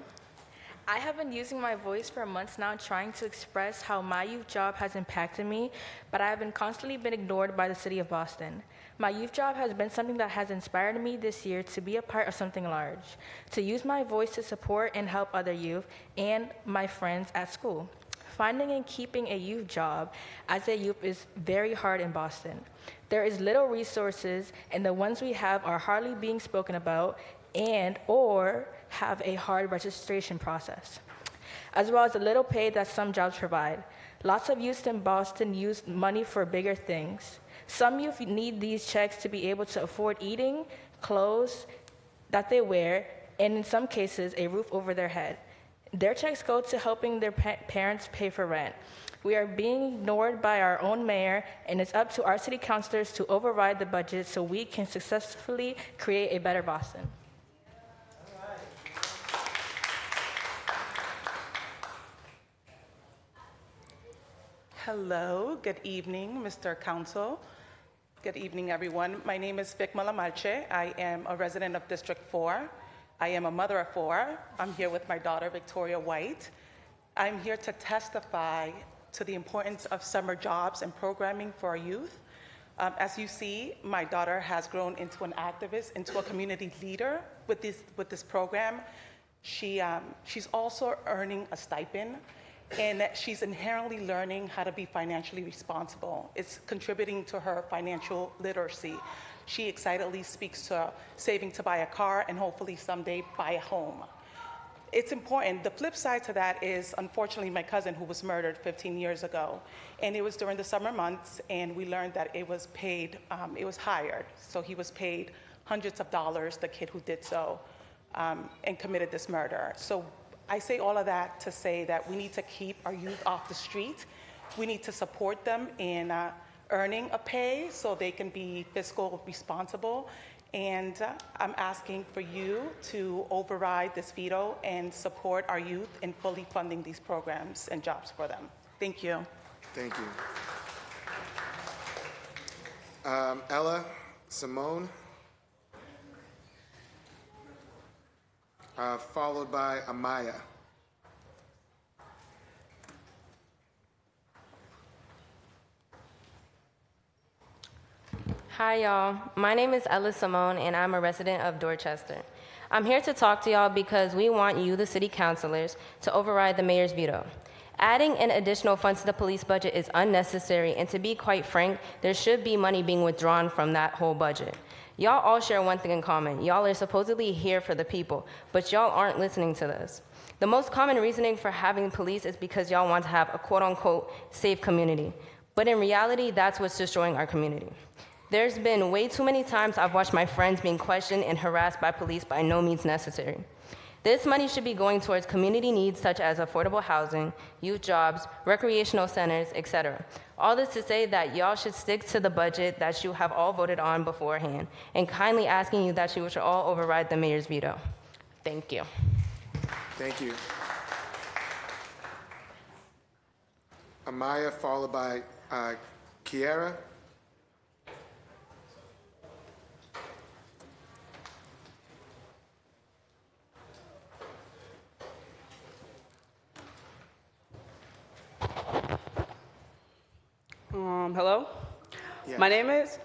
I have been using my voice for months now trying to express how my youth job has impacted me, but I have constantly been ignored by the city of Boston. My youth job has been something that has inspired me this year to be a part of something large, to use my voice to support and help other youth and my friends at school. Finding and keeping a youth job as a youth is very hard in Boston. There is little resources, and the ones we have are hardly being spoken about and or have a hard registration process, as well as the little pay that some jobs provide. Lots of youth in Boston use money for bigger things. Some youth need these checks to be able to afford eating, clothes that they wear, and in some cases, a roof over their head. Their checks go to helping their parents pay for rent. We are being ignored by our own mayor, and it's up to our city councilors to override the budget so we can successfully create a better Boston. Hello, good evening, Mr. Council. Good evening, everyone. My name is Vic Malamalche. I am a resident of District 4. I am a mother of 4. I'm here with my daughter, Victoria White. I'm here to testify to the importance of summer jobs and programming for our youth. As you see, my daughter has grown into an activist, into a community leader with this program. She's also earning a stipend, and she's inherently learning how to be financially responsible. It's contributing to her financial literacy. She excitedly speaks to saving to buy a car and hopefully someday buy a home. It's important. The flip side to that is, unfortunately, my cousin who was murdered 15 years ago, and it was during the summer months, and we learned that it was paid, it was hired. So he was paid hundreds of dollars, the kid who did so, and committed this murder. So I say all of that to say that we need to keep our youth off the street. We need to support them in earning a pay so they can be fiscal responsible. And I'm asking for you to override this veto and support our youth in fully funding these programs and jobs for them. Thank you. Thank you. Ella Simone, followed by Amaya. Hi, y'all. My name is Ella Simone, and I'm a resident of Dorchester. I'm here to talk to y'all because we want you, the city councilors, to override the mayor's veto. Adding an additional funds to the police budget is unnecessary, and to be quite frank, there should be money being withdrawn from that whole budget. Y'all all share one thing in common. Y'all are supposedly here for the people, but y'all aren't listening to this. The most common reasoning for having police is because y'all want to have a quote-unquote safe community. But in reality, that's what's destroying our community. There's been way too many times I've watched my friends being questioned and harassed by police by no means necessary. This money should be going towards community needs such as affordable housing, youth jobs, recreational centers, etc. All this to say that y'all should stick to the budget that you have all voted on beforehand, and kindly asking you that you should all override the mayor's veto. Thank you. Thank you. Amaya, followed by Kiara. Hello? Yes. My name is,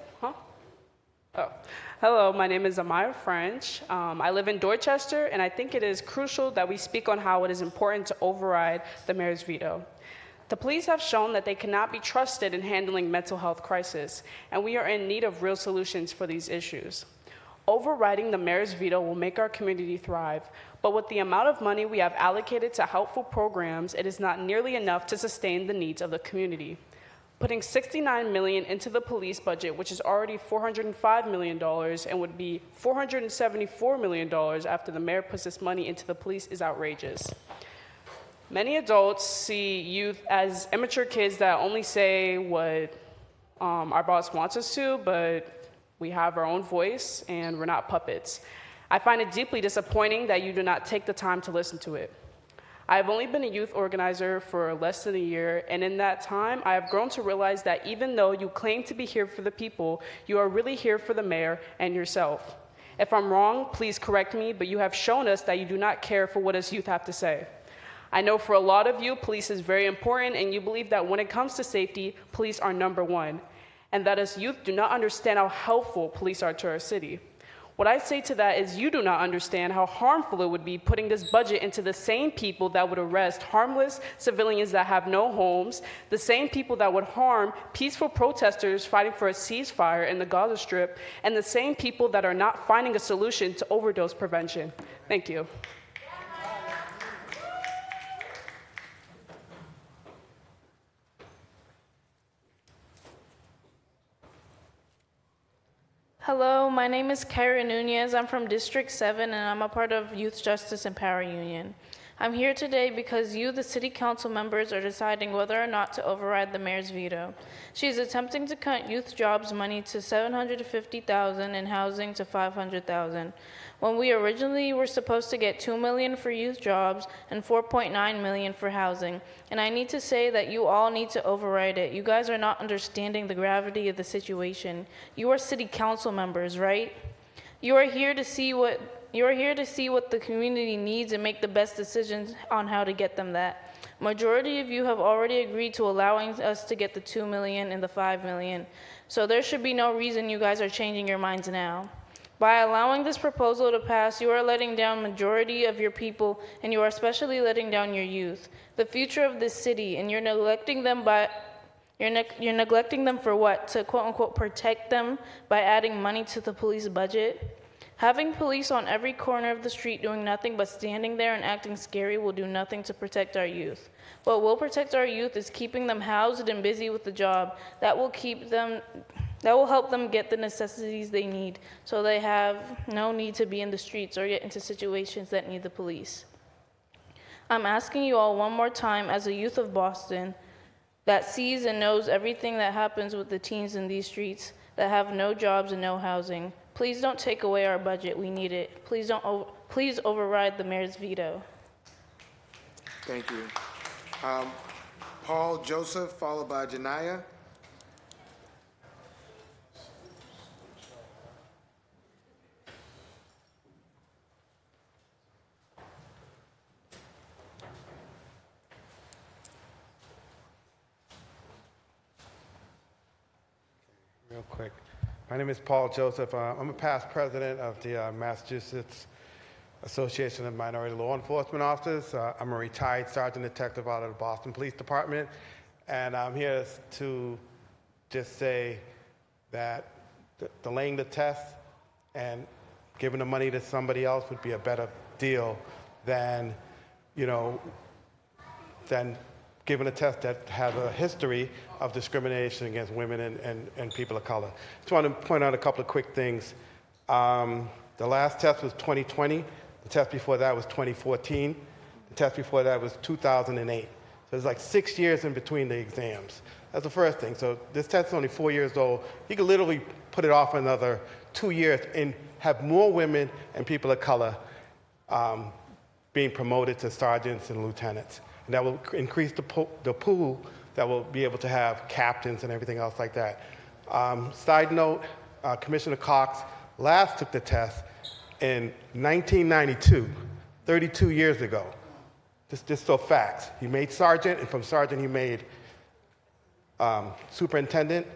Hello, my name is Amaya French. I live in Dorchester, and I think it is crucial that we speak on how it is important to override the mayor's veto. The police have shown that they cannot be trusted in handling mental health crisis, and we are in need of real solutions for these issues. Overriding the mayor's veto will make our community thrive, but with the amount of money we have allocated to helpful programs, it is not nearly enough to sustain the needs of the community. Putting $69 million into the police budget, which is already $405 million and would be $474 million after the mayor puts this money into the police, is outrageous. Many adults see youth as immature kids that only say what our boss wants us to, but We have our own voice, and we're not puppets. I find it deeply disappointing that you do not take the time to listen to it. I have only been a youth organizer for less than a year, and in that time, I have grown to realize that even though you claim to be here for the people, you are really here for the mayor and yourself. If I'm wrong, please correct me, but you have shown us that you do not care for what us youth have to say. I know for a lot of you, police is very important, and you believe that when it comes to safety, police are number one, and that us youth do not understand how helpful police are to our city. What I say to that is you do not understand how harmful it would be putting this budget into the same people that would arrest harmless civilians that have no homes, the same people that would harm peaceful protesters fighting for a ceasefire in the Gaza Strip, and the same people that are not finding a solution to overdose prevention. Thank you. Hello, my name is Kyra Nunez. I'm from District 7, and I'm a part of Youth Justice and Power Union. I'm here today because you, the city council members, are deciding whether or not to override the mayor's veto. She is attempting to cut youth jobs money to $750,000 and housing to $500,000. When we originally were supposed to get $2 million for youth jobs and $4.9 million for housing. And I need to say that you all need to override it. You guys are not understanding the gravity of the situation. You are city council members, right? You are here to see what the community needs and make the best decisions on how to get them that. Majority of you have already agreed to allowing us to get the $2 million and the $5 million. So there should be no reason you guys are changing your minds now. By allowing this proposal to pass, you are letting down majority of your people, and you are especially letting down your youth, the future of this city, and you're neglecting them for what? To quote unquote protect them by adding money to the police budget? Having police on every corner of the street doing nothing but standing there and acting scary will do nothing to protect our youth. What will protect our youth is keeping them housed and busy with the job. That will help them get the necessities they need, so they have no need to be in the streets or get into situations that need the police. I'm asking you all one more time, as a youth of Boston that sees and knows everything that happens with the teens in these streets that have no jobs and no housing, please don't take away our budget. We need it. Please override the mayor's veto. Thank you. Paul Joseph, followed by Janaya. Real quick. My name is Paul Joseph. I'm a past president of the Massachusetts Association of Minority Law Enforcement Officers. I'm a retired sergeant detective out of the Boston Police Department, and I'm here to just say that delaying the test and giving the money to somebody else would be a better deal than, than given a test that has a history of discrimination against women and people of color. Just want to point out a couple of quick things. The last test was 2020. The test before that was 2014. The test before that was 2008. So there's like 6 years in between the exams. That's the first thing. So this test is only 4 years old. You could literally put it off another 2 years and have more women and people of color being promoted to sergeants and lieutenants. And that will increase the pool that will be able to have captains and everything else like that. Side note, Commissioner Cox last took the test in 1992, 32 years ago. Just so facts. He made sergeant, and from sergeant he made superintendent,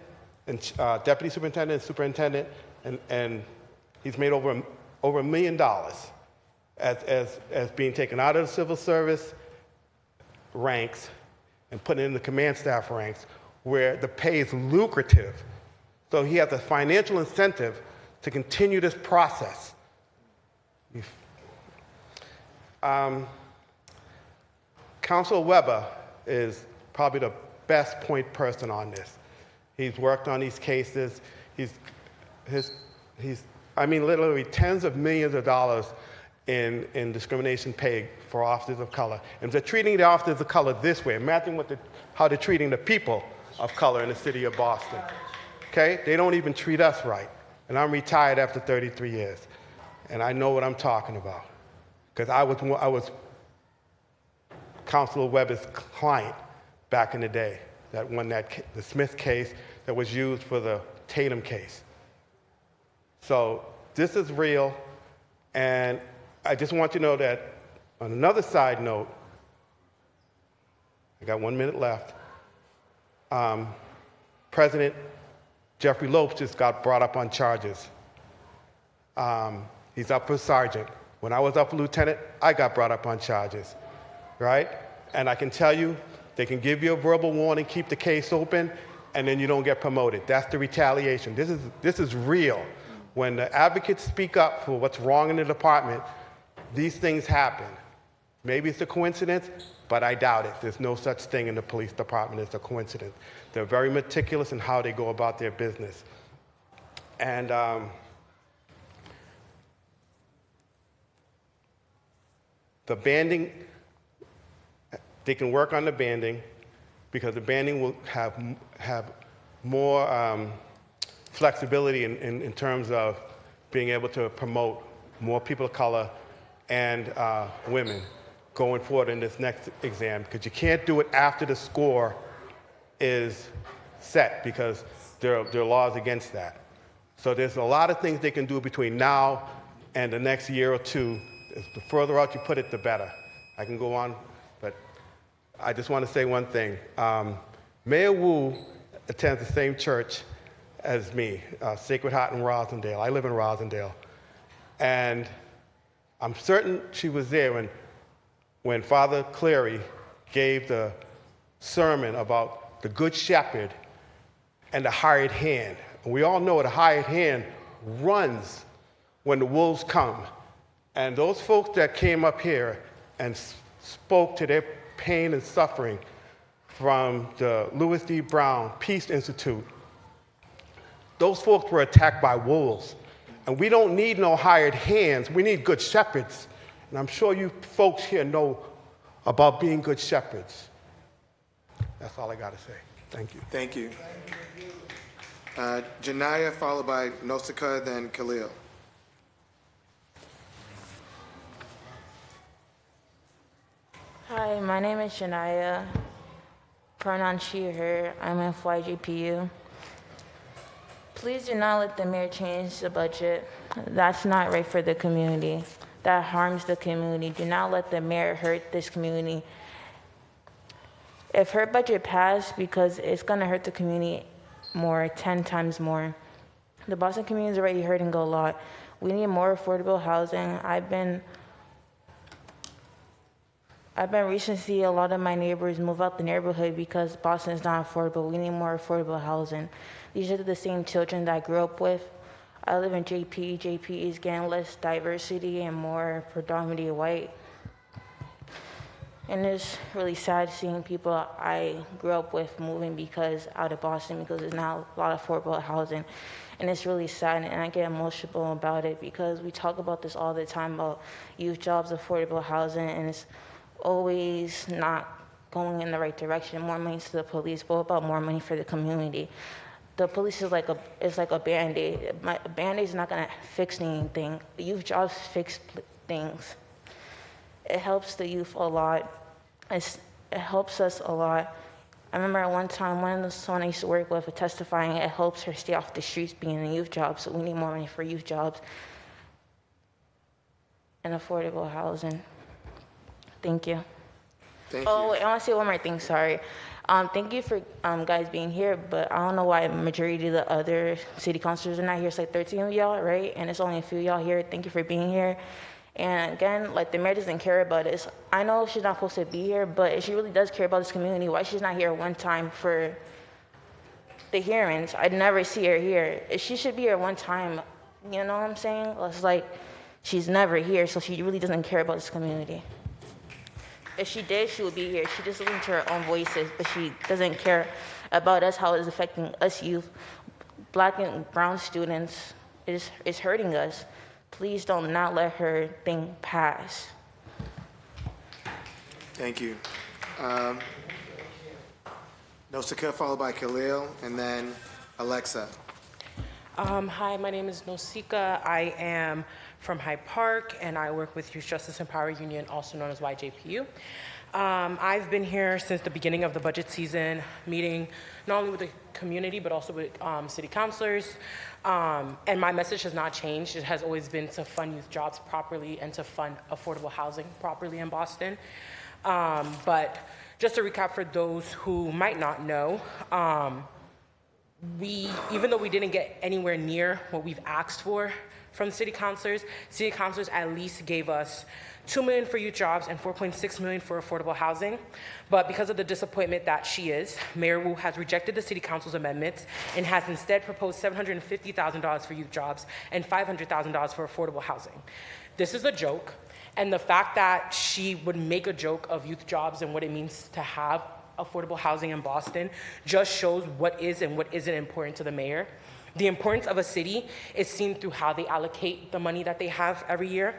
and deputy superintendent, superintendent, and he's made over $1 million as being taken out of the civil service ranks and put in the command staff ranks where the pay is lucrative. So he has a financial incentive to continue this process. Councilor Weber is probably the best point person on this. He's worked on these cases. He's literally tens of millions of dollars in discrimination paid for officers of color. And they're treating the officers of color this way. Imagine how they're treating the people of color in the city of Boston. Okay? They don't even treat us right. And I'm retired after 33 years. And I know what I'm talking about. Because I was Councilor Weber's client back in the day that won the Smith case that was used for the Tatum case. So this is real, and I just want you to know that on another side note, I got 1 minute left, President Jeffrey Lopes just got brought up on charges. He's up for sergeant. When I was up for lieutenant, I got brought up on charges, right? And I can tell you, they can give you a verbal warning, keep the case open, and then you don't get promoted. That's the retaliation. This is real. When the advocates speak up for what's wrong in the department, these things happen. Maybe it's a coincidence, but I doubt it. There's no such thing in the police department as a coincidence. They're very meticulous in how they go about their business. And the banding, they can work on the banding because the banding will have more flexibility in terms of being able to promote more people of color and women going forward in this next exam, because you can't do it after the score is set, because there are laws against that. So there's a lot of things they can do between now and the next year or two. The further out you put it, the better. I can go on, but I just want to say one thing. Mayor Wu attends the same church as me, Sacred Heart in Rosendale. I live in Rosendale. And I'm certain she was there when Father Cleary gave the sermon about the Good Shepherd and the hired hand. And we all know the hired hand runs when the wolves come. And those folks that came up here and spoke to their pain and suffering from the Louis D. Brown Peace Institute, those folks were attacked by wolves. And we don't need no hired hands. We need good shepherds. And I'm sure you folks here know about being good shepherds. That's all I got to say. Thank you. Thank you. Janaya, followed by Nosika, then Khalil. Hi, my name is Shania. Pronoun she, her. I'm FY25. Please do not let the mayor change the budget. That's not right for the community. That harms the community. Do not let the mayor hurt this community. If her budget passed, because it's going to hurt the community more, 10 times more. The Boston community is already hurting a lot. We need more affordable housing. I've been recently seeing a lot of my neighbors move out the neighborhood because Boston is not affordable. We need more affordable housing. These are the same children that I grew up with. I live in JP. JP is getting less diversity and more predominantly white. And it's really sad seeing people I grew up with moving out of Boston because there's not a lot of affordable housing. And it's really sad, and I get emotional about it because we talk about this all the time about youth jobs, affordable housing, and it's always not going in the right direction. More money to the police, but what about more money for the community? The police is like a Band-Aid. A Band-Aid is not gonna fix anything. Youth jobs fix things. It helps the youth a lot. It helps us a lot. I remember at one time, someone I used to work with was testifying, it helps her stay off the streets being in a youth job, so we need more money for youth jobs and affordable housing. Thank you. Thank you. Oh, wait, I want to say one more thing, sorry. Thank you for guys being here, but I don't know why majority of the other city councilors are not here. It's like 13 of y'all, right? And it's only a few of y'all here. Thank you for being here. And again, like the mayor doesn't care about this. I know she's not supposed to be here, but if she really does care about this community, why she's not here one time for the hearings? I'd never see her here. If she should be here one time, you know what I'm saying? It's like she's never here, so she really doesn't care about this community. If she did, she would be here. She just listens to her own voices, but she doesn't care about us, how it's affecting us youth. Black and brown students, it's hurting us. Please don't not let her thing pass. Thank you. Nosika, followed by Khalil, and then Alexa. Hi, my name is Nosika. I am from Hyde Park, and I work with Youth Justice and Power Union, also known as YJPU. I've been here since the beginning of the budget season, meeting not only with the community, but also with city councilors. And my message has not changed. It has always been to fund youth jobs properly and to fund affordable housing properly in Boston. But just to recap for those who might not know, even though we didn't get anywhere near what we've asked for from city councilors at least gave us $2 million for youth jobs and $4.6 million for affordable housing. But because of the disappointment that she is, Mayor Wu has rejected the city council's amendments and has instead proposed $750,000 for youth jobs and $500,000 for affordable housing. This is a joke, and the fact that she would make a joke of youth jobs and what it means to have affordable housing in Boston just shows what is and what isn't important to the mayor. The importance of a city is seen through how they allocate the money that they have every year.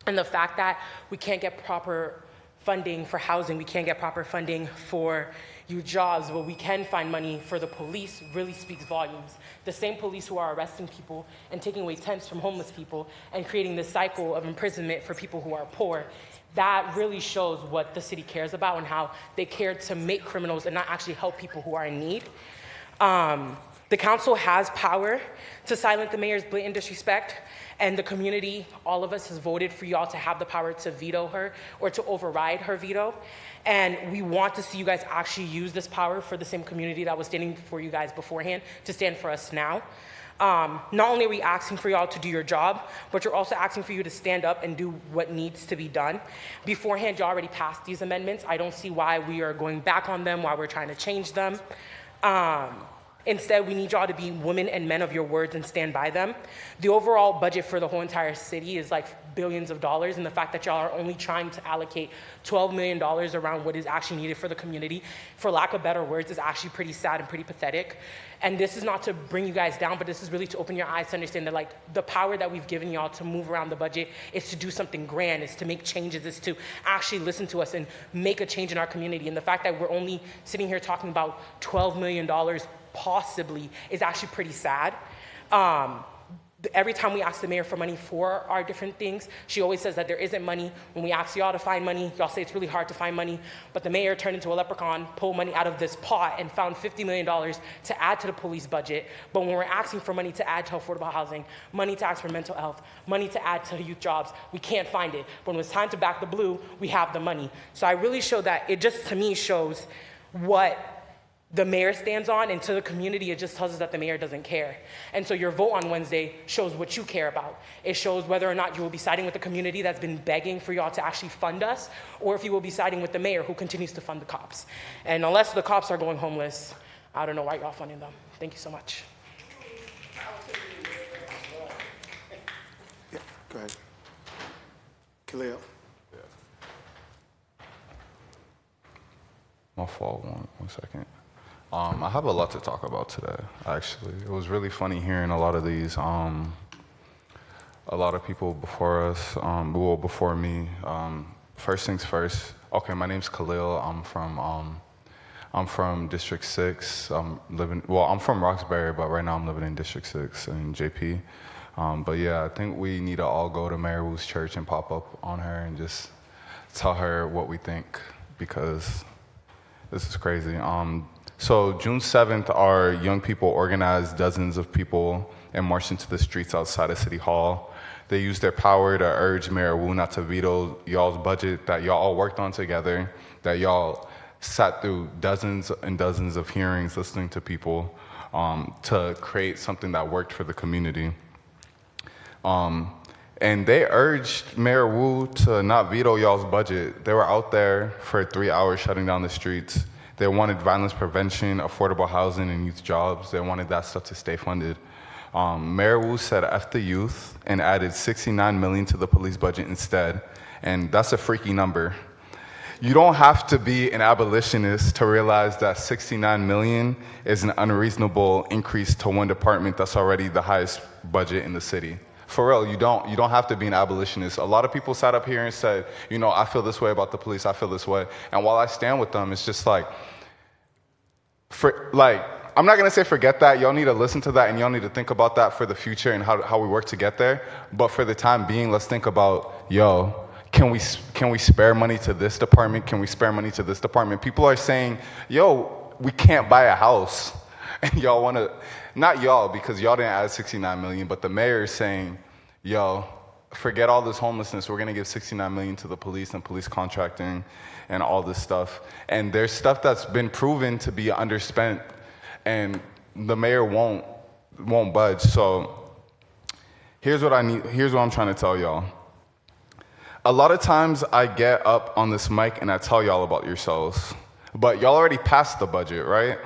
And the fact that we can't get proper funding for housing, we can't get proper funding for youth jobs, but we can find money for the police really speaks volumes. The same police who are arresting people and taking away tents from homeless people and creating this cycle of imprisonment for people who are poor, that really shows what the city cares about and how they care to make criminals and not actually help people who are in need. The council has power to silence the mayor's blatant disrespect, and the community, all of us, has voted for y'all to have the power to veto her or to override her veto. And we want to see you guys actually use this power for the same community that was standing for you guys beforehand to stand for us now. Not only are we asking for y'all to do your job, but you're also asking for you to stand up and do what needs to be done. Beforehand, you already passed these amendments. I don't see why we are going back on them, why we're trying to change them. Instead, we need y'all to be women and men of your words and stand by them. The overall budget for the whole entire city is like billions of dollars, and the fact that y'all are only trying to allocate $12 million around what is actually needed for the community, for lack of better words, is actually pretty sad and pretty pathetic. And this is not to bring you guys down, but this is really to open your eyes to understand that like the power that we've given y'all to move around the budget is to do something grand, is to make changes, is to actually listen to us and make a change in our community. And the fact that we're only sitting here talking about $12 million possibly is actually pretty sad. Every time we ask the mayor for money for our different things, she always says that there isn't money. When we ask y'all to find money, y'all say it's really hard to find money, but the mayor turned into a leprechaun, pulled money out of this pot and found $50 million to add to the police budget. But when we're asking for money to add to affordable housing, money to ask for mental health, money to add to youth jobs, we can't find it. But when it's time to back the blue, we have the money. So I really show that, it just to me shows what the mayor stands on, and to the community, it just tells us that the mayor doesn't care. And so your vote on Wednesday shows what you care about. It shows whether or not you will be siding with the community that's been begging for y'all to actually fund us, or if you will be siding with the mayor who continues to fund the cops. And unless the cops are going homeless, I don't know why y'all funding them. Thank you so much. Yeah, go ahead. Khalil. My fault, one second. I have a lot to talk about today, actually. It was really funny hearing a lot of these, a lot of people before us, before me. First things first, okay, my name's Khalil. I'm from District 6. I'm from Roxbury, but right now I'm living in District 6 in JP. But yeah, I think we need to all go to Mayor Wu's church and pop up on her and just tell her what we think, because this is crazy. So June 7th, our young people organized dozens of people and marched into the streets outside of City Hall. They used their power to urge Mayor Wu not to veto y'all's budget that y'all all worked on together, that y'all sat through dozens and dozens of hearings listening to people to create something that worked for the community. And they urged Mayor Wu to not veto y'all's budget. They were out there for 3 hours shutting down the streets. They wanted violence prevention, affordable housing, and youth jobs. They wanted that stuff to stay funded. Mayor Wu said F the youth and added $69 million to the police budget instead. And that's a freaky number. You don't have to be an abolitionist to realize that $69 million is an unreasonable increase to one department that's already the highest budget in the city. For real, you don't have to be an abolitionist. A lot of people sat up here and said, you know, I feel this way about the police, I feel this way. And while I stand with them, it's just like, I'm not gonna say forget that. Y'all need to listen to that and y'all need to think about that for the future and how we work to get there. But for the time being, let's think about, can we spare money to this department? Can we spare money to this department? People are saying, we can't buy a house. And y'all wanna, not y'all, because y'all didn't add 69 million, but the mayor is saying, forget all this homelessness. We're gonna give 69 million to the police and police contracting and all this stuff. And there's stuff that's been proven to be underspent, and the mayor won't budge. So here's what I'm trying to tell y'all. A lot of times I get up on this mic and I tell y'all about yourselves, but y'all already passed the budget, right?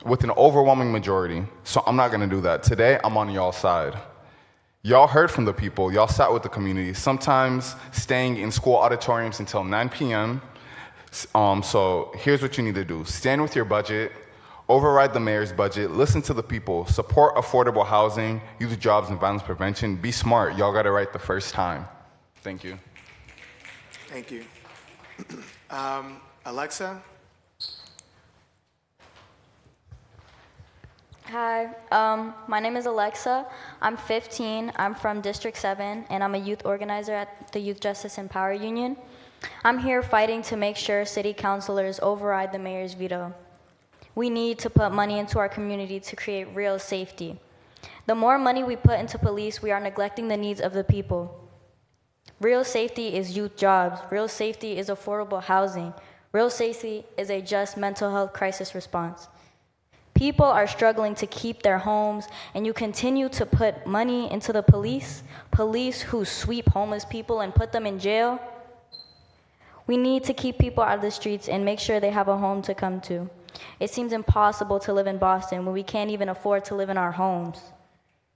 With an overwhelming majority. So I'm not gonna do that. Today, I'm on y'all's side. Y'all heard from the people, y'all sat with the community, sometimes staying in school auditoriums until 9 p.m. So here's what you need to do. Stand with your budget, override the mayor's budget, listen to the people, support affordable housing, youth jobs and violence prevention. Be smart, y'all got it right the first time. Thank you. Thank you. Alexa? Hi, my name is Alexa. I'm 15. I'm from District 7, and I'm a youth organizer at the Youth Justice and Power Union. I'm here fighting to make sure city councilors override the mayor's veto. We need to put money into our community to create real safety. The more money we put into police, we are neglecting the needs of the people. Real safety is youth jobs. Real safety is affordable housing. Real safety is a just mental health crisis response. People are struggling to keep their homes, and you continue to put money into the police who sweep homeless people and put them in jail. We need to keep people out of the streets and make sure they have a home to come to. It seems impossible to live in Boston when we can't even afford to live in our homes.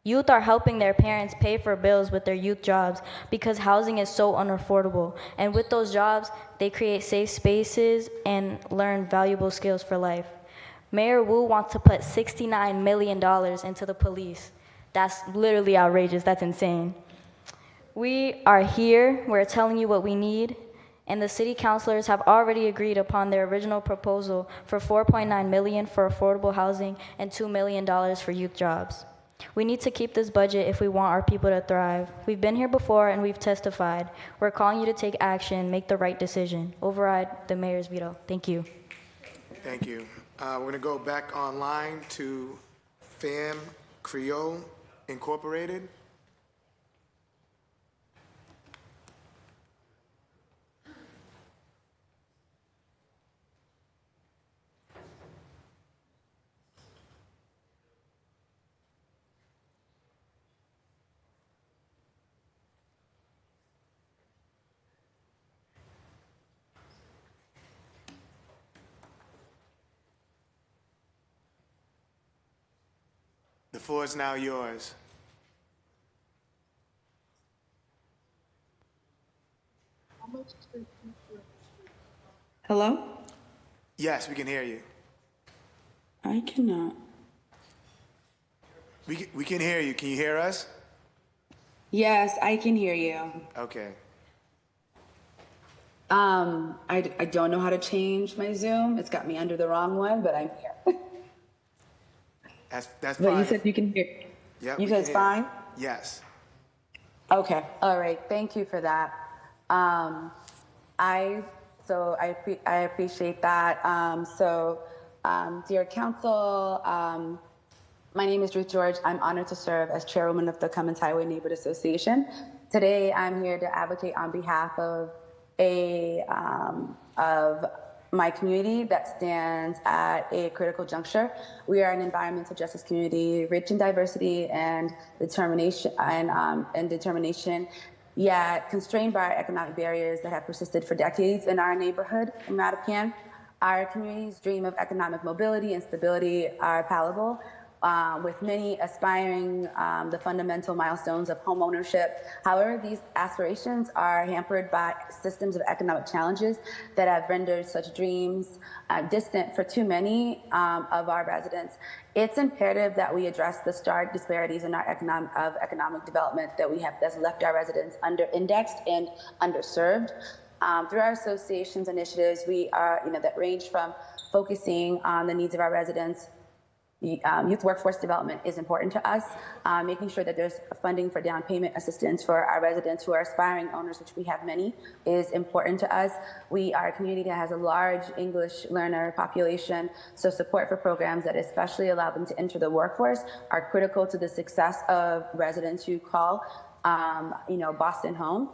Youth are helping their parents pay for bills with their youth jobs because housing is so unaffordable. And with those jobs, they create safe spaces and learn valuable skills for life. Mayor Wu wants to put $69 million into the police. That's literally outrageous. That's insane. We are here. We're telling you what we need. And the city councilors have already agreed upon their original proposal for $4.9 million for affordable housing and $2 million for youth jobs. We need to keep this budget if we want our people to thrive. We've been here before and we've testified. We're calling you to take action, make the right decision. Override the mayor's veto. Thank you. Thank you. We're going to go back online to Fam Creole Incorporated. The floor is now yours. Hello? Yes, we can hear you. I cannot. We can hear you. Can you hear us? Yes, I can hear you. Okay. I don't know how to change my Zoom. It's got me under the wrong one, but I'm here. That's But fine. you said you can hear. Yep, You we said can it's hear. fine? Yes. Okay. All right. Thank you for that. I appreciate that. Dear council, my name is Ruth George. I'm honored to serve as chairwoman of the Cummins Highway Neighborhood Association. Today, I'm here to advocate on behalf of my community that stands at a critical juncture. We are an environmental justice community, rich in diversity and determination, yet constrained by economic barriers that have persisted for decades in our neighborhood in Mattapan. Our community's dream of economic mobility and stability are palatable, with many aspiring the fundamental milestones of home ownership. However, these aspirations are hampered by systems of economic challenges that have rendered such dreams distant for too many of our residents. It's imperative that we address the stark disparities in our economic development that we have that's left our residents under-indexed and underserved. Through our association's initiatives, we are, that range from focusing on the needs of our residents. Youth workforce development is important to us. Making sure that there's funding for down payment assistance for our residents who are aspiring owners, which we have many, is important to us. We are a community that has a large English learner population, so support for programs that especially allow them to enter the workforce are critical to the success of residents who call, Boston home.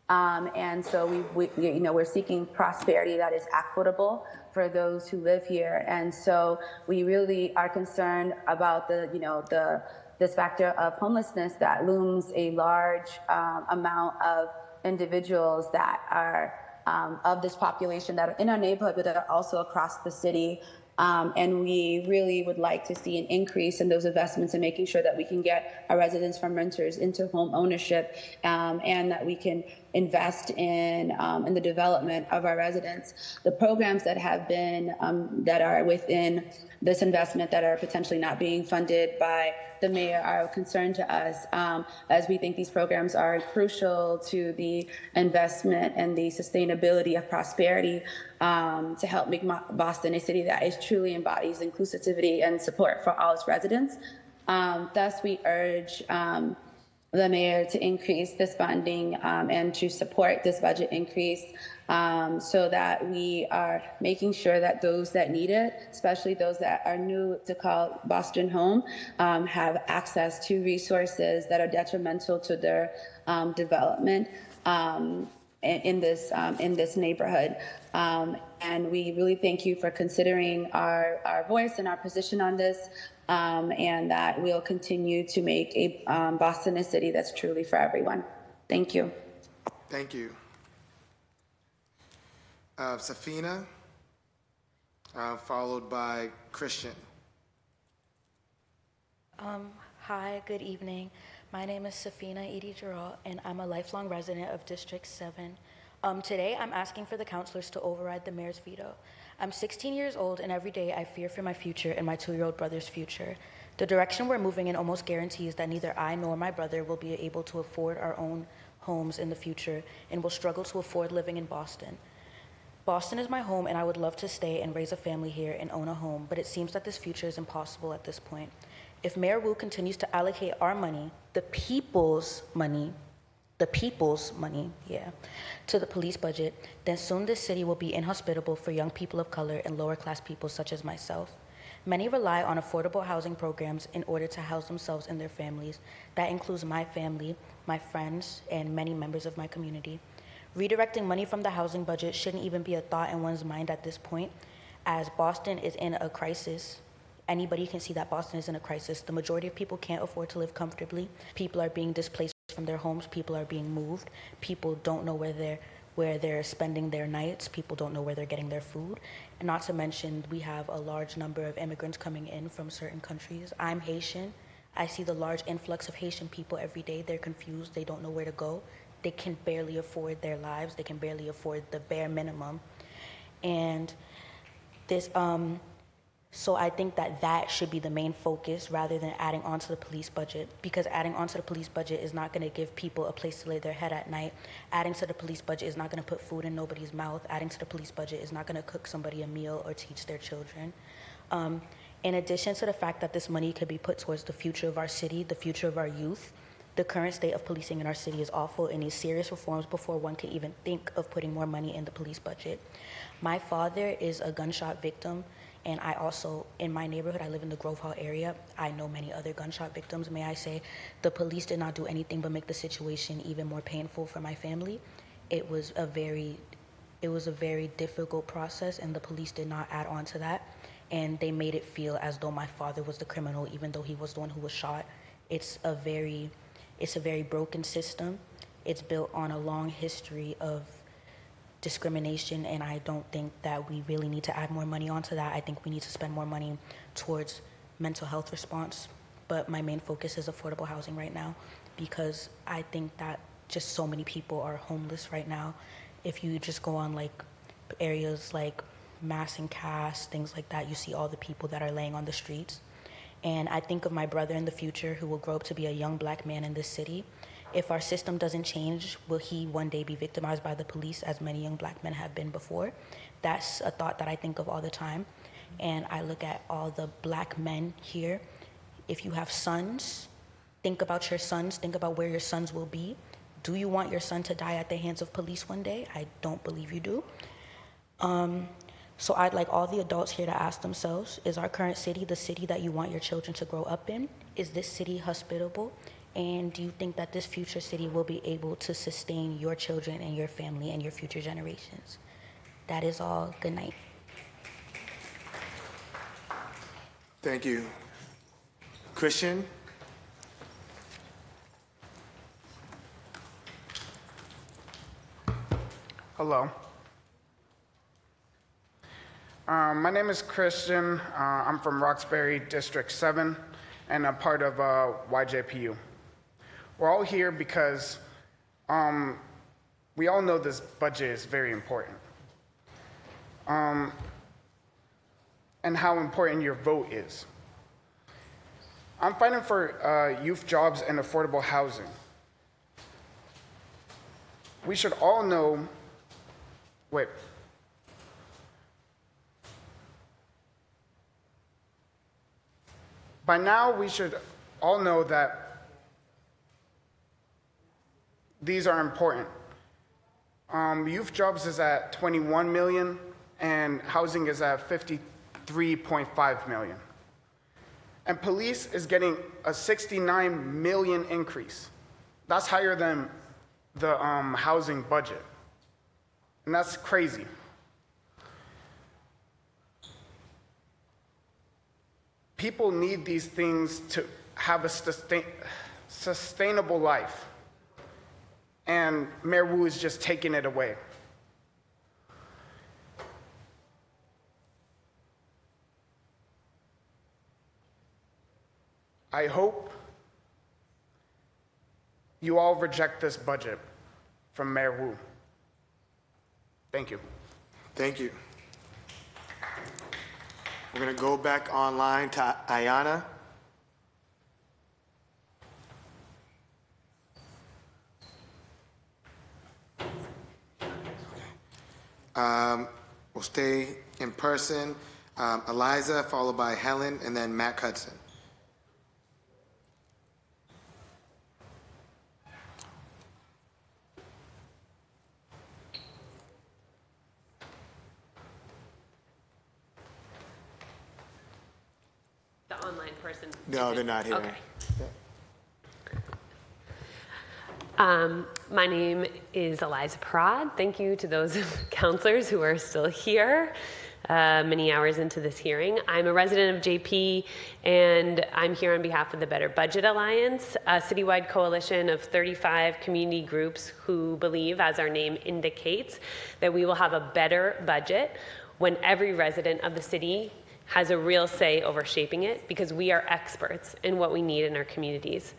And so we're seeking prosperity that is equitable for those who live here. And so we really are concerned about this factor of homelessness that looms a large amount of individuals that are of this population that are in our neighborhood, but that are also across the city. And we really would like to see an increase in those investments and making sure that we can get our residents from renters into home ownership, and that we can invest in the development of our residents. The programs that have been, that are within this investment that are potentially not being funded by the mayor are of concern to us, as we think these programs are crucial to the investment and the sustainability of prosperity, to help make Boston a city that is truly embodies inclusivity and support for all its residents. Thus, we urge the mayor to increase this funding and to support this budget increase, so that we are making sure that those that need it, especially those that are new to call Boston home, have access to resources that are detrimental to their development in this neighborhood. And we really thank you for considering our voice and our position on this, and that we'll continue to make Boston a city that's truly for everyone. Thank you. Thank you. Safina, followed by Christian. Hi, good evening. My name is Safina Edie Giral, and I'm a lifelong resident of District 7. Today, I'm asking for the councilors to override the mayor's veto. I'm 16 years old, and every day I fear for my future and my 2-year-old brother's future. The direction we're moving in almost guarantees that neither I nor my brother will be able to afford our own homes in the future and will struggle to afford living in Boston. Boston is my home, and I would love to stay and raise a family here and own a home, but it seems that this future is impossible at this point. If Mayor Wu continues to allocate our money, the people's money, to the police budget, then soon this city will be inhospitable for young people of color and lower class people such as myself. Many rely on affordable housing programs in order to house themselves and their families. That includes my family, my friends, and many members of my community. Redirecting money from the housing budget shouldn't even be a thought in one's mind at this point, as Boston is in a crisis. Anybody can see that Boston is in a crisis. The majority of people can't afford to live comfortably. People are being displaced from their homes. People are being moved. People don't know where they're spending their nights. People don't know where they're getting their food. And not to mention, we have a large number of immigrants coming in from certain countries. I'm Haitian. I see the large influx of Haitian people every day. They're confused. They don't know where to go. They can barely afford their lives. They can barely afford the bare minimum. And this, so I think that should be the main focus rather than adding on to the police budget, because adding on to the police budget is not going to give people a place to lay their head at night. Adding to the police budget is not going to put food in nobody's mouth. Adding to the police budget is not going to cook somebody a meal or teach their children. In addition to the fact that this money could be put towards the future of our city, the future of our youth, the current state of policing in our city is awful and needs serious reforms before one can even think of putting more money in the police budget. My father is a gunshot victim, and I also, in my neighborhood, I live in the Grove Hall area. I know many other gunshot victims. May I say, the police did not do anything but make the situation even more painful for my family. It was a very difficult process, and the police did not add on to that. And they made it feel as though my father was the criminal, even though he was the one who was shot. It's a very broken system. It's built on a long history of discrimination, and I don't think that we really need to add more money onto that. I think we need to spend more money towards mental health response. But my main focus is affordable housing right now, because I think that just so many people are homeless right now. If you just go on like areas like Mass and Cass, things like that, you see all the people that are laying on the streets. And I think of my brother in the future who will grow up to be a young black man in this city, If our system doesn't change, will he one day be victimized by the police, as many young black men have been before? That's a thought that I think of all the time. And I look at all the black men here. If you have sons, think about your sons, think about where your sons will be. Do you want your son to die at the hands of police one day? I don't believe you do. So I'd like all the adults here to ask themselves, is our current city the city that you want your children to grow up in? Is this city hospitable? And do you think that this future city will be able to sustain your children and your family and your future generations? That is all. Good night. Thank you. Christian? Hello. My name is Christian. I'm from Roxbury District 7 and a part of YJPU. We're all here because we all know this budget is very important. And how important your vote is. I'm fighting for youth jobs and affordable housing. We should all know, by now we should all know that these are important. Youth jobs is at 21 million and housing is at 53.5 million. And police is getting a 69 million increase. That's higher than the housing budget. And that's crazy. People need these things to have a sustainable life. And Mayor Wu is just taking it away. I hope you all reject this budget from Mayor Wu. Thank you. Thank you. We're going to go back online to Ayana. We'll stay in person. Eliza, followed by Helen, and then Matt Hudson. The online person? No, they're not here. Okay. My name is Eliza Prod. Thank you to those counselors who are still here many hours into this hearing. I'm a resident of JP, and I'm here on behalf of the Better Budget Alliance, a citywide coalition of 35 community groups who believe, as our name indicates, that we will have a better budget when every resident of the city has a real say over shaping it, because we are experts in what we need in our communities.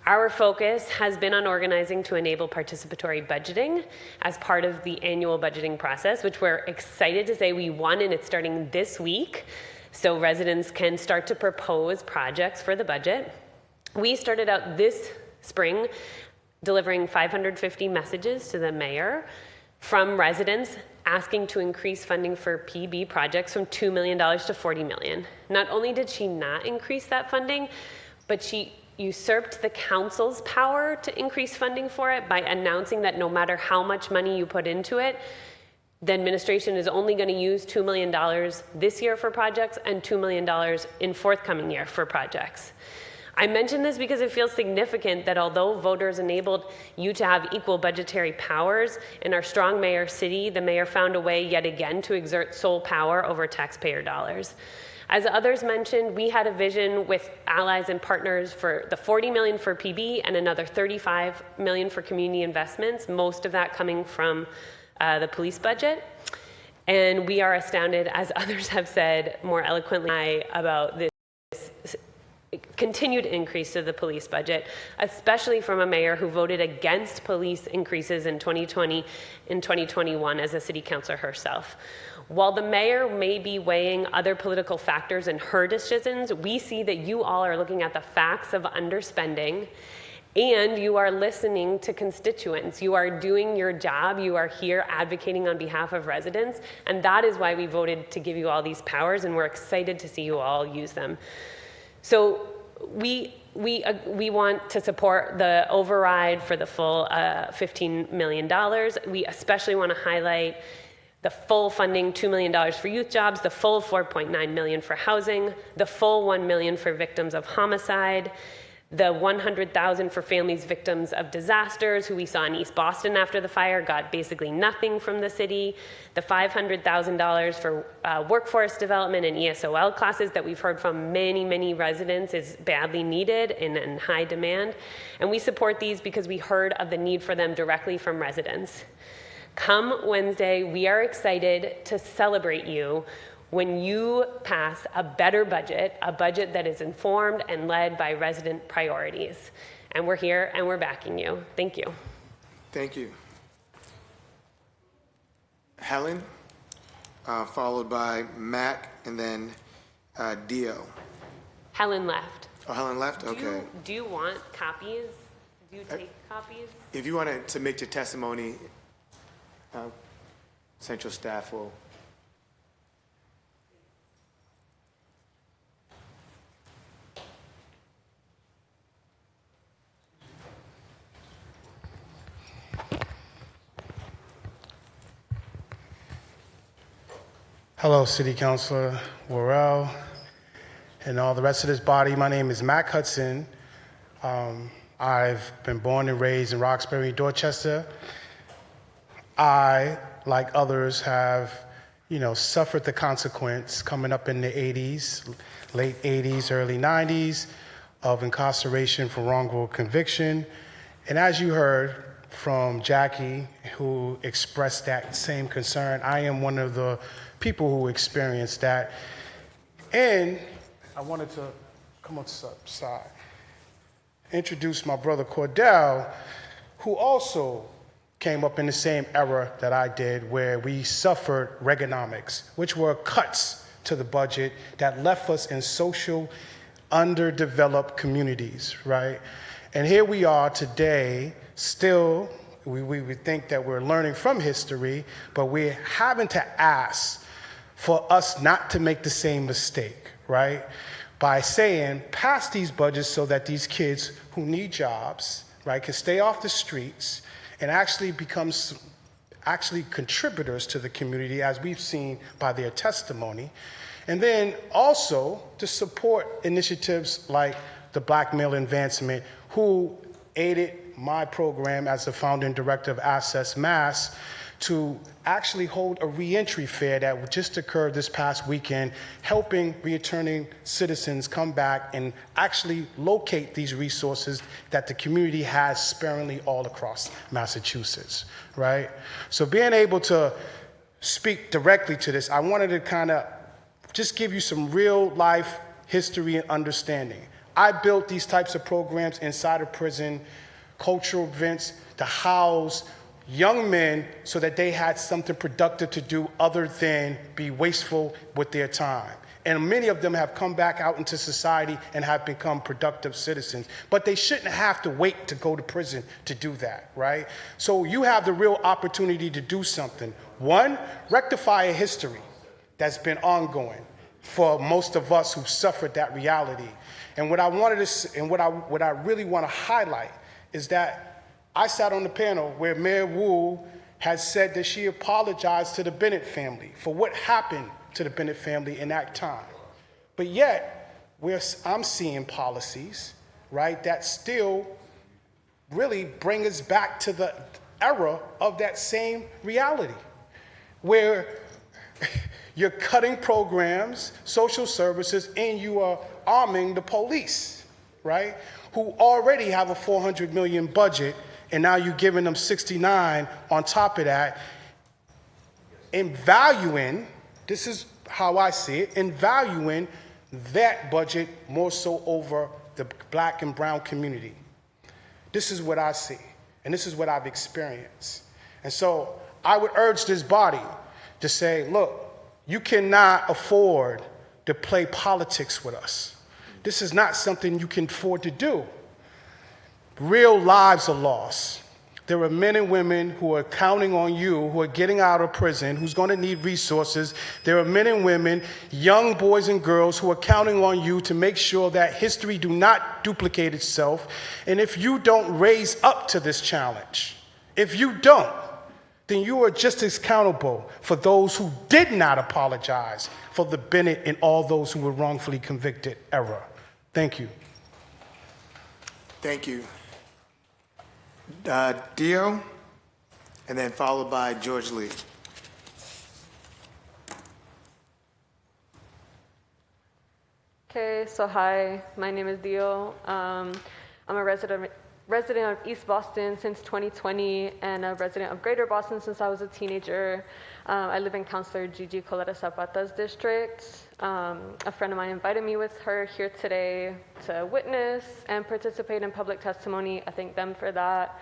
Our focus has been on organizing to enable participatory budgeting as part of the annual budgeting process, which we're excited to say we won, and it's starting this week, so residents can start to propose projects for the budget. We started out this spring delivering 550 messages to the mayor from residents asking to increase funding for PB projects from $2 million to $40 million. Not only did she not increase that funding, but she usurped the council's power to increase funding for it by announcing that no matter how much money you put into it, the administration is only going to use $2 million this year for projects and $2 million in forthcoming year for projects. I mention this because it feels significant that although voters enabled you to have equal budgetary powers in our strong mayor city, the mayor found a way yet again to exert sole power over taxpayer dollars. As others mentioned, we had a vision with allies and partners for the $40 million for PB and another $35 million for community investments, most of that coming from the police budget. And we are astounded, as others have said more eloquently, about this continued increase to the police budget, especially from a mayor who voted against police increases in 2020 and 2021 as a city councilor herself. While the mayor may be weighing other political factors in her decisions, we see that you all are looking at the facts of underspending And you are listening to constituents. You are doing your job. You are here advocating on behalf of residents. And that is why we voted to give you all these powers, and we're excited to see you all use them. So we want to support the override for the full $15 million. We especially want to highlight the full funding, $2 million for youth jobs, the full $4.9 million for housing, the full $1 million for victims of homicide, the $100,000 for families victims of disasters, who we saw in East Boston after the fire got basically nothing from the city, the $500,000 for workforce development and ESOL classes that we've heard from many, many residents is badly needed and in high demand. And we support these because we heard of the need for them directly from residents. Come Wednesday, we are excited to celebrate you when you pass a better budget, a budget that is informed and led by resident priorities. And we're here and we're backing you. Thank you. Thank you. Helen, followed by Mac, and then Dio. Helen left. Oh, Helen left? Okay. Do you want copies? Do you take copies? If you want to submit your testimony, central staff will. Hello, City Councilor Worrell and all the rest of this body. My name is Mac Hudson. I've been born and raised in Roxbury, Dorchester. I, like others, have, suffered the consequence coming up in the 80s, late 80s, early 90s, of incarceration for wrongful conviction. And as you heard from Jackie, who expressed that same concern, I am one of the people who experienced that. And I wanted to come on the side, introduce my brother Cordell, who also came up in the same era that I did, where we suffered Reaganomics, which were cuts to the budget that left us in social underdeveloped communities, right? And here we are today, still, we think that we're learning from history, but we're having to ask for us not to make the same mistake, right? By saying, pass these budgets so that these kids who need jobs, right, can stay off the streets and actually become contributors to the community, as we've seen by their testimony. And then also to support initiatives like the Black Male Advancement, who aided my program as the founding director of Access Mass to actually hold a reentry fair that just occurred this past weekend, helping returning citizens come back and actually locate these resources that the community has sparingly all across Massachusetts, right? So being able to speak directly to this, I wanted to kind of just give you some real life history and understanding. I built these types of programs inside of prison, cultural events to house young men so that they had something productive to do other than be wasteful with their time. And many of them have come back out into society and have become productive citizens. But they shouldn't have to wait to go to prison to do that, right? So you have the real opportunity to do something. One, rectify a history that's been ongoing for most of us who've suffered that reality. And what I wanted to, and what I really want to highlight is that I sat on the panel where Mayor Wu has said that she apologized to the Bennett family for what happened to the Bennett family in that time. But yet, I'm seeing policies, right, that still really bring us back to the era of that same reality, where you're cutting programs, social services, and you are arming the police, right, who already have a $400 million budget, and now you're giving them 69 on top of that, and valuing, this is how I see it, and valuing that budget more so over the Black and brown community. This is what I see, and this is what I've experienced. And so I would urge this body to say, look, you cannot afford to play politics with us. This is not something you can afford to do. real lives are lost. There are men and women who are counting on you, who are getting out of prison, who's going to need resources. There are men and women, young boys and girls, who are counting on you to make sure that history do not duplicate itself. And if you don't raise up to this challenge, if you don't, then you are just as accountable for those who did not apologize for the Bennett and all those who were wrongfully convicted era. Thank you. Thank you. Dio, and then followed by George Lee. Okay, so hi, my name is Dio. I'm a resident of East Boston since 2020 and a resident of Greater Boston since I was a teenager. I live in Councilor Gigi Coletta Zapata's district. A friend of mine invited me with her here today to witness and participate in public testimony. I thank them for that.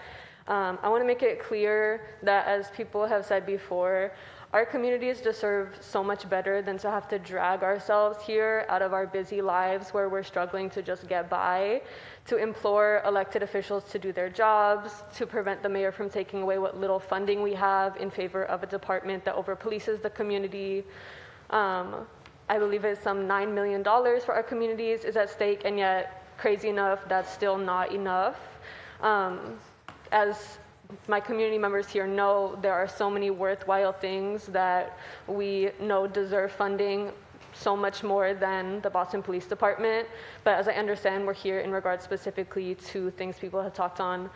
I want to make it clear that, as people have said before, our communities deserve so much better than to have to drag ourselves here out of our busy lives where we're struggling to just get by, to implore elected officials to do their jobs, to prevent the mayor from taking away what little funding we have in favor of a department that over-polices the community. I believe it's some $9 million for our communities is at stake, and yet, crazy enough, that's still not enough. As my community members here know, there are so many worthwhile things that we know deserve funding so much more than the Boston Police Department. But as I understand, we're here in regards specifically to things people have talked on,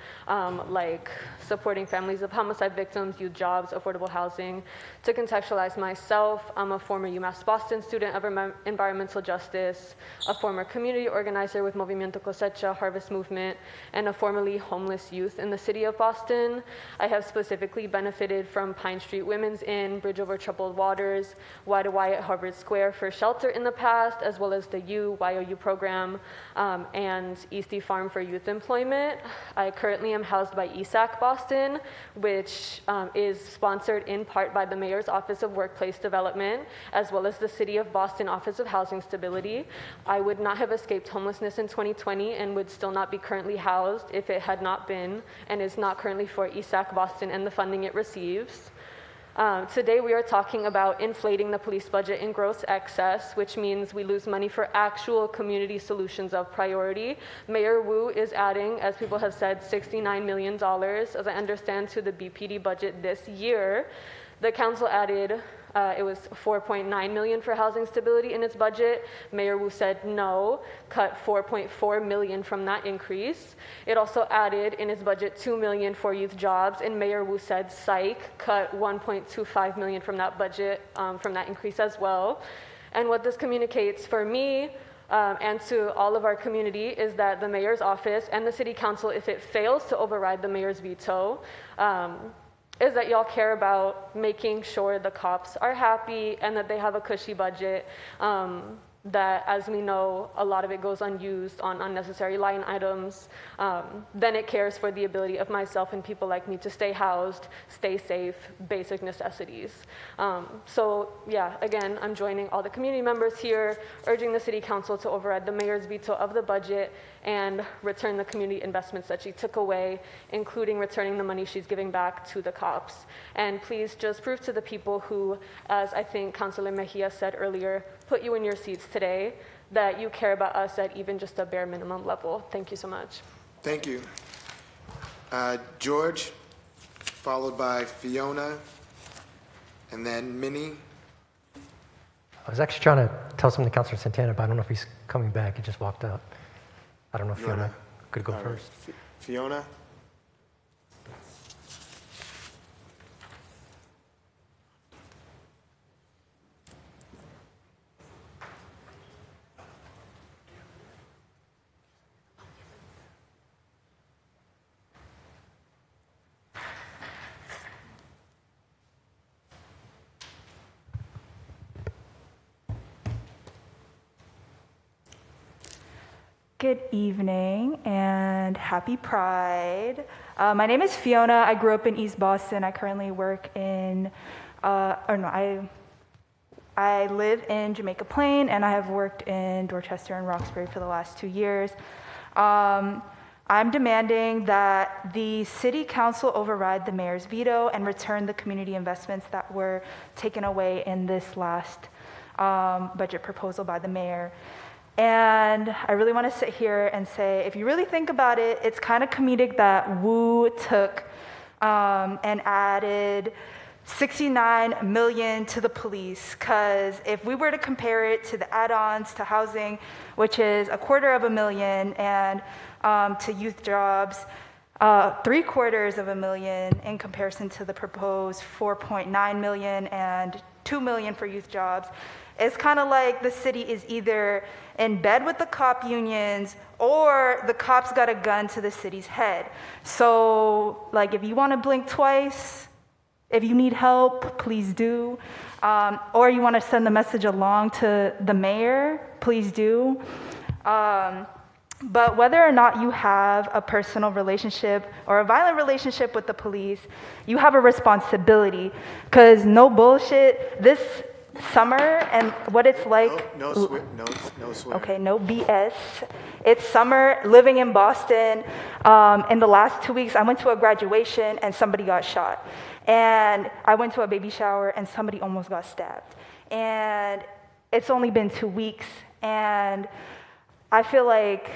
like supporting families of homicide victims, youth jobs, affordable housing. To contextualize myself, I'm a former UMass Boston student of environmental justice, a former community organizer with Movimiento Cosecha, Harvest Movement, and a formerly homeless youth in the city of Boston. I have specifically benefited from Pine Street Women's Inn, Bridge Over Troubled Waters, Y2Y at Harvard Square for shelter in the past, as well as the YOU program, and Eastie Farm for youth employment. I currently am housed by ESAC Boston, which is sponsored in part by the Mayor's Office of Workplace Development, as well as the City of Boston Office of Housing Stability. I would not have escaped homelessness in 2020 and would still not be currently housed if it had not been and is not currently for ESAC Boston and the funding it receives. Today we are talking about inflating the police budget in gross excess, which means we lose money for actual community solutions of priority. Mayor Wu is adding, as people have said, $69 million, as I understand, to the BPD budget this year. The council added it was $4.9 million for housing stability in its budget. Mayor Wu said no, cut $4.4 million from that increase. It also added in its budget $2 million for youth jobs, and Mayor Wu said psych, cut $1.25 million from that budget, from that increase as well. And what this communicates for me and to all of our community is that the mayor's office and the city council, if it fails to override the mayor's veto, is that y'all care about making sure the cops are happy and that they have a cushy budget, that, as we know, a lot of it goes unused on unnecessary line items. Then it cares for the ability of myself and people like me to stay housed, stay safe, basic necessities. So yeah, again, I'm joining all the community members here, urging the city council to override the mayor's veto of the budget and return the community investments that she took away, including returning the money she's giving back to the cops. And please just prove to the people who, as I think Councilor Mejia said earlier, put you in your seats today, that you care about us at even just a bare minimum level. Thank you so much. Thank you. George, followed by Fiona, and then Minnie. I was actually trying to tell something to Councilor Santana, but I don't know if he's coming back. He just walked out. I don't know if Fiona could go first. Fiona? Good evening and happy Pride. My name is Fiona. I grew up in East Boston. I currently work in, I live in Jamaica Plain, and I have worked in Dorchester and Roxbury for the last 2 years. I'm I'm demanding that the city council override the mayor's veto and return the community investments that were taken away in this last budget proposal by the mayor. And I really want to sit here and say, if you really think about it, it's kind of comedic that Wu took and added 69 million to the police, because if we were to compare it to the add-ons to housing, which is $250,000, and to youth jobs, $750,000 in comparison to the proposed 4.9 million and 2 million for youth jobs. It's kind of like the city is either in bed with the cop unions or the cops got a gun to the city's head. So, like, if you want to blink twice, if you need help, please do. Or you want to send the message along to the mayor, please do. But whether or not you have a personal relationship or a violent relationship with the police, you have a responsibility. Because no bullshit, this summer and what it's like. No swear. Okay, no BS. It's summer, living in Boston. In the last 2 weeks, I went to a graduation and somebody got shot. And I went to a baby shower and somebody almost got stabbed. And it's only been 2 weeks. And I feel like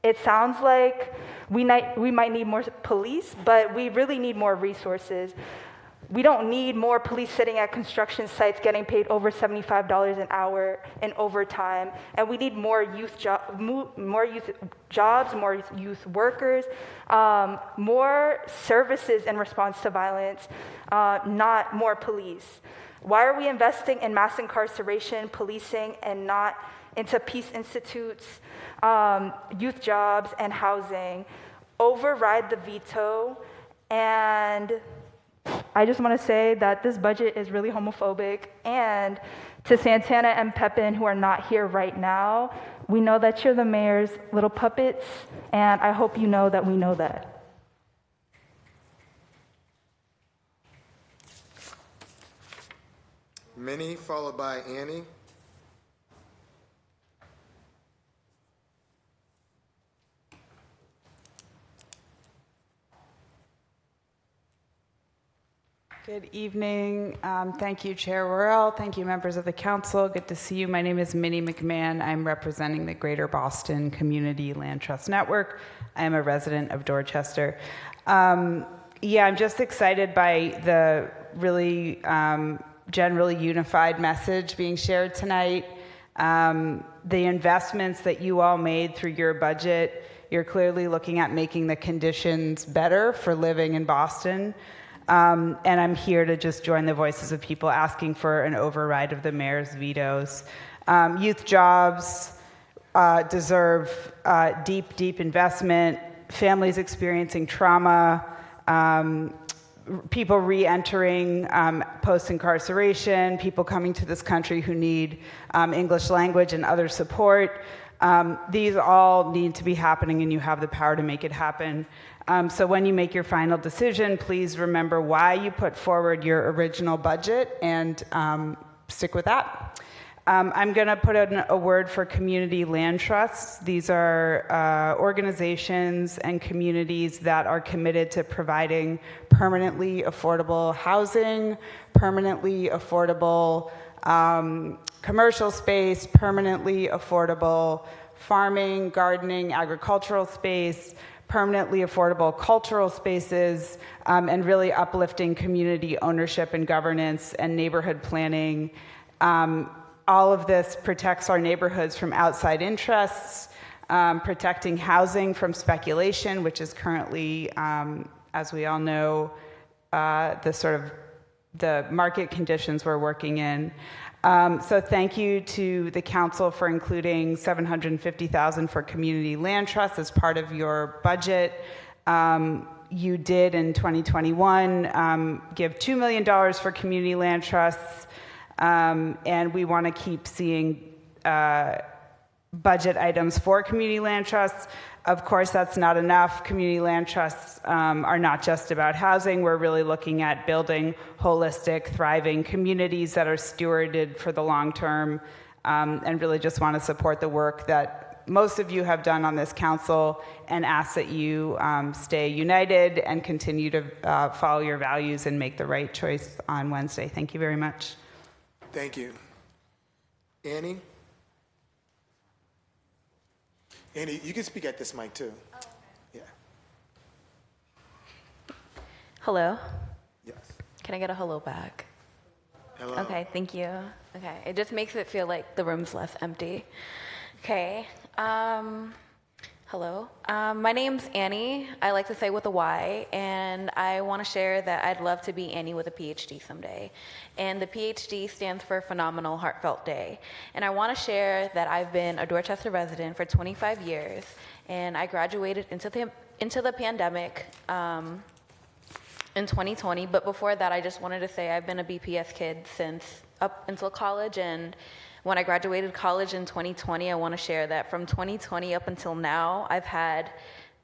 it sounds like we might need more police, but we really need more resources. We don't need more police sitting at construction sites getting paid over $75 an hour in overtime, and we need more youth jobs, more youth workers, more services in response to violence, not more police. Why are we investing in mass incarceration, policing, and not into peace institutes, youth jobs, and housing? Override the veto. And I just want to say that this budget is really homophobic. And to Santana and Pepin, who are not here right now, we know that you're the mayor's little puppets, and I hope you know that we know that. Minnie, followed by Annie. Good evening. Thank you, Chair Worrell. Thank you, members of the council. Good to see you. My name is Minnie McMahon. I'm representing the Greater Boston Community Land Trust Network. I am a resident of Dorchester. I'm just excited by the really generally unified message being shared tonight. The investments that you all made through your budget, you're clearly looking at making the conditions better for living in Boston. And I'm here to just join the voices of people asking for an override of the mayor's vetoes. Youth jobs deserve deep investment, families experiencing trauma, people re-entering post-incarceration, people coming to this country who need English language and other support. These all need to be happening, and you have the power to make it happen. So when you make your final decision, please remember why you put forward your original budget and stick with that. I'm going to put in a word for community land trusts. These are organizations and communities that are committed to providing permanently affordable housing, permanently affordable commercial space, permanently affordable farming, gardening, agricultural space, permanently affordable cultural spaces, and really uplifting community ownership and governance and neighborhood planning. All of this protects our neighborhoods from outside interests, protecting housing from speculation, which is currently, as we all know, the market conditions we're working in. So thank you to the council for including $750,000 for community land trusts as part of your budget. You did in 2021 give $2 million for community land trusts, and we want to keep seeing budget items for community land trusts. Of course, that's not enough. Community land trusts are not just about housing. We're really looking at building holistic, thriving communities that are stewarded for the long term, and really just want to support the work that most of you have done on this council, and ask that you stay united and continue to follow your values and make the right choice on Wednesday. Thank you very much. Thank you. Annie? Annie, you can speak at this mic too. Yeah. Hello? Yes. Can I get a hello back? Hello. Okay, thank you. Okay, it just makes it feel like the room's less empty. Okay, hello. My name's Annie. I like to say with a Y, and I want to share that I'd love to be Annie with a PhD someday. And the PhD stands for Phenomenal Heartfelt Day. And I want to share that I've been a Dorchester resident for 25 years, and I graduated into the pandemic in 2020, but before that, I just wanted to say I've been a BPS kid since up until college, and when I graduated college in 2020, I want to share that from 2020 up until now, I've had,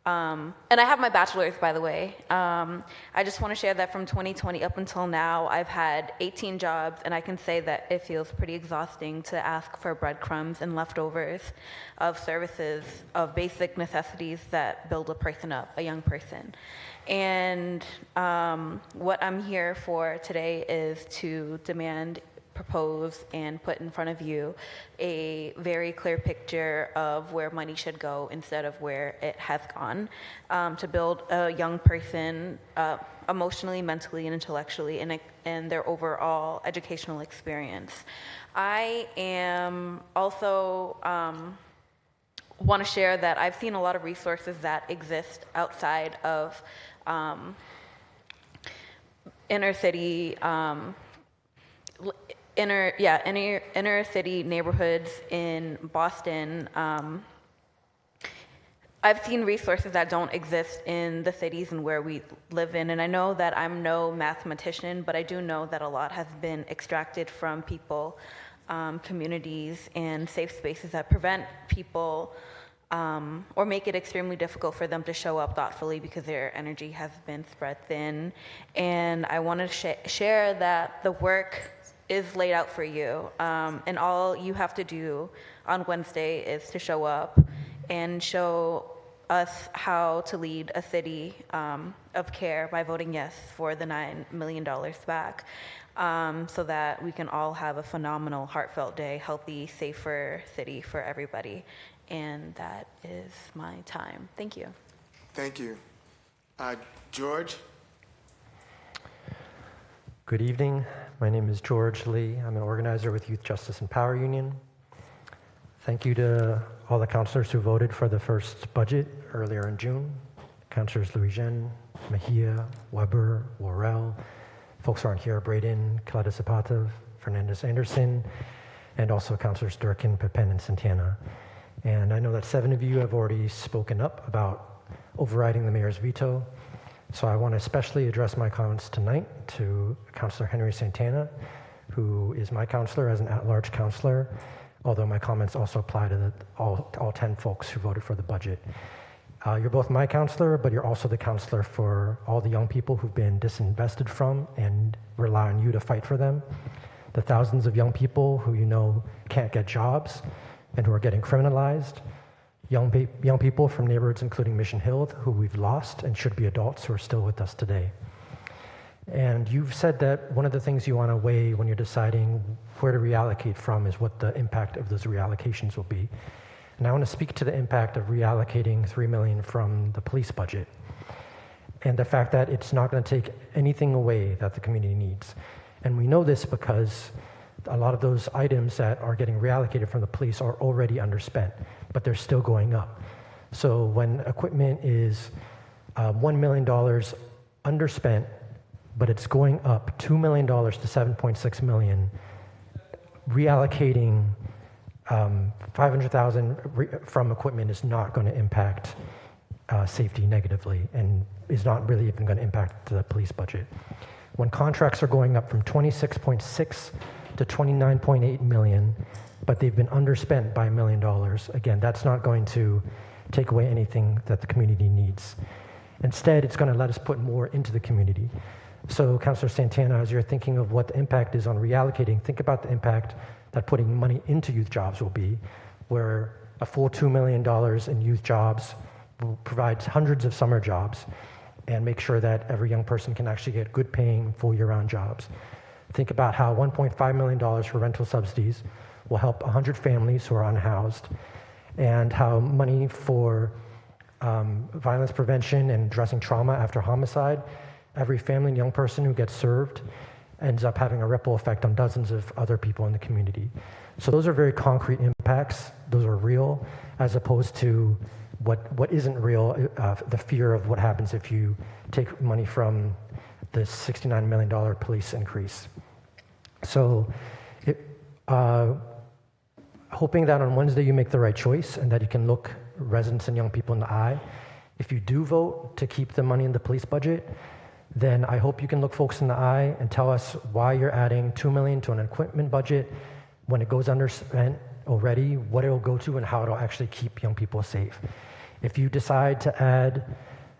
and I have my bachelor's, by the way. I just want to share that from 2020 up until now, I've had 18 jobs, and I can say that it feels pretty exhausting to ask for breadcrumbs and leftovers of services, of basic necessities that build a person up, a young person. And what I'm here for today is to demand, propose, and put in front of you a very clear picture of where money should go instead of where it has gone, to build a young person emotionally, mentally, and intellectually in their overall educational experience. I am also want to share that I've seen a lot of resources that exist outside of inner city neighborhoods in Boston. I've seen resources that don't exist in the cities and where we live in, and I know that I'm no mathematician, but I do know that a lot has been extracted from people, communities, and safe spaces that prevent people or make it extremely difficult for them to show up thoughtfully because their energy has been spread thin. And I want to share that the work is laid out for you, and all you have to do on Wednesday is to show up and show us how to lead a city of care by voting yes for the $9 million back, so that we can all have a phenomenal, heartfelt day, healthy, safer city for everybody. And that is my time. Thank you. Thank you. George? Good evening. My name is George Lee. I'm an organizer with Youth Justice and Power Union. Thank you to all the counselors who voted for the first budget earlier in June. Counselors Louis-Jean, Mejia, Weber, Worrell, folks who aren't here, Braden, Caleta Zapata, Fernandez Anderson, and also Counselors Durkin, Pepin, and Santana. And I know that 7 of you have already spoken up about overriding the mayor's veto. So I want to especially address my comments tonight to Counselor Henry Santana, who is my counselor as an at-large counselor, although my comments also apply to all 10 folks who voted for the budget. You're both my counselor, but you're also the counselor for all the young people who've been disinvested from and rely on you to fight for them. The thousands of young people who you know can't get jobs and who are getting criminalized. Young people from neighborhoods including Mission Hill who we've lost and should be adults who are still with us today. And you've said that one of the things you want to weigh when you're deciding where to reallocate from is what the impact of those reallocations will be. And I want to speak to the impact of reallocating $3 million from the police budget and the fact that it's not going to take anything away that the community needs. And we know this because a lot of those items that are getting reallocated from the police are already underspent, but they're still going up. So when equipment is $1 million underspent, but it's going up $2 million to $7.6 million, reallocating $500,000 from equipment is not going to impact safety negatively and is not really even going to impact the police budget. When contracts are going up from 26.6 to 29.8 million, but they've been underspent by $1 million. Again, that's not going to take away anything that the community needs. Instead, it's going to let us put more into the community. So, Councilor Santana, as you're thinking of what the impact is on reallocating, think about the impact that putting money into youth jobs will be, where a full $2 million in youth jobs, will provide hundreds of summer jobs, and make sure that every young person can actually get good paying, full year-round jobs. Think about how $1.5 million for rental subsidies will help 100 families who are unhoused, and how money for violence prevention and addressing trauma after homicide, every family and young person who gets served ends up having a ripple effect on dozens of other people in the community. So those are very concrete impacts. Those are real, as opposed to what isn't real, the fear of what happens if you take money from the $69 million police increase. So hoping that on Wednesday you make the right choice and that you can look residents and young people in the eye. If you do vote to keep the money in the police budget, then I hope you can look folks in the eye and tell us why you're adding $2 million to an equipment budget when it goes underspent already, what it'll go to and how it'll actually keep young people safe. If you decide to add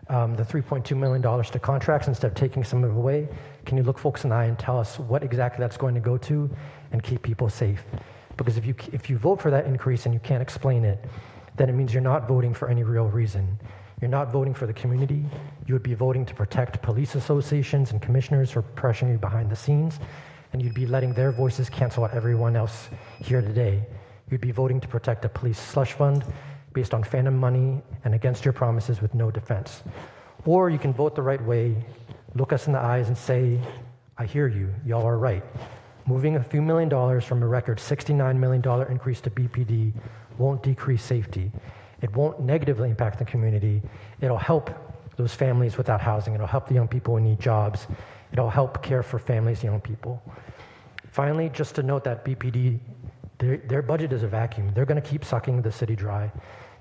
the $3.2 million to contracts instead of taking some of it away, can you look folks in the eye and tell us what exactly that's going to go to and keep people safe? Because if you vote for that increase and you can't explain it, then it means you're not voting for any real reason. You're not voting for the community. You would be voting to protect police associations and commissioners who are pressuring you behind the scenes, and you'd be letting their voices cancel out everyone else here today. You'd be voting to protect a police slush fund based on phantom money and against your promises with no defense. Or you can vote the right way, look us in the eyes and say, I hear you, y'all are right. Moving a few $1 million from a record $69 million increase to BPD won't decrease safety. It won't negatively impact the community. It'll help those families without housing. It'll help the young people who need jobs. It'll help care for families, young people. Finally, just to note that BPD, their budget is a vacuum. They're going to keep sucking the city dry.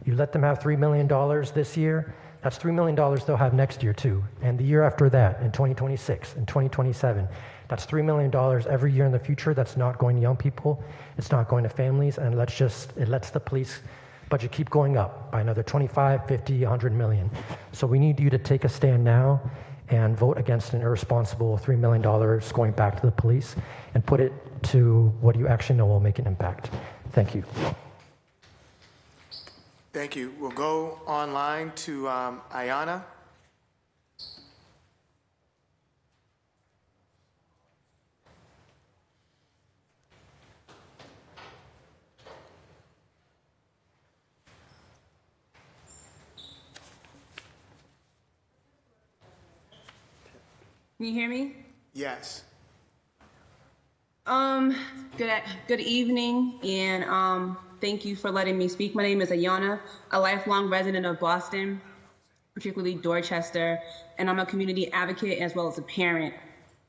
You let them have $3 million this year, that's $3 million they'll have next year too. And the year after that, in 2026, in 2027. That's $3 million every year in the future that's not going to young people, it's not going to families, and it lets the police budget keep going up by another 25, 50, 100 million. So we need you to take a stand now and vote against an irresponsible $3 million going back to the police and put it to what you actually know will make an impact. Thank you. Thank you. We'll go online to Ayana. Can you hear me? Yes. Good evening, and thank you for letting me speak. My name is Ayana, a lifelong resident of Boston, particularly Dorchester, and I'm a community advocate as well as a parent.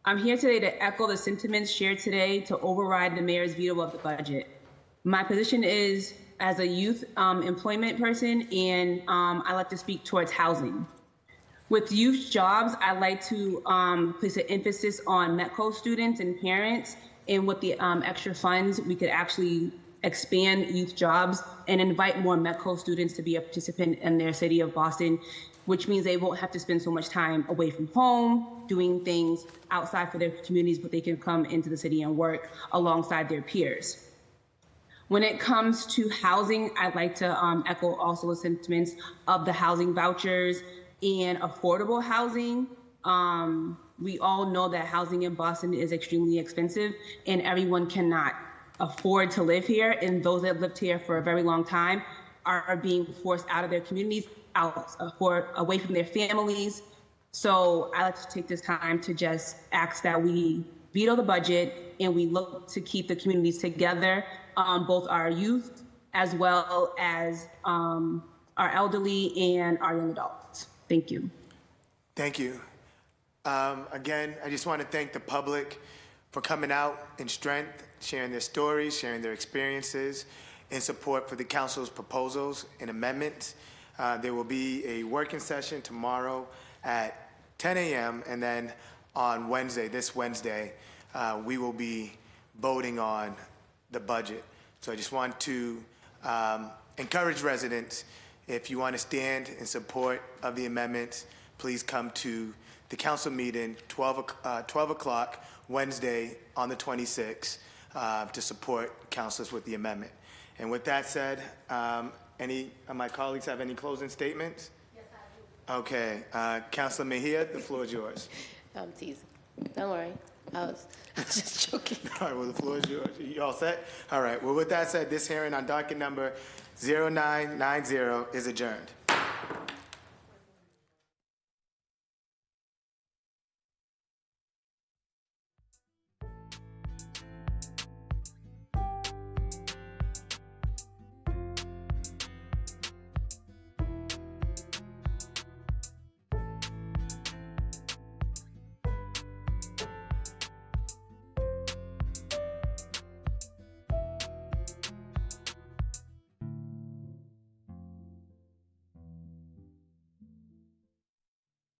I'm here today to echo the sentiments shared today to override the mayor's veto of the budget. My position is as a youth employment person, and I like to speak towards housing. With youth jobs, I'd like to place an emphasis on METCO students and parents, and with the extra funds, we could actually expand youth jobs and invite more METCO students to be a participant in their city of Boston, which means they won't have to spend so much time away from home, doing things outside for their communities, but they can come into the city and work alongside their peers. When it comes to housing, I'd like to echo also the sentiments of the housing vouchers and affordable housing. We all know that housing in Boston is extremely expensive and everyone cannot afford to live here. And those that have lived here for a very long time are being forced out of their communities, away from their families. So I like to take this time to just ask that we veto the budget and we look to keep the communities together, both our youth as well as our elderly and our young adults. Thank you. Thank you. Again, I just want to thank the public for coming out in strength, sharing their stories, sharing their experiences in support for the council's proposals and amendments. There will be a working session tomorrow at 10 a.m. and then on Wednesday, this Wednesday, we will be voting on the budget. So I just want to encourage residents, if you want to stand in support of the amendments, please come to the council meeting, 12 o'clock, Wednesday on the 26th. to support councilors with the amendment. And with that said, any of my colleagues have any closing statements? Yes, I do. Okay, Councilor Mejia, the floor is yours. I'm teasing. Don't worry. I was just joking. All right, well, the floor is yours. You all set? All right, well, with that said, this hearing on docket number 0990 is adjourned.